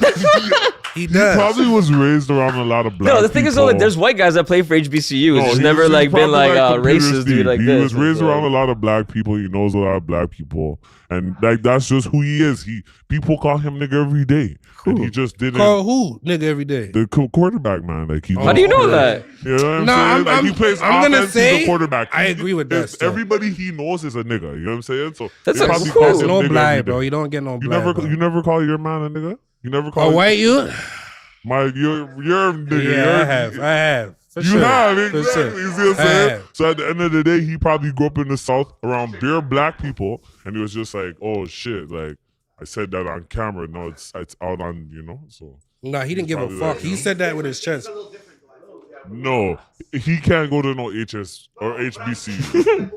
He does. Probably was raised around a lot of black No, the thing is though, like, people. there's white guys that play for HBCUs. No, It's he never was- like he's been probably like computer racist dude Steve. like he this. was raised It's around a like- lot of black people. He knows a lot of black people, and like that's just who he is. People call him nigga every day, and he just didn't. Call who? Nigga every day. The quarterback, man. Like he. How do you know that? You know what I'm No, saying? Like, he I'm plays gonna offense, say he's a quarterback. I agree with that stuff. Everybody he knows is a nigga. You know what I'm saying? So That's he a probably cool. calls him No nigga blind, every bro. day. You don't get no You blind. never, you never call your man a nigga. You never call A white you? you're a nigga. Yeah, I have. For You sure. have, For exactly. sure. You see what I'm I saying? have. So at the end of the day, he probably grew up in the South around bare black people, and he was just like, "Oh shit!" Like I said that on camera. No, it's out on, you know. So Nah, he didn't give a Probably fuck. that, He you know? said that with his chest. no, he can't go to no HS or HBC.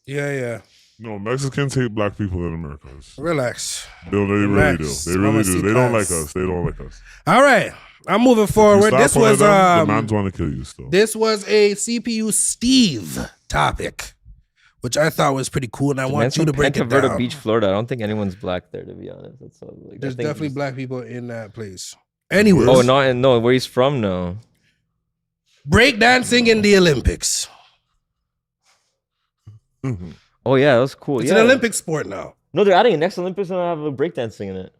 Yeah. No, Mexicans hate black people in America. Relax. They really do. Relax. They really do. They don't like Mamacitas. us. They don't like us. All right. I'm moving You forward. stop This one of was them, the man's want to kill you still. this was a CPU Steve topic, which I thought was pretty cool, and I Man, want you to break it Verde down. Beach, Florida. I don't think anyone's black there, to be honest. That's all, like, There's I think definitely it's- black people in that place. Anyways, Oh no, where he's from? No. breakdancing in the Olympics. Oh yeah, that was cool. It's yeah. an Olympic sport now. No, they're adding it next Olympics and I have a breakdancing in it.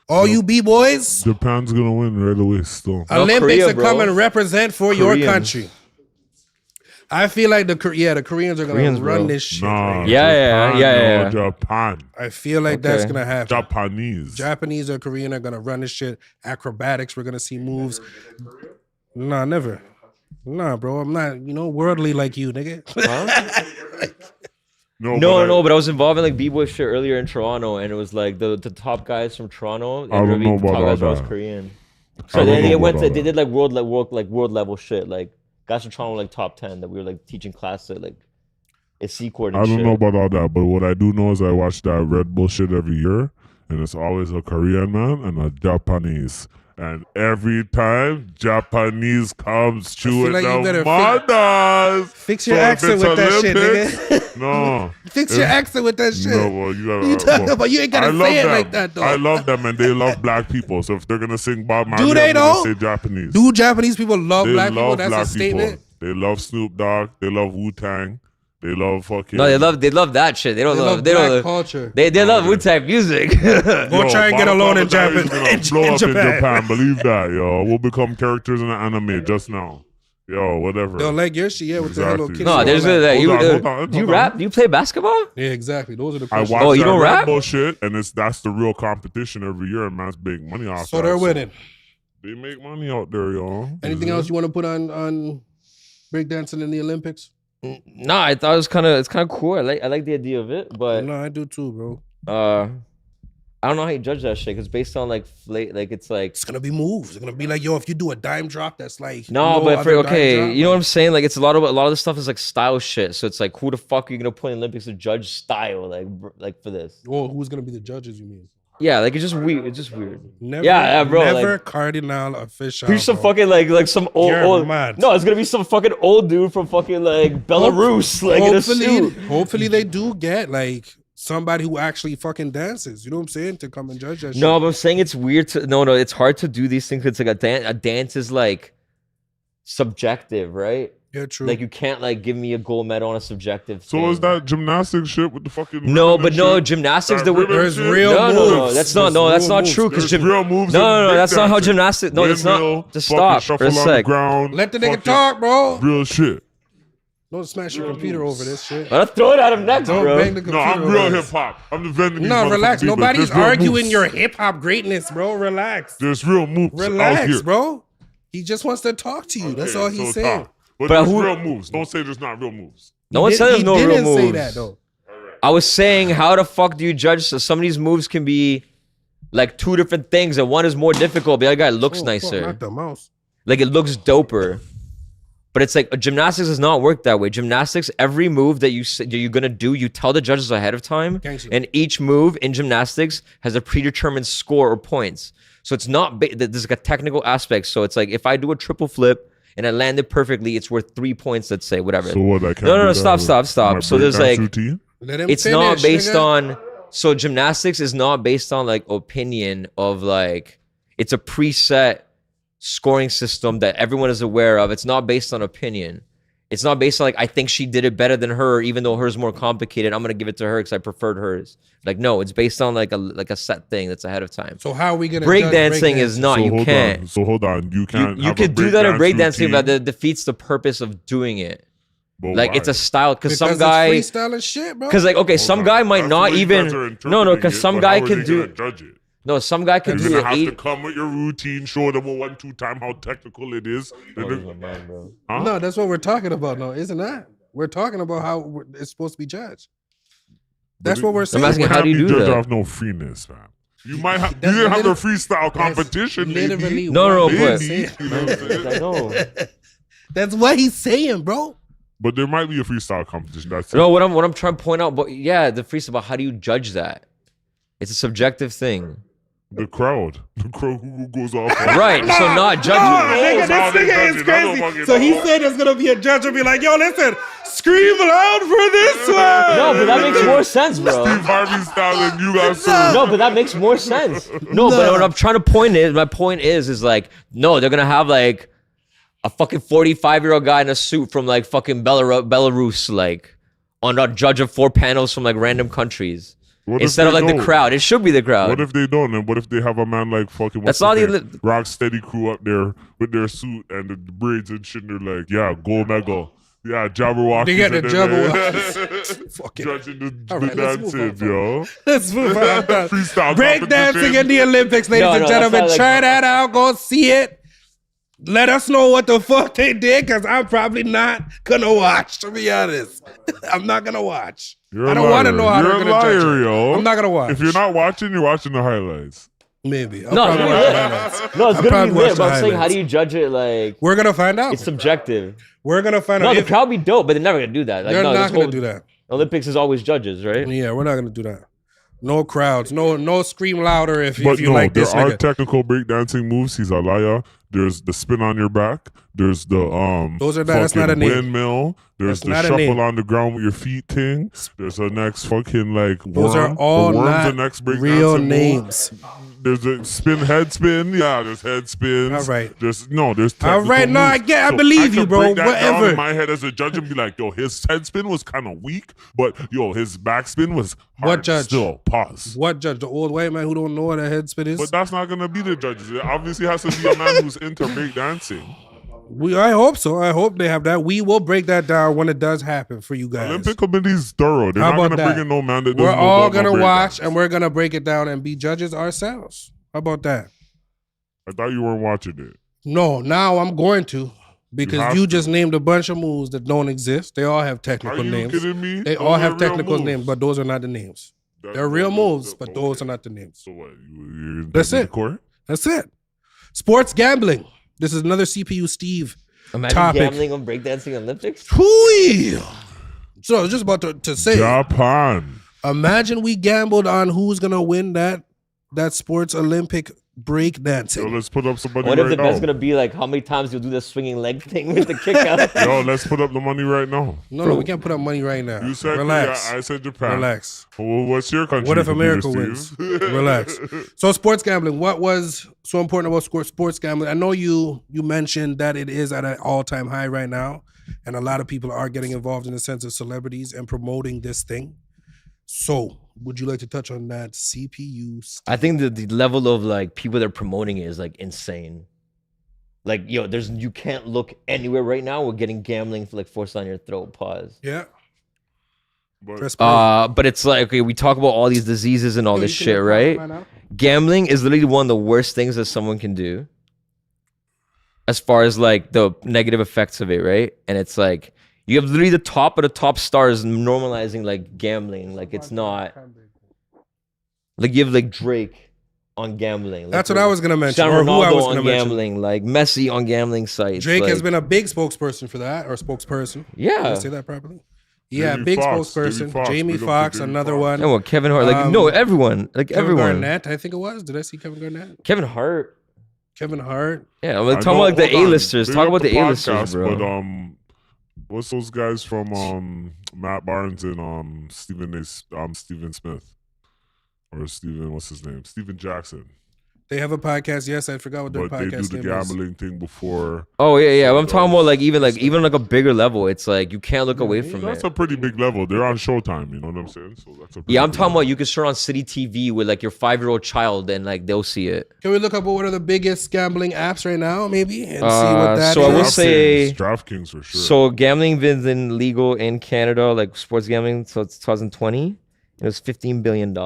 All you B-boys, Japan's gonna win right away still. No, Olympics Korea, are bro. come and represent for your Koreans. country. I feel like the Koreans are gonna Koreans, run bro. this shit. Nah, right? Yeah. Japan. I feel like that's Okay. gonna happen. Japanese. Japanese or Korean are gonna run this shit. Acrobatics, we're gonna see moves. Nah, never. Nah, bro, I'm not, worldly like you, nigga. No, but I was involved in like b-boy shit earlier in Toronto, and it was like the top guys from Toronto. And I don't know the top about guys were all always that. Korean. I So don't then know they about all they that. did like world level shit. Like guys from Toronto were like top 10 that we were like teaching class at like a C court. I don't know about all that, but what I do know is I watch that Red Bull shit every year, and it's always a Korean man and a Japanese. And every time Japanese comes chewing like you better the mothers. Fix your So if accent it's with that shit, Olympics- nigga. No. Fix your accent with that shit. No, well, you gotta. You talking about? You ain't gotta I love say it them. like that, though. I love them, and they love black people. So if they're gonna sing Bob Marley, Do they, I'm gonna though? say Japanese. Do Japanese people love They black people? love That's black a statement. people. They love Snoop Dogg. They love Wu Tang. They love fucking. No, they love that shit. They don't They love love they black don't culture. they love Wu-Tang music. Go try and get Balaclava alone in Diaries Japan. gonna blow In up Japan. in Japan. Believe that, yo. We'll become characters in the anime just now. Yo, whatever. Don't like your shit, yeah, with the Hello Exactly. Kitty. No, and there's all that. that. You Hold on, do you hold rap? on. Do you play basketball? Yeah, exactly. Those are the I questions. watch Oh, you that don't Red rap? Bull shit, and that's the real competition every year, and man's big money off So that. they're winning. They make money out there, yo. Anything else you want to put on breakdancing in the Olympics? No, I thought it's kind of cool. I like the idea of it, but No, I do too, bro. I don't know how you judge that shit because based on like it's like It's gonna be moves. It's gonna be like, yo, if you do a dime drop, that's like no, but for other dime okay, drop. you know what I'm saying? Like it's a lot of this stuff is like style shit. So it's like who the fuck are you gonna put in Olympics to judge style like for this? Well, who's gonna be the judges? You mean? Yeah, like it's just weird. It's just weird. Never, Yeah, bro, Never like- Cardinal official. Who's some bro. fucking like some You're old mad. No, it's gonna be some fucking old dude from fucking like Belarus, like in a suit. Hopefully they do get like somebody who actually fucking dances. You know what I'm saying? To come and judge that shit. No, but I'm saying it's weird to no, it's hard to do these things. It's like a dance is like subjective, right? Yeah, true. Like you can't like give me a gold medal on a subjective. So thing. is that gymnastics shit with the fucking No, ribbon but and no shit? gymnastics. That The ribbon There's shit? real no, moves. that's not There's that's real not moves. true. Because There's real moves. no, in that's not how breakdancing. gymnastics. No, it's Windmill, not. Just fucking stop shuffle for a on the sec. ground. Let the nigga fucking talk, bro. Real shit. Don't smash your computer over this shit. I'm gonna throw it at him next, Don't bro. bang the No, computer. I'm over real this. hip hop. I'm defending these No, relax. motherfucking people. Nobody's There's real arguing moves. your hip hop greatness, bro. Relax. There's real moves out Relax, here. bro. He just wants to talk to you. That's Okay, all he's so saying. talk. But But there's who- real moves. Don't say there's not real moves. No one said there's no he real didn't say moves. that though. I was saying, how the fuck do you judge? So some of these moves can be like two different things, and one is more difficult, but the other guy looks Oh, fuck, nicer. not the mouse. Like it looks doper. But it's like gymnastics does not work that way. Gymnastics, every move that you're gonna do, you tell the judges ahead of time, and each move in gymnastics has a predetermined score or points. So it's not there's like a technical aspect. So it's like if I do a triple flip and I land it perfectly, it's worth 3 points. Let's say whatever. So what? I can't No, do that stop. with So there's my like routine? it's not based on. So gymnastics is not based on like opinion of like it's a preset scoring system that everyone is aware of. It's not based on opinion. It's not based on like I think she did it better than her, even though hers more complicated. I'm gonna give it to her because I preferred hers. Like no, it's based on like a set thing that's ahead of time. So how are we gonna breakdancing is not? So You can't. So hold on. You can't. You have can a do that in breakdance breakdancing, but routine, that defeats the purpose of doing it. but Like why? it's a style because some it's guy. freestyle and shit, bro. Because like okay, some Hold guy on. might That's not the way you guys are even. No, because interpreting some it, guy but how are can they do. gonna judge it? No, some guy can You're do gonna have the to 8. come with your routine, show them a 1-2 time how technical it is. Huh? No, that's what we're talking about. No, isn't that? We're talking about how it's supposed to be judged. That's what we're saying. I'm asking, It how do you can't do be judged that? off no freeness, man. You might have. You That's didn't have the literally- freestyle competition, maybe. Literally, No, what but- he's Maybe. saying. You know what I'm saying? I know. That's what he's saying, bro. But there might be a freestyle competition. That's No, what I'm trying to point out, but yeah, the freestyle. But how do you judge that? It's a subjective thing, the crowd. The crowd who goes off. on- right? So not judging. Nigga, how this they nigga judge is it. I don't crazy. fucking So he know. said there's gonna be a judge and be like, yo, listen, scream loud for this one. No, but that makes more sense, bro. Steve Harvey style and you guys. No, but that makes more sense. No, but what I'm trying to point is, my point is like, no, they're gonna have like a fucking 45-year-old guy in a suit from like fucking Belarus, like on a judge of 4 panels from like random countries. What if Instead of they like the don't? crowd, it should be the crowd. What if they don't? And what if they have a man like fucking That's what's not his the name? Rock Steady crew up there with their suit and the braids and shit? And they're like, yeah, go Mega. Yeah, Jabberwocky. They get the Jabberwockies. Fucking. Judging the All right, let's move dancing, on. yo. Let's move on. I'm done. Freestyle Break dancing competition. in the Olympics, ladies No, and no, gentlemen. that's not Try like- that out. Go see it. Let us know what the fuck they did, because I'm probably not gonna watch, to be honest. I'm not gonna watch. You're I a don't want to liar. know how You're they're a gonna judge liar, it. yo. I'm not gonna watch. If you're not watching, you're watching the highlights. Maybe. I'll No, probably no, watch the no. highlights. No, it's I'll gonna be probably watch lit. the But I'm saying, how highlights. do you judge it? Like We're gonna find out. it's subjective. We're gonna find No, out. the If, crowd be dope, but they're never gonna do that. Like, they're no, not this gonna whole do that. Olympics is always judges, right? Yeah, we're not gonna do that. No crowds. No scream louder if But you no, like there this are nigga. technical breakdancing moves. He's a liar. There's the spin on your back. There's the Those are not- that's not a fucking name. windmill. There's That's not the a name. shuffle on the ground with your feet thing. There's the next fucking like worm. Those are all the worm's not the next breakdancing real move. names. There's a head spin. Yeah, there's head spins. All right. There's All technical right, no, I moves. get- I believe you, can bro. break that down Whatever. in my head as a judge and be like, yo, his head spin was kind of weak, but yo, his backspin was hard. What judge? Still, pause. What judge? The old white man who don't know what a head spin is? But that's not gonna be the judges. It obviously has to be a man who's into breakdancing. I hope so. I hope they have that. We will break that down when it does happen for you guys. Olympic committee's thorough. They're How not about gonna that? bring in no man that We're doesn't know all about no gonna watch breakdance. and we're gonna break it down and be judges ourselves. How about that? I thought you weren't watching it. No, now I'm going to because have you to. just named a bunch of moves that don't exist. They all have Are technical you names. kidding me? They Those all are have real technical moves. names, but those are not the names. That- They're real that- moves, that- but those okay. are not the names. So what? You're That's taking it. the court? That's it. Sports gambling. This is another CPU Steve Imagine topic. gambling on breakdancing Olympics. Hooey. So I was just about to say, Japan. imagine we gambled on who's gonna win that sports Olympic break Yo, dancing. let's put up somebody What if right the now. bet's gonna be like how many times you'll do the swinging leg thing with the kick out? Yo, let's put up the money right now. No, we can't put up money right now. You said Relax. Yeah, I said Japan. Relax. Well, what's your country? What if computer, America Steve? wins? Relax. So sports gambling. What was so important about sports gambling? I know you mentioned that it is at an all-time high right now, and a lot of people are getting involved in the sense of celebrities and promoting this thing. So, would you like to touch on that CPU? I think the level of like people that are promoting it is like insane. Like, yo, you can't look anywhere right now. We're getting gambling for like forced on your throat. Pause. Yeah. But Press play. But it's like, okay, we talk about all these diseases and all this You can shit, look right? right now. Gambling is literally one of the worst things that someone can do as far as like the negative effects of it, right? And it's like you have literally the top of the top stars normalizing like gambling. Like it's not like you have like Drake on gambling. Like, That's what I was gonna mention. Cristiano Or who I Ronaldo was on gonna mention. gambling, like Messi on gambling sites. Drake has like- been a big spokesperson for that, or spokesperson. Did I Yeah. say that properly? Yeah, Jamie big Foxx, spokesperson. Jamie Jamie Foxx, Foxx, big up to Jamie another Foxx. one. And what Kevin Hart, like no, everyone, like Kevin everyone. Garnett, I think it was. Did I see Kevin Garnett? Kevin Hart. Kevin Hart. Yeah, I'm like, I talking know- about like the hold on. A-listers. Big Talk up about the A-listers, podcast, bro. But what's those guys from Matt Barnes and Stephen Smith or Steven? What's his name? Steven Jackson. They have a podcast. Yes, I forgot what their But they do podcast the name is. gambling thing before. Oh yeah. So I'm talking those- about like even like a bigger level. It's like you can't look away from That's it. a pretty big level. They're on Showtime. You know what I'm saying? So that's a pretty Yeah, I'm big talking about level. you can turn on City TV with like your 5-year-old child and like they'll see it. Can we look up what are the biggest gambling apps right now, maybe, and see what that is? so I will say- DraftKings for sure. So gambling been legal in Canada, like sports gambling. So it's 2020. It was $15 billion.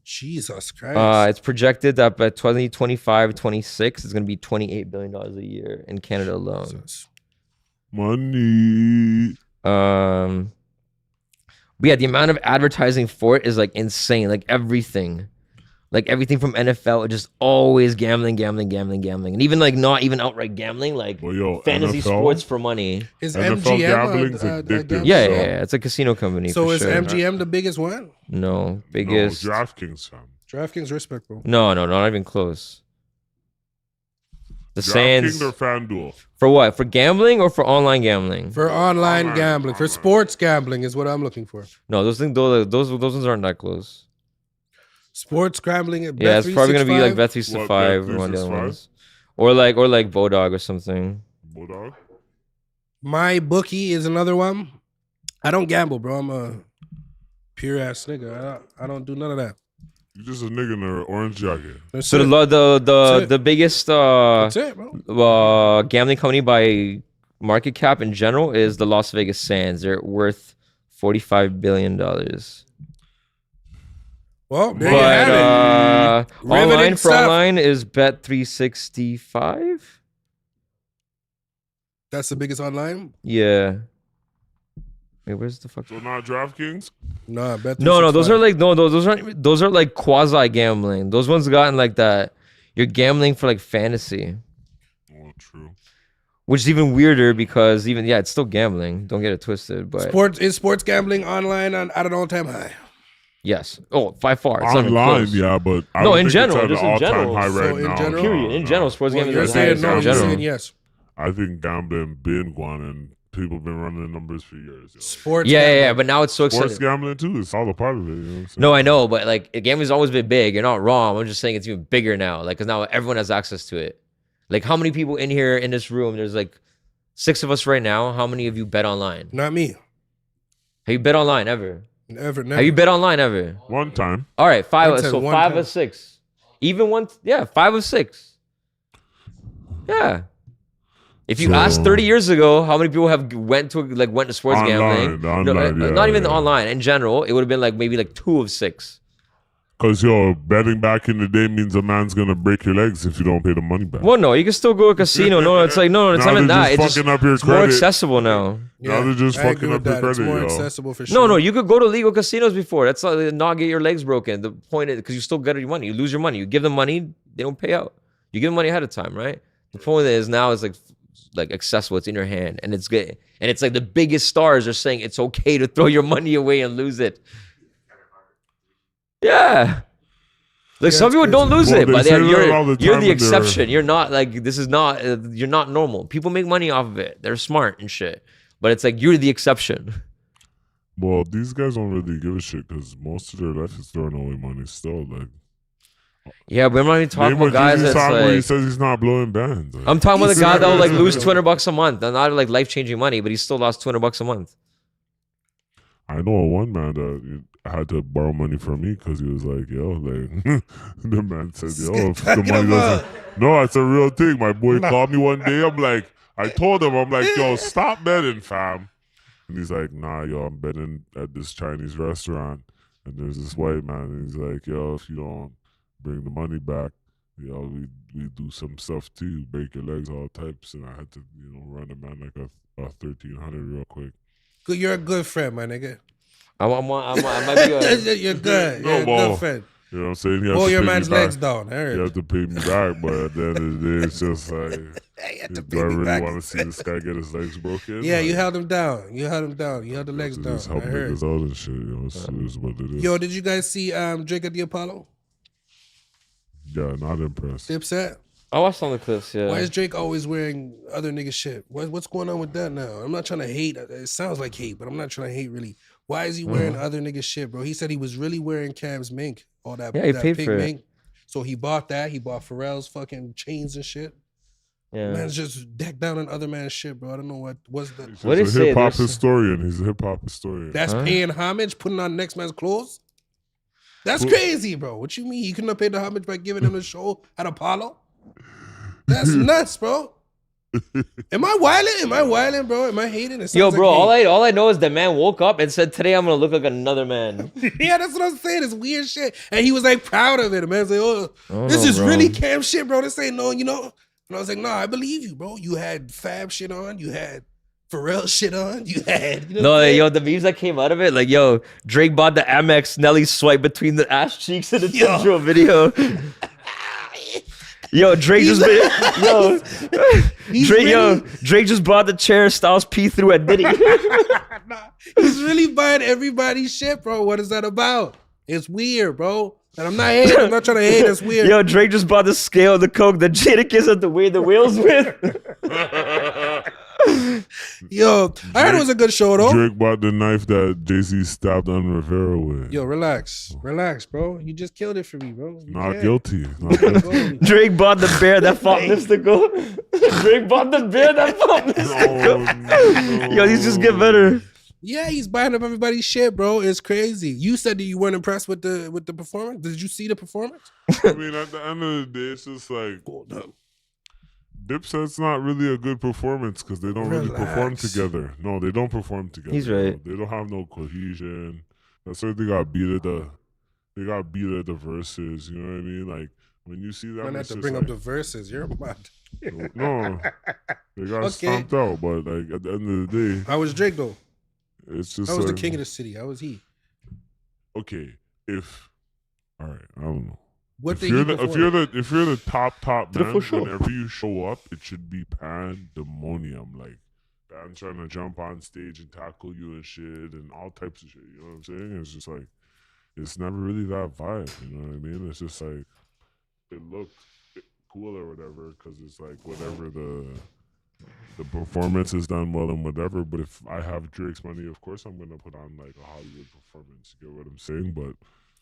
Jesus Christ. It's projected that by 2025, 26, it's going to be $28 billion a year in Canada alone. Jesus. Money. But yeah, the amount of advertising for it is like insane. Like everything from NFL, just always gambling, and even like not even outright gambling, like Well, yo, fantasy NFL? sports for money. Is NFL MGM gambling's a addictive. gambling Yeah, show? it's a casino company. So for is sure. MGM the biggest one? No, biggest. No, DraftKings, fam. DraftKings respect, bro. No, not even close. The Sands DraftKings or FanDuel? for what? For gambling or for online gambling? For online gambling, for sports gambling is what I'm looking for. No, those things, those ones aren't that close. Sports gambling at Yeah, it's probably gonna be like Bet365. Bet365 What, or one of the other Bet365? ones, or like Bodog or something. Bulldog? My bookie is another one. I don't gamble, bro. I'm a pure ass nigga. I don't do none of that. You just a nigga in an orange jacket. That's So it. the That's it. the biggest That's it, bro. gambling company by market cap in general is the Las Vegas Sands. They're worth $45 billion. Well, there But you have it. Riveting online for stuff. online is Bet365. That's the biggest online. Yeah. Wait, where's the fuck? So not DraftKings? Nah, bet. No, those are like those are like quasi gambling. Those ones gotten like that. You're gambling for like fantasy, Oh, true. which is even weirder because it's still gambling. Don't get it twisted, but sports gambling online at an all-time high. yes. Oh, by far. It's not even Online, close. yeah, but I No, don't in think general, it's at just an in all-time general. high So right in now. general? Period. In general, sports Well, gambling you're is saying high no. in I'm general. saying yes. I think gambling been going and people been running the numbers for years. Yo. Sports. Yeah, gambling. but now it's so Sports exciting. gambling too. It's all a part of it. You know what I'm saying? No, I know, but like gambling's always been big. You're not wrong. I'm just saying it's even bigger now. Like, cause now everyone has access to it. Like, how many people in here in this room? There's like 6 of us right now. How many of you bet online? Not me. Have you bet online ever? Never. Have you bet online ever? One time. All right, I 5. said So one 5 time. of 6. Even one. Yeah, 5 of 6. Yeah. If you So- asked 30 years ago, how many people have went to sports Online, gambling? online, yeah, not even yeah. online. In general, it would have been like maybe like 2 of 6. Because, yo, betting back in the day means a man's going to break your legs if you don't pay the money back. Well, no, you can still go to a casino. No, it's like no, it's Now not even they're that. just It's, fucking up your it's more credit. accessible now. Now they're just I fucking agree with up your that. It's credit, more yo. accessible for sure. No, you could go to legal casinos before. That's not get your legs broken. The point is because you still get your money. You lose your money. You give them money, they don't pay out. You give them money ahead of time, right? The point is now it's like accessible. It's in your hand, and it's good. And it's like the biggest stars are saying it's okay to throw your money away and lose it. Yeah. Like some it's people don't lose Well, it, they but say that all the you're time the when they're- exception. You're not like this is not you're not normal. People make money off of it. They're smart and shit, but it's like you're the exception. Well, these guys don't really give a shit because most of their life is throwing away money still. Like, Yeah, but I'm not even talking name a about guys Jay-Z that's song where he like. says he's not blowing bands. Like, I'm talking about the guy that will like lose He's- $200 a month. And not like life changing money, but he still lost $200 a month. I know one man that had to borrow money from me because he was like, yo, like, the man said, yo, if the money doesn't. No, it's a real thing. My boy called me one day. I'm like, I told him, I'm like, yo, stop betting, fam. And he's like, nah, yo, I'm betting at this Chinese restaurant. And there's this white man. And he's like, yo, if you don't bring the money back, yo, we do some stuff too, break your legs, all types. And I had to, run the man like a 1,300 real quick. You're a good friend, my nigga. I might be a, You're good. No, You're a well, good friend. You know what I'm saying? You have Pull to your pay me man's back. legs down. I You heard. have to pay me back, but at the end of the day, it's just like, You had to do pay I me really back. want to see this guy get his legs broken? Yeah, you Like, held him down. You held him down. You held the legs to down. just help I heard. niggas out and shit. You know, it's what it is. Yo, did you guys see Drake at the Apollo? Yeah, not impressed. Dipset? I watched some of the clips. Yeah. Why is Drake always wearing other nigga shit? What's going on with that now? I'm not trying to hate. It sounds like hate, but I'm not trying to hate really. Why is he wearing other nigga shit, bro? He said he was really wearing Cam's mink, all that, Yeah, he that paid pink for it. mink. So he bought that. He bought Pharrell's fucking chains and shit. Yeah. Man's just decked down on other man's shit, bro. I don't know what's the. He's What just is a it? hip hop There's- historian. He's a hip hop historian. That's Huh? paying homage, putting on next man's clothes. That's Well- crazy, bro. What you mean? You couldn't have paid the homage by giving him a show at Apollo? That's nuts, bro. Am I wilding, bro? Am I hating? It sounds Yo, like bro, hate. all I know is that man woke up and said, "Today I'm gonna look like another man." Yeah, that's what I'm saying. It's weird shit. And he was like proud of it. And man's like, oh, this know, is bro. really Cam shit, bro. This ain't no, you know. And I was like, nah, I believe you, bro. You had Fab shit on. You had Pharrell shit on. You had, you know No, what I'm saying? yo, the memes that came out of it, like, yo, Drake bought the Amex Nelly swipe between the ass cheeks in the Yo. intro video. Yo, Drake He's just been, yo, He's Drake, yo, really- Drake just bought the chair Styles P through at Diddy. Nah, he's really buying everybody's shit, bro. What is that about? It's weird, bro. And I'm not hating. I'm not trying to hate. It's weird. Yo, Drake just bought the scale of the coke that Jadakiss had to weigh the whales with. Yo, I heard it was a good show, though. Drake bought the knife that Jay-Z stabbed on Rivera with. Yo, relax. Relax, bro. You just killed it for me, bro. You Not can't. guilty. Not guilty. Go. Drake bought the bear that fought Mystical. Drake bought the bear that fought Mystical. No, Yo, these just get better. Yeah, he's buying up everybody's shit, bro. It's crazy. You said that you weren't impressed with the performance. Did you see the performance? I mean, at the end of the day, it's just like Dipset's not really a good performance because they don't really perform Relax. together. No, they don't perform together. He's you know. right. They don't have no cohesion. That's why they got beat at the verses. You know what I mean? Like when you see that, I'm gonna have it's to just bring like, up the verses. You're mad. no, they got Okay. stomped out. But like at the end of the day, How was Drake though? it's just How was the like, king of the city? How was he? okay, all right, I don't know. What If did you're he the perform? if you're the top To the man, full show. whenever you show up, it should be pandemonium. Like band trying to jump on stage and tackle you and shit and all types of shit. You know what I'm saying? It's just like it's never really that vibe. You know what I mean? It's just like it looked cool or whatever because it's like whatever the performance is done well and whatever. But if I have Drake's money, of course I'm gonna put on like a Hollywood performance. You get what I'm saying? But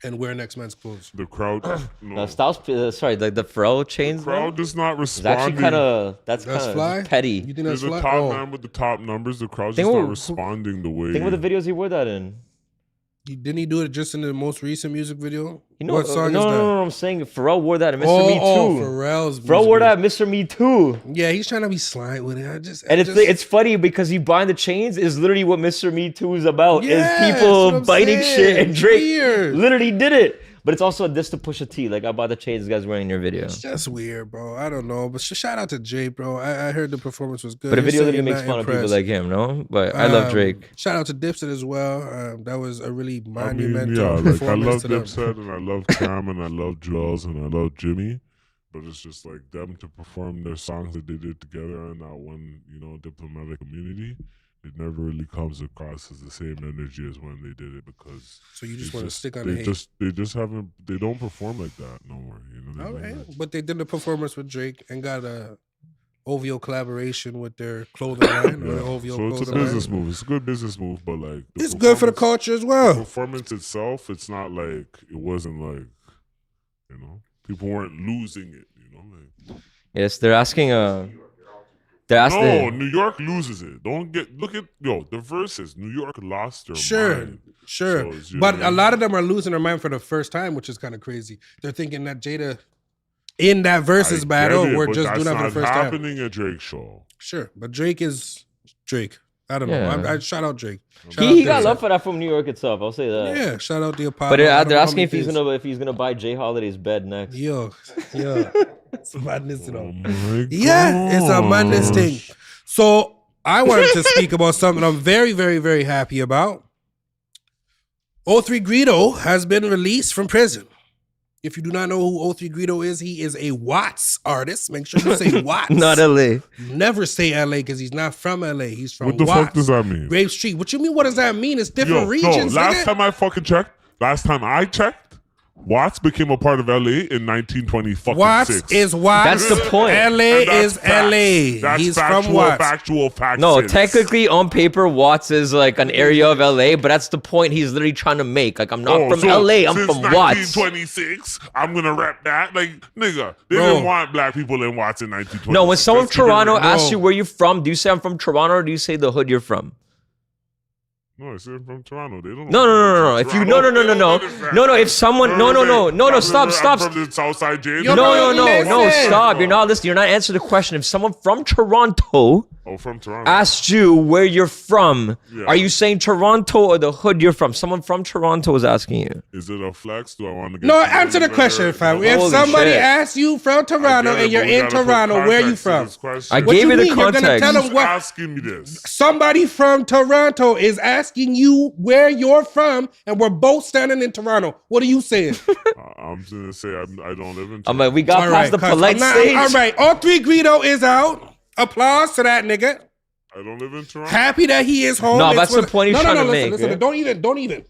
And wear next man's clothes. the crowd, no. Styles, sorry, like the Pharrell chains. The crowd is not It's responding. actually kind of that's That's kind fly? of petty. You think There's that's a fly? top Oh, man with the top numbers. The crowd's Think just not what- responding the way. Think what the videos he wore that in. didn't he do it just in the most recent music video? You know, What song no, is that? no, I'm saying Pharrell wore that in Mr. Oh, Me Too. Pharrell's. Pharrell wore music that in Mr. Me Too. video. Yeah, he's trying to be sly with it. And it's funny because he buying the chains is literally what Mr. Me Too is about. Yeah, is that's what people I'm biting saying. shit and Drake Weird. literally did it. But it's also a diss to Pusha T. Like I bought the chains this guy's wearing in your video. It's just weird, bro. I don't know, but shout out to Jay, bro. I heard the performance was good. But the You're video saying literally you're makes not fun of people impressed. like him, no? But I love Drake. Shout out to Dipset as well. That was a really I mean, monumental yeah, like I performance love to them. Dipset and I love Cam and I love Jules and I love Jimmy, but it's just like them to perform their songs that they did together in that one, diplomatic community. It never really comes across as the same energy as when they did it because So you just they want to stick on the they hate. they just haven't they don't perform like that no more. You know what All I mean? right, but they did the performance with Drake and got a OVO collaboration with their clothing line. Or the OVO So it's a clothing business line. move. It's a good business move, but like It's good for the culture as well. performance itself, it's not like it wasn't like people weren't losing it. Yes, they're asking. They're asking. No, New York loses it. Look at the verses. New York lost their mind. Sure. So it's, you But know, a lot of them are losing their mind for the first time, which is kind of crazy. They're thinking that Jada in that versus I get battle, it, we're but just doing that for the that's first not time. happening at Drake's show. Sure, but Drake is Drake. I don't Yeah. know. I shout out Drake. Shout He out got Dipset. love for that from New York itself. I'll say that. Yeah, shout out the Apollo. But I don't they're know asking how if he's many gonna buy Jay Holiday's bed next. Yo, it's madness, you know. Oh my Yeah, it's a madness gosh. thing. So I wanted to speak about something I'm very, very, very happy about. O3 Greedo has been released from prison. If you do not know who O3 Greedo is, he is a Watts artist. Make sure you say Watts. Not LA. You never say LA because he's not from LA. He's from What the Watts. fuck does that mean? Grape Street. What you mean? What does that mean? It's different Yo, regions. no, last nigga. time I fucking checked, Watts became a part of LA in 1920 fucking Watts six. is Watts. That's the point. LA And that's is facts. LA. That's He's factual, from Watts. factual facts. No, technically on paper, Watts is like an area of LA, but that's the point he's literally trying to make. Like, I'm not from LA, I'm since from Watts. 1926, I'm gonna rep that. Like, nigga, they Bro. didn't want black people in Watts in 1926. No, when someone Let's from keep it Toronto real. asks you where you're from, do you say I'm from Toronto or do you say the hood you're from? No, I said I'm from Toronto. They don't. No. If you no. If someone no. Stop. I'm from the Southside James. Yo, No. Listen. Stop. You're not listening. You're not answering the question. If someone from Toronto Oh, from Toronto. asked you where you're from, Yeah. are you saying Toronto or the hood you're from? Someone from Toronto is asking you. Is it a flex? Do I want to get? No, to know answer the you question, better? fam. No. If Holy somebody shit. asks you from Toronto I get it, and you're but we in gotta put Toronto, where you context to from? this question. I What gave you you the mean? You're gonna context. tell him Who's what? asking me this? Somebody from Toronto is asking you where you're from, and we're both standing in Toronto. What are you saying? I'm just gonna say I don't live in. I'm like, we got All past right, the cuz polite I'm not- stage. All right, O3 Greedo is out. Applause to that nigga. I don't live in Toronto. Happy that he is home. No, It's that's for the point he's no, trying to listen, make, Listen, yeah? don't even.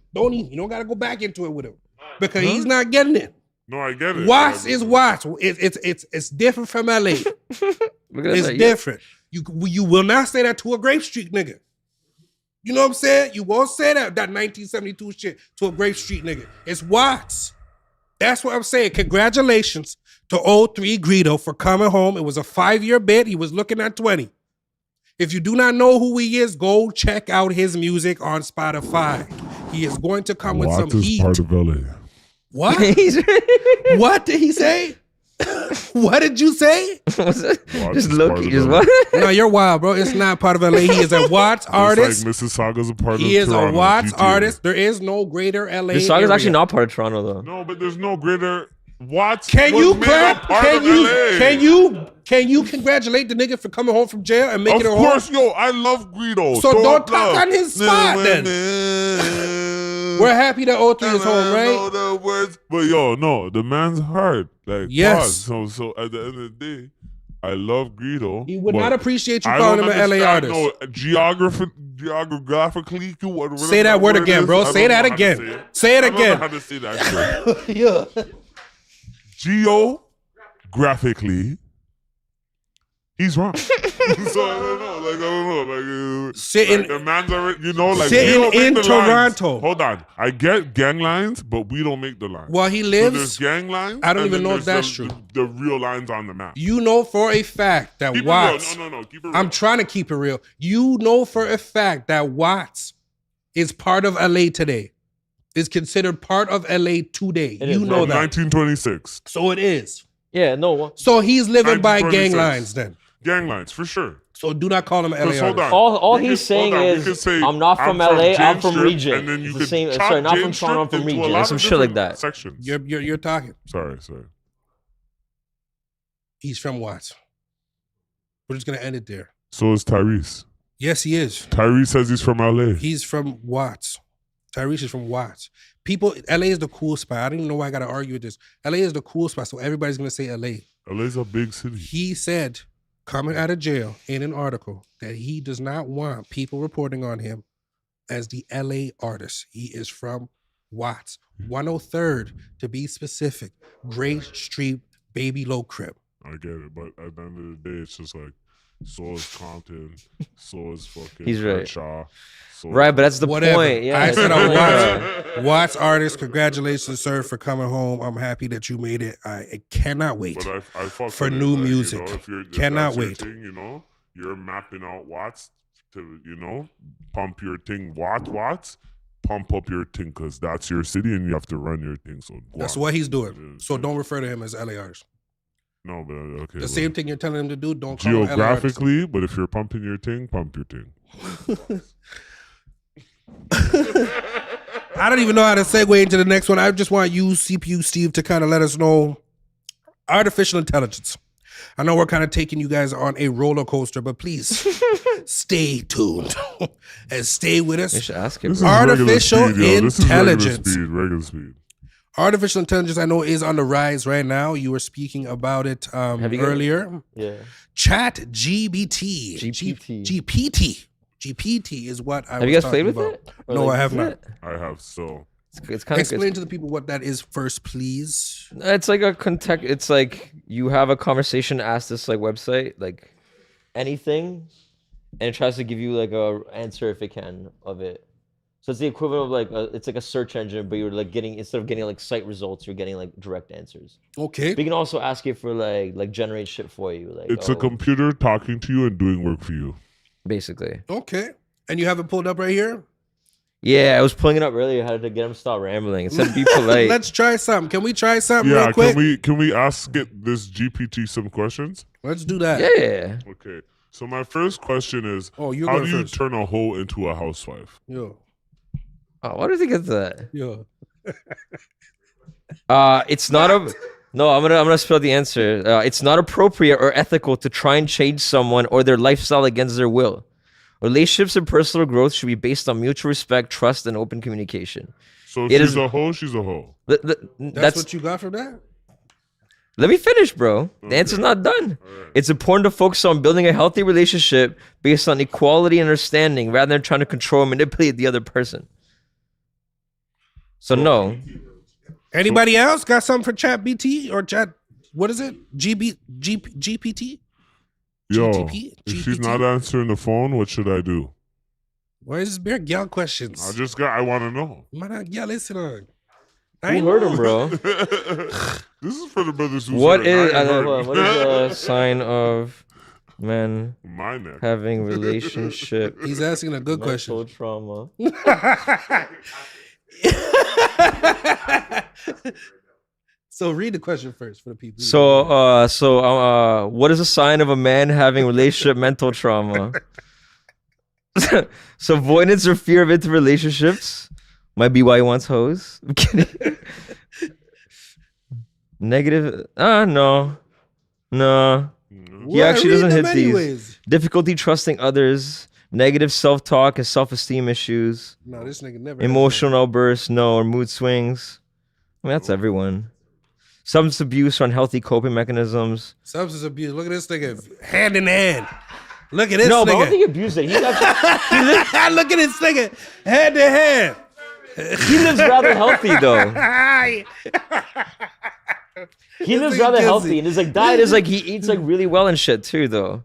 You don't gotta go back into it with him because he's not getting it. No, I get it. Watts is Watts. It's different from LA. Look at It's that. different. You will not say that to a Grape Street nigga. You know what I'm saying? You won't say that 1972 shit to a Grape Street nigga. It's Watts. That's what I'm saying. Congratulations to O3 Greedo for coming home. It was a 5-year bid. He was looking at 20. If you do not know who he is, go check out his music on Spotify. He is going to come with Watts some is heat. part of LA. What? What did he say? What did you say? What's that? Watts Just is low part key, of just LA. what? No, you're wild, bro. It's not part of LA. He is a Watts artist. It's like Mississauga's a part He of is Toronto. a Watts GTA. artist. There is no greater LA. This song is area. actually not part of Toronto though. No, but there's no greater. Watts Can was you made clap? a part Can of you? LA. Can you congratulate the nigga for coming home from jail and making Of it home? course, yo, I love Greedo. So Throw don't up talk love. on his spot then. We're happy that O3 is home, I right? know the words, but yo, no, the man's hard. Like, Yes. pause. So at the end of the day, I love Greedo. He would but not appreciate you I calling don't him an LA understand, artist. No, geographically, whatever Say that word again, bro. is, I Say don't that know how to again. say it. Say it I don't again. know how to say that shit. Yeah. Geographically, he's wrong. So I don't know. Sitting- the man's already, you know, like Sitting we don't make in the lines. Toronto. Hold on, I get gang lines, but we don't make the lines. Well, he So there's lives. gang lines. I don't and even then know if there's that's true. The real lines on the map. You know for a fact that Keep Watts. it real. No. Keep it real. I'm trying to keep it real. You know for a fact that Watts is part of LA today. Is considered part of LA today. It You is, know From that. 1926. So it is. Yeah, no. So he's living by gang 1926. lines then. Gang lines, for sure. So do not call him an LA Because hold artist. on. All We he's could- saying hold on, we is, could say, I'm not from LA, I'm James from Strip, region. And then you It's the could same- chop sorry, not from James Toronto, I'm Strip from into a region. lot It's some of shit like different that. Sections. You're talking. Sorry. He's from Watts. We're just gonna end it there. So is Tyrese. Yes, he is. Tyrese says he's from LA. He's from Watts. Tyrese is from Watts. People, LA is the cool spot. I don't even know why I gotta argue with this. LA is the cool spot, so everybody's gonna say LA. LA's a big city. He said, coming out of jail in an article, that he does not want people reporting on him as the LA artist. He is from Watts. 103rd, to be specific. Gray Street, Baby Low Crib. I get it, but at the end of the day, it's just like, so is Compton, so is fucking He's right. Crenshaw, so Right, but that's the Whatever. point. Yeah, I said it's I'm like, Watts. Watts artist. Congratulations, sir, for coming home. I'm happy that you made it. I cannot wait. But I fuck For with it, new like, music. You know, if Cannot that's your wait. Thing, you know, you're mapping out watts to, you know, pump your thing watts, pump up your thing because that's your city and you have to run your thing. So That's watts. what he's It doing. is, So yeah. don't refer to him as LA artist. No, but okay. The same thing you're telling him to do, don't call him LA artist. Geographically, but if you're pumping your thing, pump your thing. I don't even know how to segue into the next one. I just want you, CPU Steve, to kind of let us know artificial intelligence. I know we're kind of taking you guys on a roller coaster, but please stay tuned and stay with you us. should ask him. This is bro. Artificial regular speed, yo. This is intelligence. regular speed. Artificial intelligence, I know, is on the rise right now. You were speaking about it Have you earlier. Yeah. Chat GPT. GPT is what I Have was you guys talking played with about. it? Or, No, like, I have used not. it? I have so. It's kind of Explain to the people what that is first, please. It's like a context. It's like you have a conversation, ask this like website, like anything, and it tries to give you like a answer if it can of it. So it's the equivalent of like it's like a search engine, but you're like getting, instead of getting like site results, you're getting like direct answers. Okay. But you can also ask it for like generate shit for you, like It's a computer talking to you and doing work for you. basically. Okay. And you have it pulled up right here? Yeah, I was pulling it up earlier. I had to get him to stop rambling. It said be polite. Let's try something. Can we try something Yeah, real quick? can we ask it this GPT some questions? Let's do that. Yeah. Okay. So my first question is, Oh, you're how going do you first. turn a hoe into a housewife? Yo. Oh, why do you think it's that? Yo. It's not a. No, I'm gonna spell the answer. It's not appropriate or ethical to try and change someone or their lifestyle against their will. Relationships and personal growth should be based on mutual respect, trust, and open communication. So It she's is- a hoe, she's a hoe. That's what you got from that? Let me finish, bro. The answer's not done. It's important to focus on building a healthy relationship based on equality and understanding rather than trying to control and manipulate the other person. So no. Anybody else got something for Chat BT or Chat? What is it? GPT? Yo, GTP? if she's GPT? not answering the phone, what should I do? Why is this bear gal questions? I want to know. Man, listen on. Who heard him, bro? This is for the brothers who What heard. is I ain't heard. what is a sign of men My neck. having relationship He's asking a good mental question. trauma? So read the question first for the people. What is a sign of a man having relationship mental trauma? So avoidance or fear of intimate relationships might be why he wants hoes. I'm kidding. Negative. No. He actually doesn't hit these. Difficulty trusting others. Negative self-talk and self-esteem issues. No, this nigga never. Emotional outbursts, no, or mood swings. I mean, that's everyone. Substance abuse or unhealthy coping mechanisms. Substance abuse. Look at this nigga hand in hand. Look at this No, but I don't nigga. think he abused it. He's actually, Look at this nigga hand in hand. he lives rather healthy though. He lives nigga rather gives healthy, it. and his like diet is like he eats like really well and shit too though.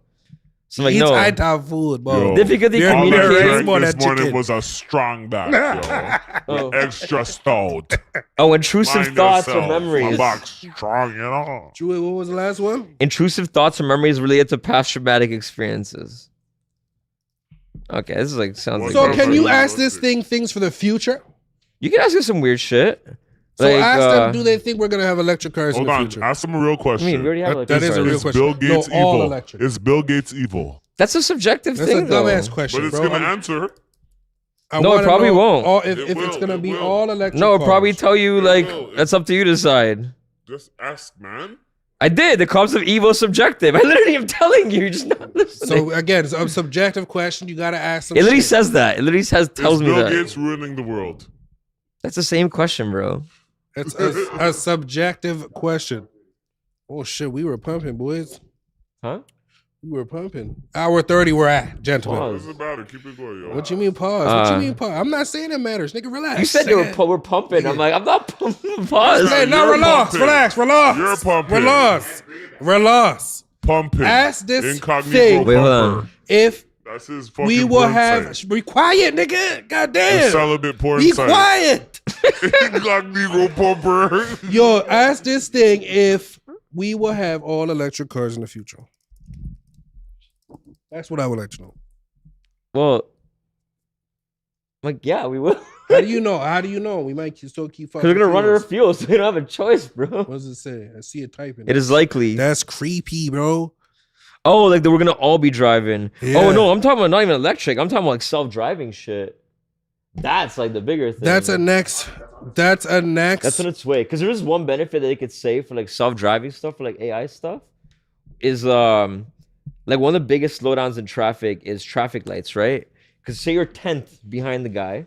So I'm like Eats no. high-top food, bro. Yo, Difficulty All All I that communicating. rice drank more this that morning chicken. was a strong back, yo. Oh. Extra stout. Oh, intrusive Mind thoughts or yourself. My memories. back strong, you know. Chewy, what was the last one? Intrusive thoughts or memories related to past traumatic experiences. Okay, this is like sounds like So Those can are you realistic. ask this thing things for the future? you can ask us some weird shit. So Like, ask them, do they think we're gonna have electric cars Hold in the on, future? ask them a real I question. mean, we already have like That is a real Is question. Bill Gates No, all evil? electric. Is Bill Gates evil? That's a subjective That's a thing though. dumbass question, But it's bro. gonna answer. I No, it wanna probably know won't. all- if It it's will, gonna it be will. all electric. No, it'll probably cars. tell you like will, it that's up to you to decide. Just ask, man. I did. The concept of evil is subjective. I literally am telling you. You're just not listening. So again, it's a subjective question. You gotta ask them. it literally shit. says that. It literally tells Is me Bill that. Gates ruining the world? That's the same question, bro. It's a subjective question. Oh shit, we were pumping, boys. Huh? We were pumping. Hour 30 we're at, gentlemen. Pause. What does it matter? Keep it going, yo. What you mean pause? What you mean pause? I'm not saying it matters. Nigga, relax. You said we're pumping. I'm like, I'm not pumping. Pause. Hey, no, You're relax, pumping. relax, relax. You're pumping. Relax. Pumping. Ask this Incognegro thing. Wait, hold pumper. on. If That's his fucking we will porn have... site. Be quiet, nigga. The Goddamn. celibate porn Be site. quiet. Incognegro pumper. Yo, ask this thing if we will have all electric cars in the future. That's what I would like to know. Well, I'm like, yeah, we will. How do you know? How do you know? We might still keep fucking. Because we're gonna run out of fuels. fuel, so we don't have a choice, bro. What does it say? I see it typing. It is likely. That's creepy, bro. Oh, like we're gonna all be driving. Yeah. Oh no, I'm talking about not even electric. I'm talking about like self-driving shit. That's like the bigger thing. That's a next. That's on its way. Because there is one benefit that they could say for like self-driving stuff, for like AI stuff, is like one of the biggest slowdowns in traffic is traffic lights, right? Because say you're 10th behind the guy,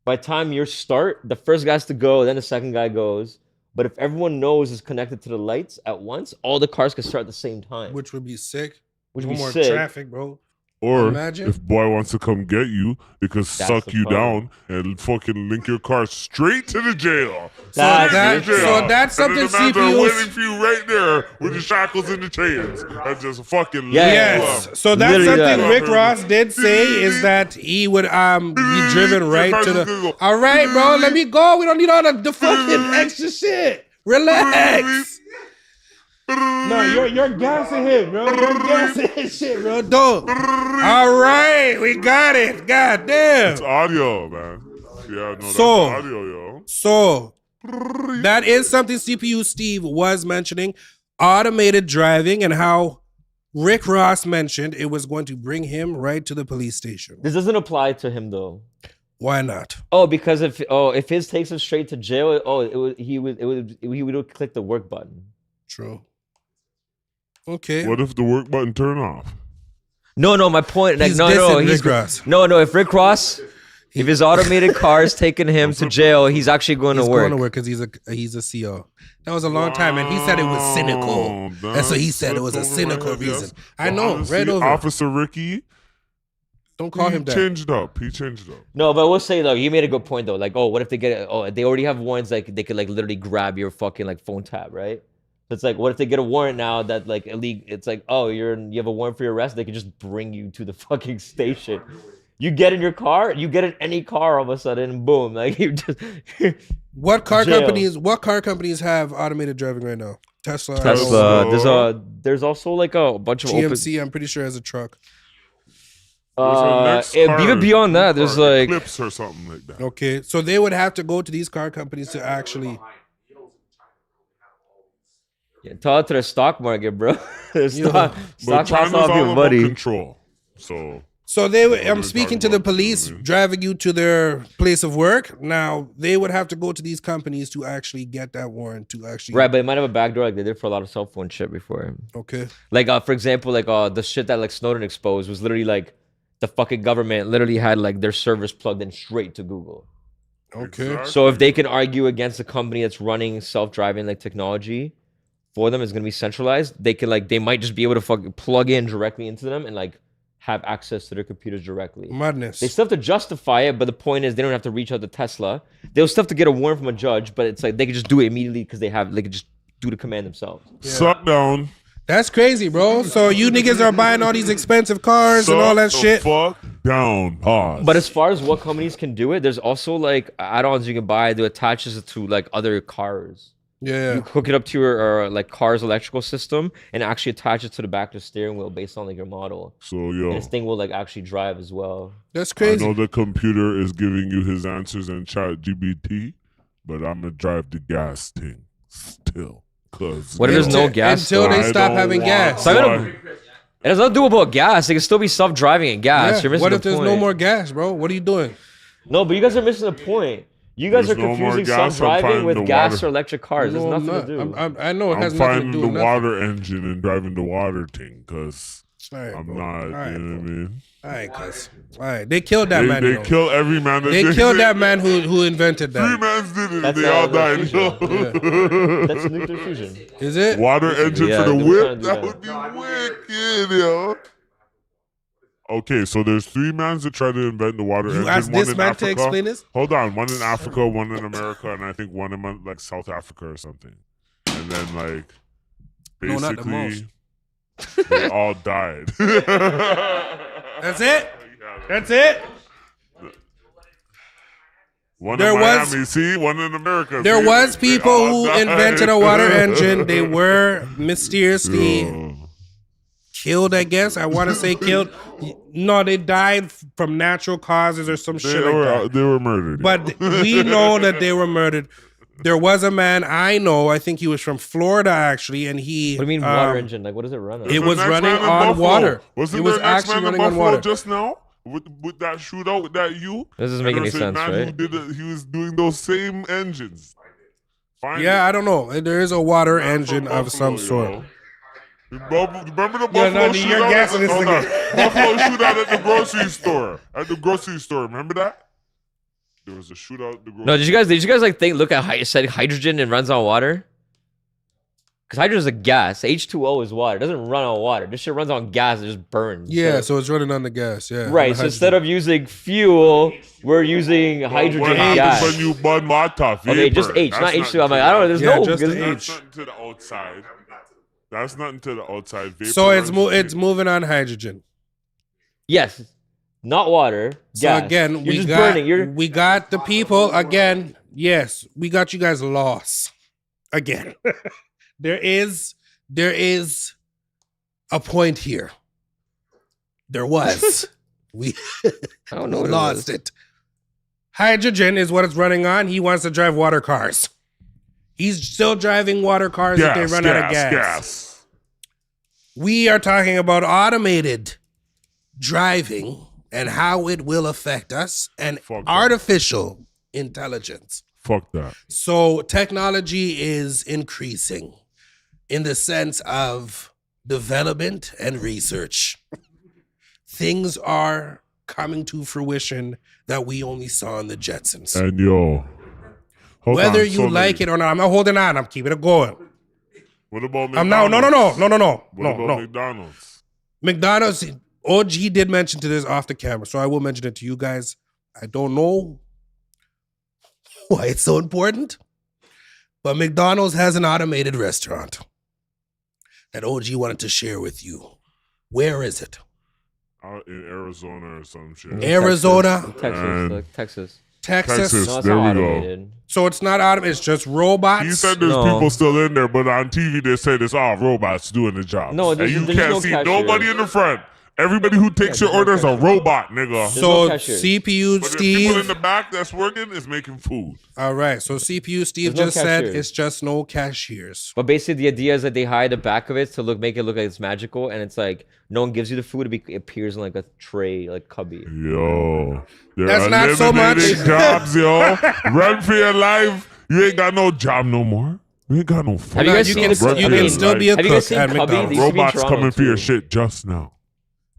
by the time you start, the first guy has to go, then the second guy goes. But if everyone knows is connected to the lights at once, all the cars can start at the same time. Which would be sick. Which No would be more sick. traffic, bro. Or Imagine. if boy wants to come get you, they could suck the you problem. down and fucking link your car straight to the jail. That's Straight to the it. jail. So that's And then something the mans are CPUs waiting for you right there with the shackles and the chains. And just fucking Yeah. link Yes. you up. So that's Literally something that. Rick Ross did say is that he would be driven right to the. All right, bro. Let me go. We don't need all the fucking extra shit. Relax. No, you're gassing him, bro. You're gassing his shit, bro. Don't. All right, we got it. God damn. It's audio, man. Yeah, no, that's So- audio, yo. So that is something CPU Steve was mentioning. Automated driving and how Rick Ross mentioned it was going to bring him right to the police station. This doesn't apply to him though. Why not? Oh, because if his takes him straight to jail, he would click the work button. True. Okay. What if the work button turn off? No, my point. Like, He's no, dissing he's Rick Ross. no. If Rick Ross, if his automated car is taking him to jail, he's actually going He's to work. going to work because he's a CO. That was a long time, and he said it was cynical. That's what he said. It was a cynical reason. I know. Right over. Officer Ricky, Don't call he him that. changed up. He changed up. No, but we'll say though, you made a good point though. Like, oh, what if they get? Oh, they already have warrants. Like, they could like literally grab your fucking like phone tab, right? So it's like, what if they get a warrant now that like illegal? It's like, oh, you have a warrant for your arrest. They can just bring you to the fucking station. You get in your car, you get in any car all of a sudden, boom, like you just. What car Jail. companies? What car companies have automated driving right now? Tesla. I know. Tesla. There's also like a bunch of GMC. I'm pretty sure has a truck. Even beyond that, there's like Eclipse or something like that. Okay, so they would have to go to these car companies to actually. tell it to the stock market, bro. Yo. stock But costs China's all all your about money. control. So So they would. What are I'm we speaking talking to the about? police, driving you to their place of work. Now they would have to go to these companies to actually get that warrant to actually. Right, but it might have a backdoor like they did for a lot of cell phone shit before. Okay. Like, for example, like the shit that like Snowden exposed was literally like the fucking government literally had like their servers plugged in straight to Google. Okay. Exactly. So if they can argue against a company that's running self-driving like technology for them, is gonna be centralized. They can like they might just be able to fucking plug in directly into them and like have access to their computers directly. Madness. They still have to justify it, but the point is they don't have to reach out to Tesla. They'll still have to get a warrant from a judge, but it's like they can just do it immediately because they can just do the command themselves. suck down. That's crazy, bro. So you niggas are buying all these expensive cars and all that Suck shit. the fuck down. Pause. But as far as what companies can do it, there's also like add-ons you can buy that attaches it to like other cars. Yeah. You hook it up to your like car's electrical system and actually attach it to the back of the steering wheel based on like your model. So And yo, this thing will like actually drive as well. That's I crazy. know the computer is giving you his answers in chat GBT, but I'm gonna drive the gas thing still. Cause What if there's no gas? Until they I stop don't having want- gas. So I gotta- Why? It has nothing to do about gas. It can still be self-driving and gas. Yeah. You're missing What the if there's no point. more gas, bro? What are you doing? No, but you guys are missing the point. You guys There's are no more confusing gas, I'm self-driving finding with the gas water. or electric cars. No, There's I'm nothing not. to do. I know it I'm has nothing to finding do the with nothing. water engine and driving the water thing, cause All right, I'm bro. not. All right, you know what I bro. mean? All right, cuz. All right. They killed that man. They you know. kill every man. They killed that man who invented Three that. mans did it. That's, They all that's died. fusion. That's nuclear fusion. Is it? Water engine Yeah, for the they were trying whip. to do That that. would be wicked, yo. Okay, so there's three mans that tried to invent the water You engine. asked one this in man to Africa. explain this? Hold on, one in Africa, one in America, and I think one in like South Africa or something. And then like No, not the basically they all died. That's it? That's it? One There in was- Miami, see, one in America. There see? was They people all who died. invented a water engine. They were mysteriously Yo. killed, I guess. I want to say killed. No, they died from natural causes or some shit like that. They were murdered. But we know that they were murdered. There was a man I know, I think he was from Florida actually, and he. What do you mean water engine? Like, what does it run on? It The was next running man in on Buffalo. water. Wasn't It was there a next actually man in running on Buffalo water. just now with that shootout with that you? This doesn't And make there any was a sense, man right? Who did it, he was doing those same engines. Find Yeah, I don't know. There is a water Man engine from of some Buffalo, sort. yo. Remember the Yeah, Buffalo no, you're shootout? gassing this Hold nigga. on. Buffalo shootout at the grocery store. At the grocery store, remember that? There was a shootout. No, did you guys like look at said hydrogen and runs on water? Because hydrogen is a gas. H2O is water. It doesn't run on water. This shit runs on gas. It just burns. Yeah, so it's running on the gas. Yeah. Right. So instead of using fuel, we're using hydrogen What happens gas. when you burn water? Okay, just H, not H2O. I'm like, I don't know. There's Yeah, no. just there's the no- H. That's nothing to the outside. That's nothing to the outside. Vapor So it's runs it's straight. moving on hydrogen. Yes, not water. So Gas. again, you're we just got burning. we got the people again. Yes, we got you guys lost again. there is a point here. There was. We I don't know what it lost was. it. Hydrogen is what it's running on. He wants to drive water cars. He's still driving water cars if they run out of gas. We are talking about automated driving and how it will affect us and Fuck that. artificial intelligence. Fuck that. So technology is increasing in the sense of development and research. Things are coming to fruition that we only saw in the Jetsons. And yo, hold Whether on, you so like many- it or not, I'm not holding on. I'm keeping it going. What about McDonald's? I'm now no. What about McDonald's? McDonald's, OG did mention to this off the camera, so I will mention it to you guys. I don't know why it's so important, but McDonald's has an automated restaurant that OG wanted to share with you. Where is it? Out in Arizona or some shit. Arizona, Texas, And- like Texas. Texas. Texas. No, it's There not we go. automated. So it's not automated, it's just robots. He said there's No. people still in there, but on TV they said it's all robots doing the job. No, and there's- you there's can't no see cashier. nobody in the front. Everybody who takes your order is a robot, nigga. There's no So cashiers. CPU But the people in Steve. the back that's working is making food. All right. So CPU Steve There's no just said cashiers. it's just no cashiers. But basically, the idea is that they hide the back of it to make it look like it's magical, and it's like no one gives you the food; it appears in like a tray, like cubby. Yo, they're That's not so much. eliminating jobs, yo. Run for your life. You ain't got no job no more. You ain't got no food. Have you guys you seen can, this? Run you for can your still life. be a Have you guys cook seen at Cubby? McDonald's. These- used to be in Robots Toronto, coming for your too. shit just now.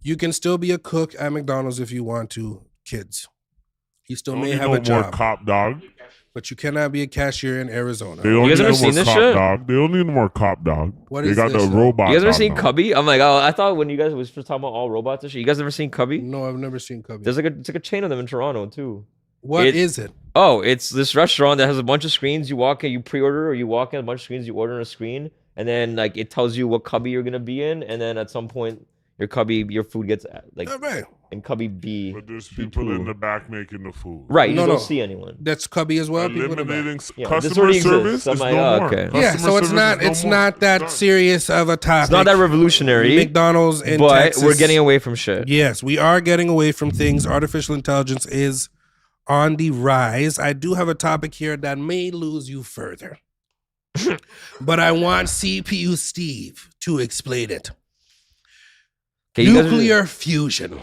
You can still be a cook at McDonald's if you want to, kids. You still They may don't have need a no more job, cop dog. but you cannot be a cashier in Arizona. They don't guys need ever no more seen this cop shit? dog. They don't need no more cop dog. What they is got this, the though? robot. You guys ever dog seen now. Cubby? I'm like, oh, I thought when you guys was first talking about all robots and shit. You guys ever seen Cubby? No, I've never seen Cubby. There's it's like a chain of them in Toronto too. What it- is it? Oh, it's this restaurant that has a bunch of screens. You walk in, you pre-order, or you walk in a bunch of screens, you order on a screen, and then like it tells you what cubby you're gonna be in, and then at some point your food gets like All right. in cubby B. But there's B2. people in the back making the food. Right, you No, just no. don't see anyone. That's Cubby as well. People in the back. Eliminating Yeah, this customer already service exists. I'm is like, no oh, more. okay. Yeah, Customer so it's service not is no it's more. not that Done. serious of a topic. It's not that revolutionary, McDonald's in but Texas. we're getting away from shit. Yes, we are getting away from things. Artificial intelligence is on the rise. I do have a topic here that may lose you further. But I want CPU Steve to explain it. Okay, you guys are- Nuclear fusion.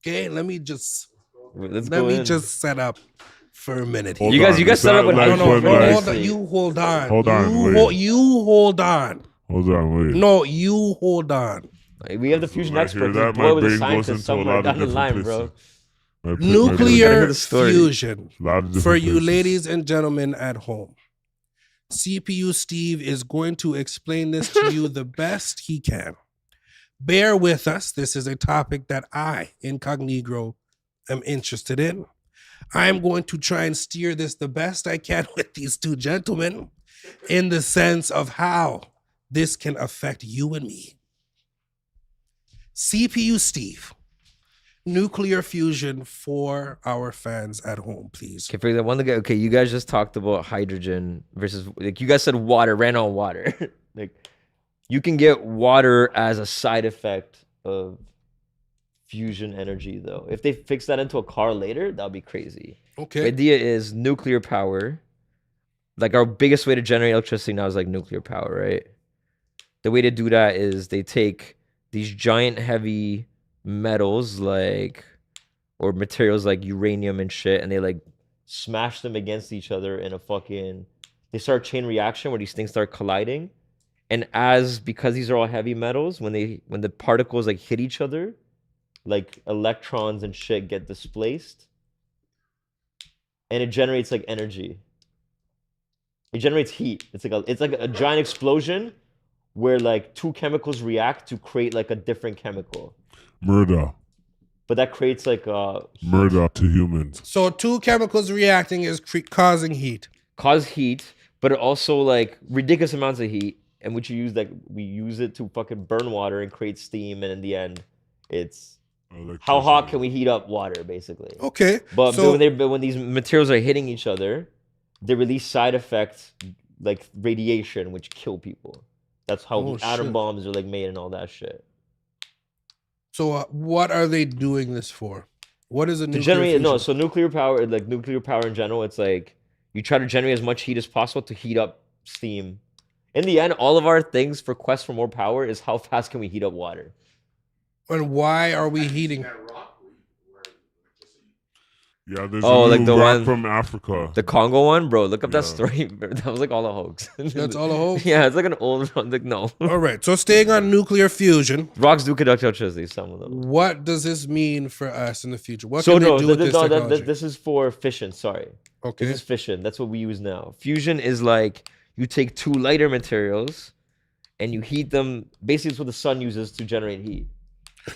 Okay, let me just Let's go in. set up for a minute here. Hold You guys- on. you guys Is set that up with like No, no, when, no, like- hold on. You hold on. Hold on, You, wait. you hold on. Hold on, wait. No, you hold on. We have the fusion When I expert. hear This that, my boy was a brain goes scientist into a somewhere lot of down the different line, bro. places. My brain- Nuclear the story. fusion. A lot of different For you places. ladies and gentlemen at home, CPU Steve is going to explain this to you the best he can. Bear with us. This is a topic that I, Incognegro, am interested in. I am going to try and steer this the best I can with these two gentlemen in the sense of how this can affect you and me. CPU Steve, nuclear fusion for our fans at home, please. Okay, for the one guy. Okay, you guys just talked about hydrogen versus like you guys said water ran on water. Like you can get water as a side effect of fusion energy, though. If they fix that into a car later, that'll be crazy. The Okay. idea is nuclear power. Like our biggest way to generate electricity now is like nuclear power, right? The way to do that is they take these giant heavy metals like or materials like uranium and shit, and they like smash them against each other in a fucking they start a chain reaction where these things start colliding. And because these are all heavy metals, when the particles like hit each other, like electrons and shit get displaced. and it generates like energy. It generates heat. It's like a giant explosion where like two chemicals react to create like a different chemical. Murder. But that creates like Murder to humans. So two chemicals reacting is causing heat. cause heat, but it also like ridiculous amounts of heat, and which we use it to fucking burn water and create steam, and in the end, it's how hot can we heat up water, basically. Okay. But so, when these materials are hitting each other, they release side effects like radiation, which kill people. That's how Oh, the atom shit. bombs are like made and all that shit. So what are they doing this for? What is a To nuclear generate fusion? so nuclear power, like nuclear power in general, it's like you try to generate as much heat as possible to heat up steam. In the end, all of our things for quest for more power is how fast can we heat up water. And why are we heating? Yeah, there's Oh, a like new the rock one- from Africa. The Congo one, bro. Look up that Yeah. story. That was like all a hoax. That's all a hoax? Yeah, it's like an old like no. All right. So staying on nuclear fusion, Rocks do conduct electricity. Some of them. what does this mean for us in the future? What So can no, they do with this that, technology? this is for fission. Sorry, Okay. this is fission. That's what we use now. Fusion is like you take two lighter materials, and you heat them. Basically, it's what the sun uses to generate heat.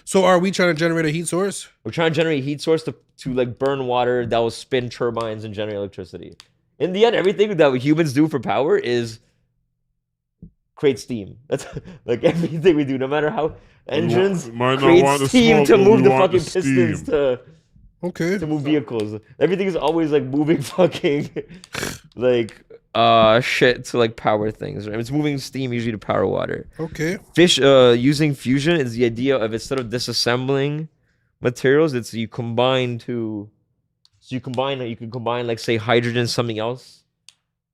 So are we trying to generate a heat source? We're trying to generate a heat source to like burn water that will spin turbines and generate electricity. In the end, everything that humans do for power is create steam. That's like everything we do, no matter how engines might not create want the steam smoke, to but move we the want fucking the pistons steam. Okay. to move vehicles. Everything is always like moving fucking like shit to like power things. Right? It's moving steam usually to power water. Okay. Using fusion is the idea of instead of disassembling materials, it's you can combine like say hydrogen and something else,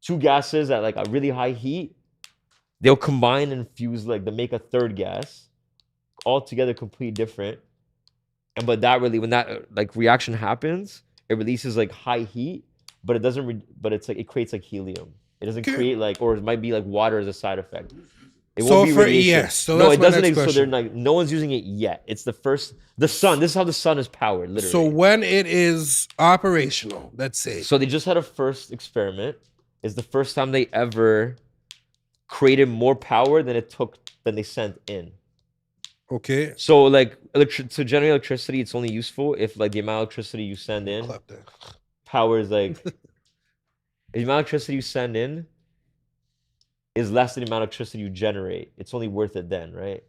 two gases at like a really high heat. They'll combine and fuse like to make a third gas, all together completely different. And but that really when that like reaction happens, it releases like high heat, but it doesn't. But it's like it creates like helium. It doesn't Okay. create like, or it might be like water as a side effect. It So won't be for radiation. yes, so no, that's it my doesn't. next So they're question. like no one's using it yet. It's the sun. This is how the sun is powered, literally. So when it is operational, let's say. So they just had a first experiment. It's the first time they ever created more power than they sent in. Okay. So like to generate electricity, it's only useful if like the amount of electricity you send in Clap that. powers like the amount of electricity you send in is less than the amount of electricity you generate. It's only worth it then, right?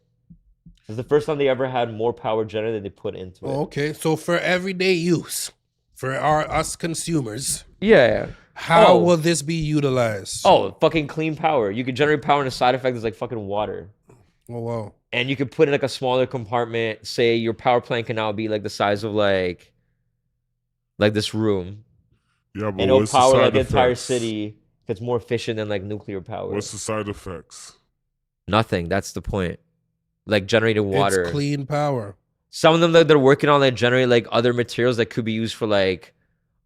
It's the first time they ever had more power generated than they put into it. Oh, okay. So for everyday use, for us consumers, Yeah. how Oh. will this be utilized? Oh, fucking clean power. You can generate power and a side effect is like fucking water. Oh, wow. And you could put in like a smaller compartment. Say your power plant can now be like the size of like this room. Yeah, but And it'll what's the power like side the entire effects? city. It's more efficient than like nuclear power. What's the side effects? Nothing. That's the point. Like generating water. It's clean power. Some of them that they're working on like generate like other materials that could be used for like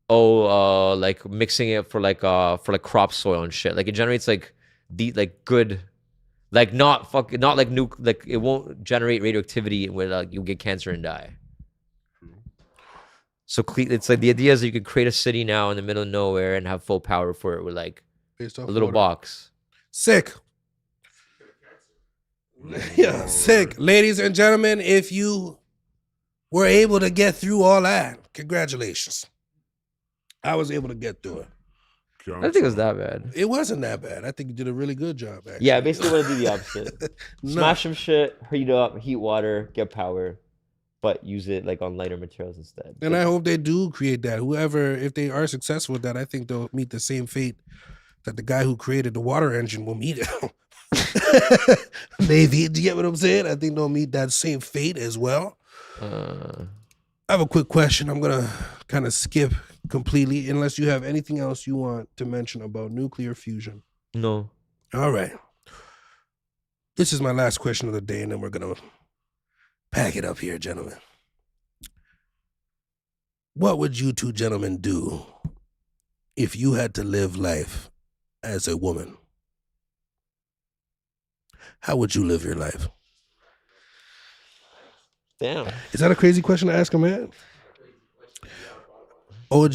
like mixing it for like crop soil and shit. Like it generates like good like not like like it won't generate radioactivity where like you'll get cancer and die. So it's like the idea is that you could create a city now in the middle of nowhere and have full power for it with like Based off a little water. box. Sick. Yeah, sick. Ladies and gentlemen, if you were able to get through all that, congratulations. I was able to get through it. I don't think it was that bad. It wasn't that bad. I think you did a really good job, actually. Yeah, basically want to do the opposite. No. Smash some shit, heat up, heat water, get power, but use it like on lighter materials instead. And I hope they do create that. Whoever, if they are successful with that, I think they'll meet the same fate that the guy who created the water engine will meet. Maybe. Do you get what I'm saying? I think they'll meet that same fate as well. I have a quick question. I'm going to kind of skip completely unless you have anything else you want to mention about nuclear fusion. No. All right. This is my last question of the day, and then we're going to pack it up here, gentlemen. What would you two gentlemen do if you had to live life as a woman? How would you live your life? Damn. Is that a crazy question to ask a man? OG,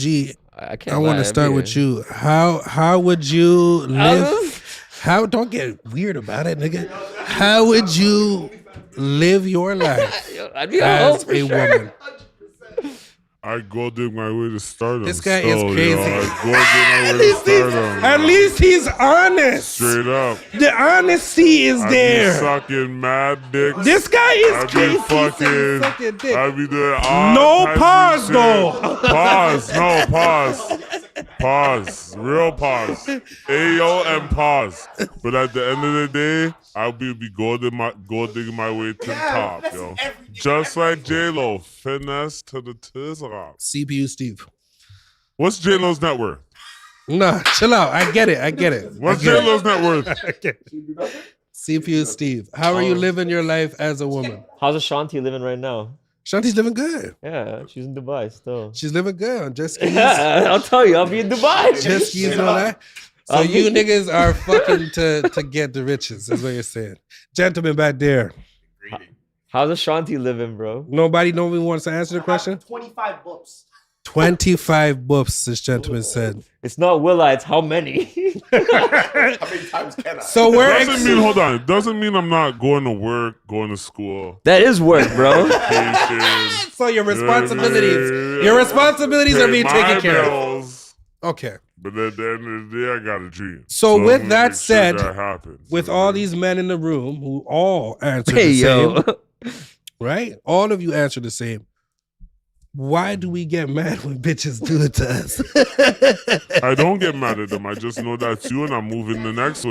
I can't. I want lie, to start with you. How would you live? How don't get weird about it, nigga. How would you live your life I'd be as for a sure. woman? I go dig my way to stardom. This guy is still, crazy. Yo. I go dig my way to stardom. At least he's honest. Straight up. The honesty is I there. be sucking mad dicks. This guy is I crazy. be Sucking dick. I be doing all No types of pause, shit. though. Pause. No pause. Pause. Real pause. Ayo and pause. But at the end of the day, I'll be gold digging my way to the top, yo. Just like J-Lo, finesse to the top. CPU Steve. What's J-Lo's net worth? Nah, chill out. I get it. What's J-Lo's net worth? CPU Steve. How are you living your life as a woman? How's Ashanti living right now? Shanti's living good. Yeah, she's in Dubai still. She's living good on jet skis. Yeah, I'll tell you, I'll be in Dubai. Jet skis and all that. So you niggas are fucking to get the riches, is what you're saying. Gentlemen back there. How's Ashanti living, bro? Nobody wants to answer the question? 25 books. 25 boofs, this gentleman said. It's not will I, it's how many. How many times can I? So we're Doesn't mean, hold on. It doesn't mean I'm not going to work, going to school. That is work, bro. Vacation. so your responsibilities are being Pay taken my care of. bills. Okay. But at the end of the day, I got a dream. So I'm with gonna that make sure said, that happens. with all these men in the room who all answer Hey, the same, yo. right? All of you answer the same. Why do we get mad when bitches do it to us? I don't get mad at them. I just know that's you, and I'm moving the next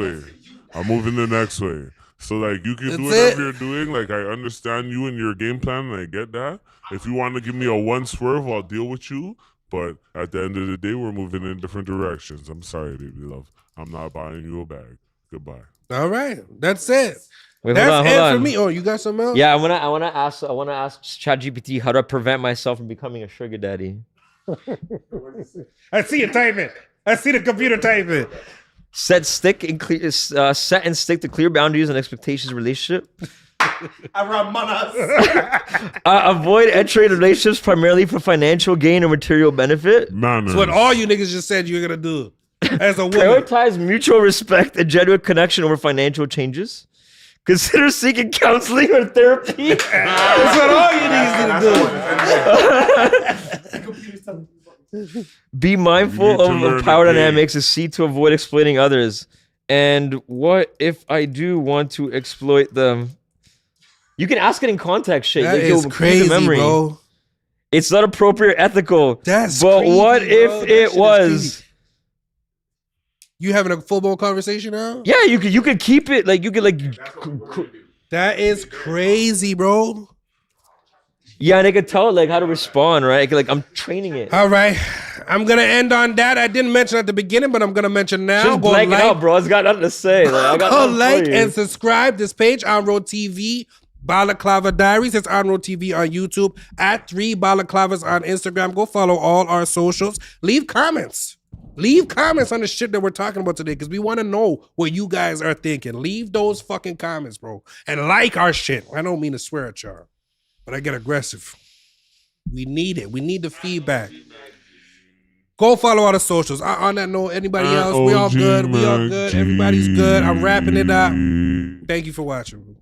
way. So like, you can do That's whatever it. you're doing. Like, I understand you and your game plan, and I get that. If you want to give me a one swerve, I'll deal with you. But at the end of the day, we're moving in different directions. I'm sorry, baby love. I'm not buying you a bag. Goodbye. All right. That's it. Wait, That's hold it on. for me. Oh, you got something else? Yeah, I wanna ask ChatGPT how do I prevent myself from becoming a sugar daddy? I see you typing. I see the computer typing. Set and stick to clear boundaries and expectations in relationship. Around manas. Avoid entering relationships primarily for financial gain or material benefit. Manners. That's what all you niggas just said you're going to do as a woman. Prioritize mutual respect and genuine connection over financial changes. Consider seeking counseling or therapy. That's what all you niggas need to do. Be You mindful need to learn of to power date. dynamics and seek to avoid exploiting others. And what if I do want to exploit them? You can ask it in context shit. That Like, yo, is keep the crazy, memory. bro. It's not appropriate ethical. That's but crazy, what bro. if That shit it is was? crazy. You having a full-blown conversation now? Yeah, you could keep it like you could like. That is crazy, bro. Yeah, and they could tell it like how to respond, right? Like I'm training it. All right. I'm going to end on that. I didn't mention at the beginning, but I'm going to mention now. Just Go blank it like, out, bro. It's got nothing to say. Like, I got go nothing for like you. and subscribe this page on Road TV. Balaclava Diaries. It's on Road TV on YouTube. At 3 Balaclavas on Instagram. Go follow all our socials. Leave comments. Leave comments on the shit that we're talking about today because we want to know what you guys are thinking. Leave those fucking comments, bro. And like our shit. I don't mean to swear at y'all, but I get aggressive. We need it. We need the feedback. Go follow all the socials. On that note, anybody else? We all good. We all good. Everybody's good. I'm wrapping it up. Thank you for watching.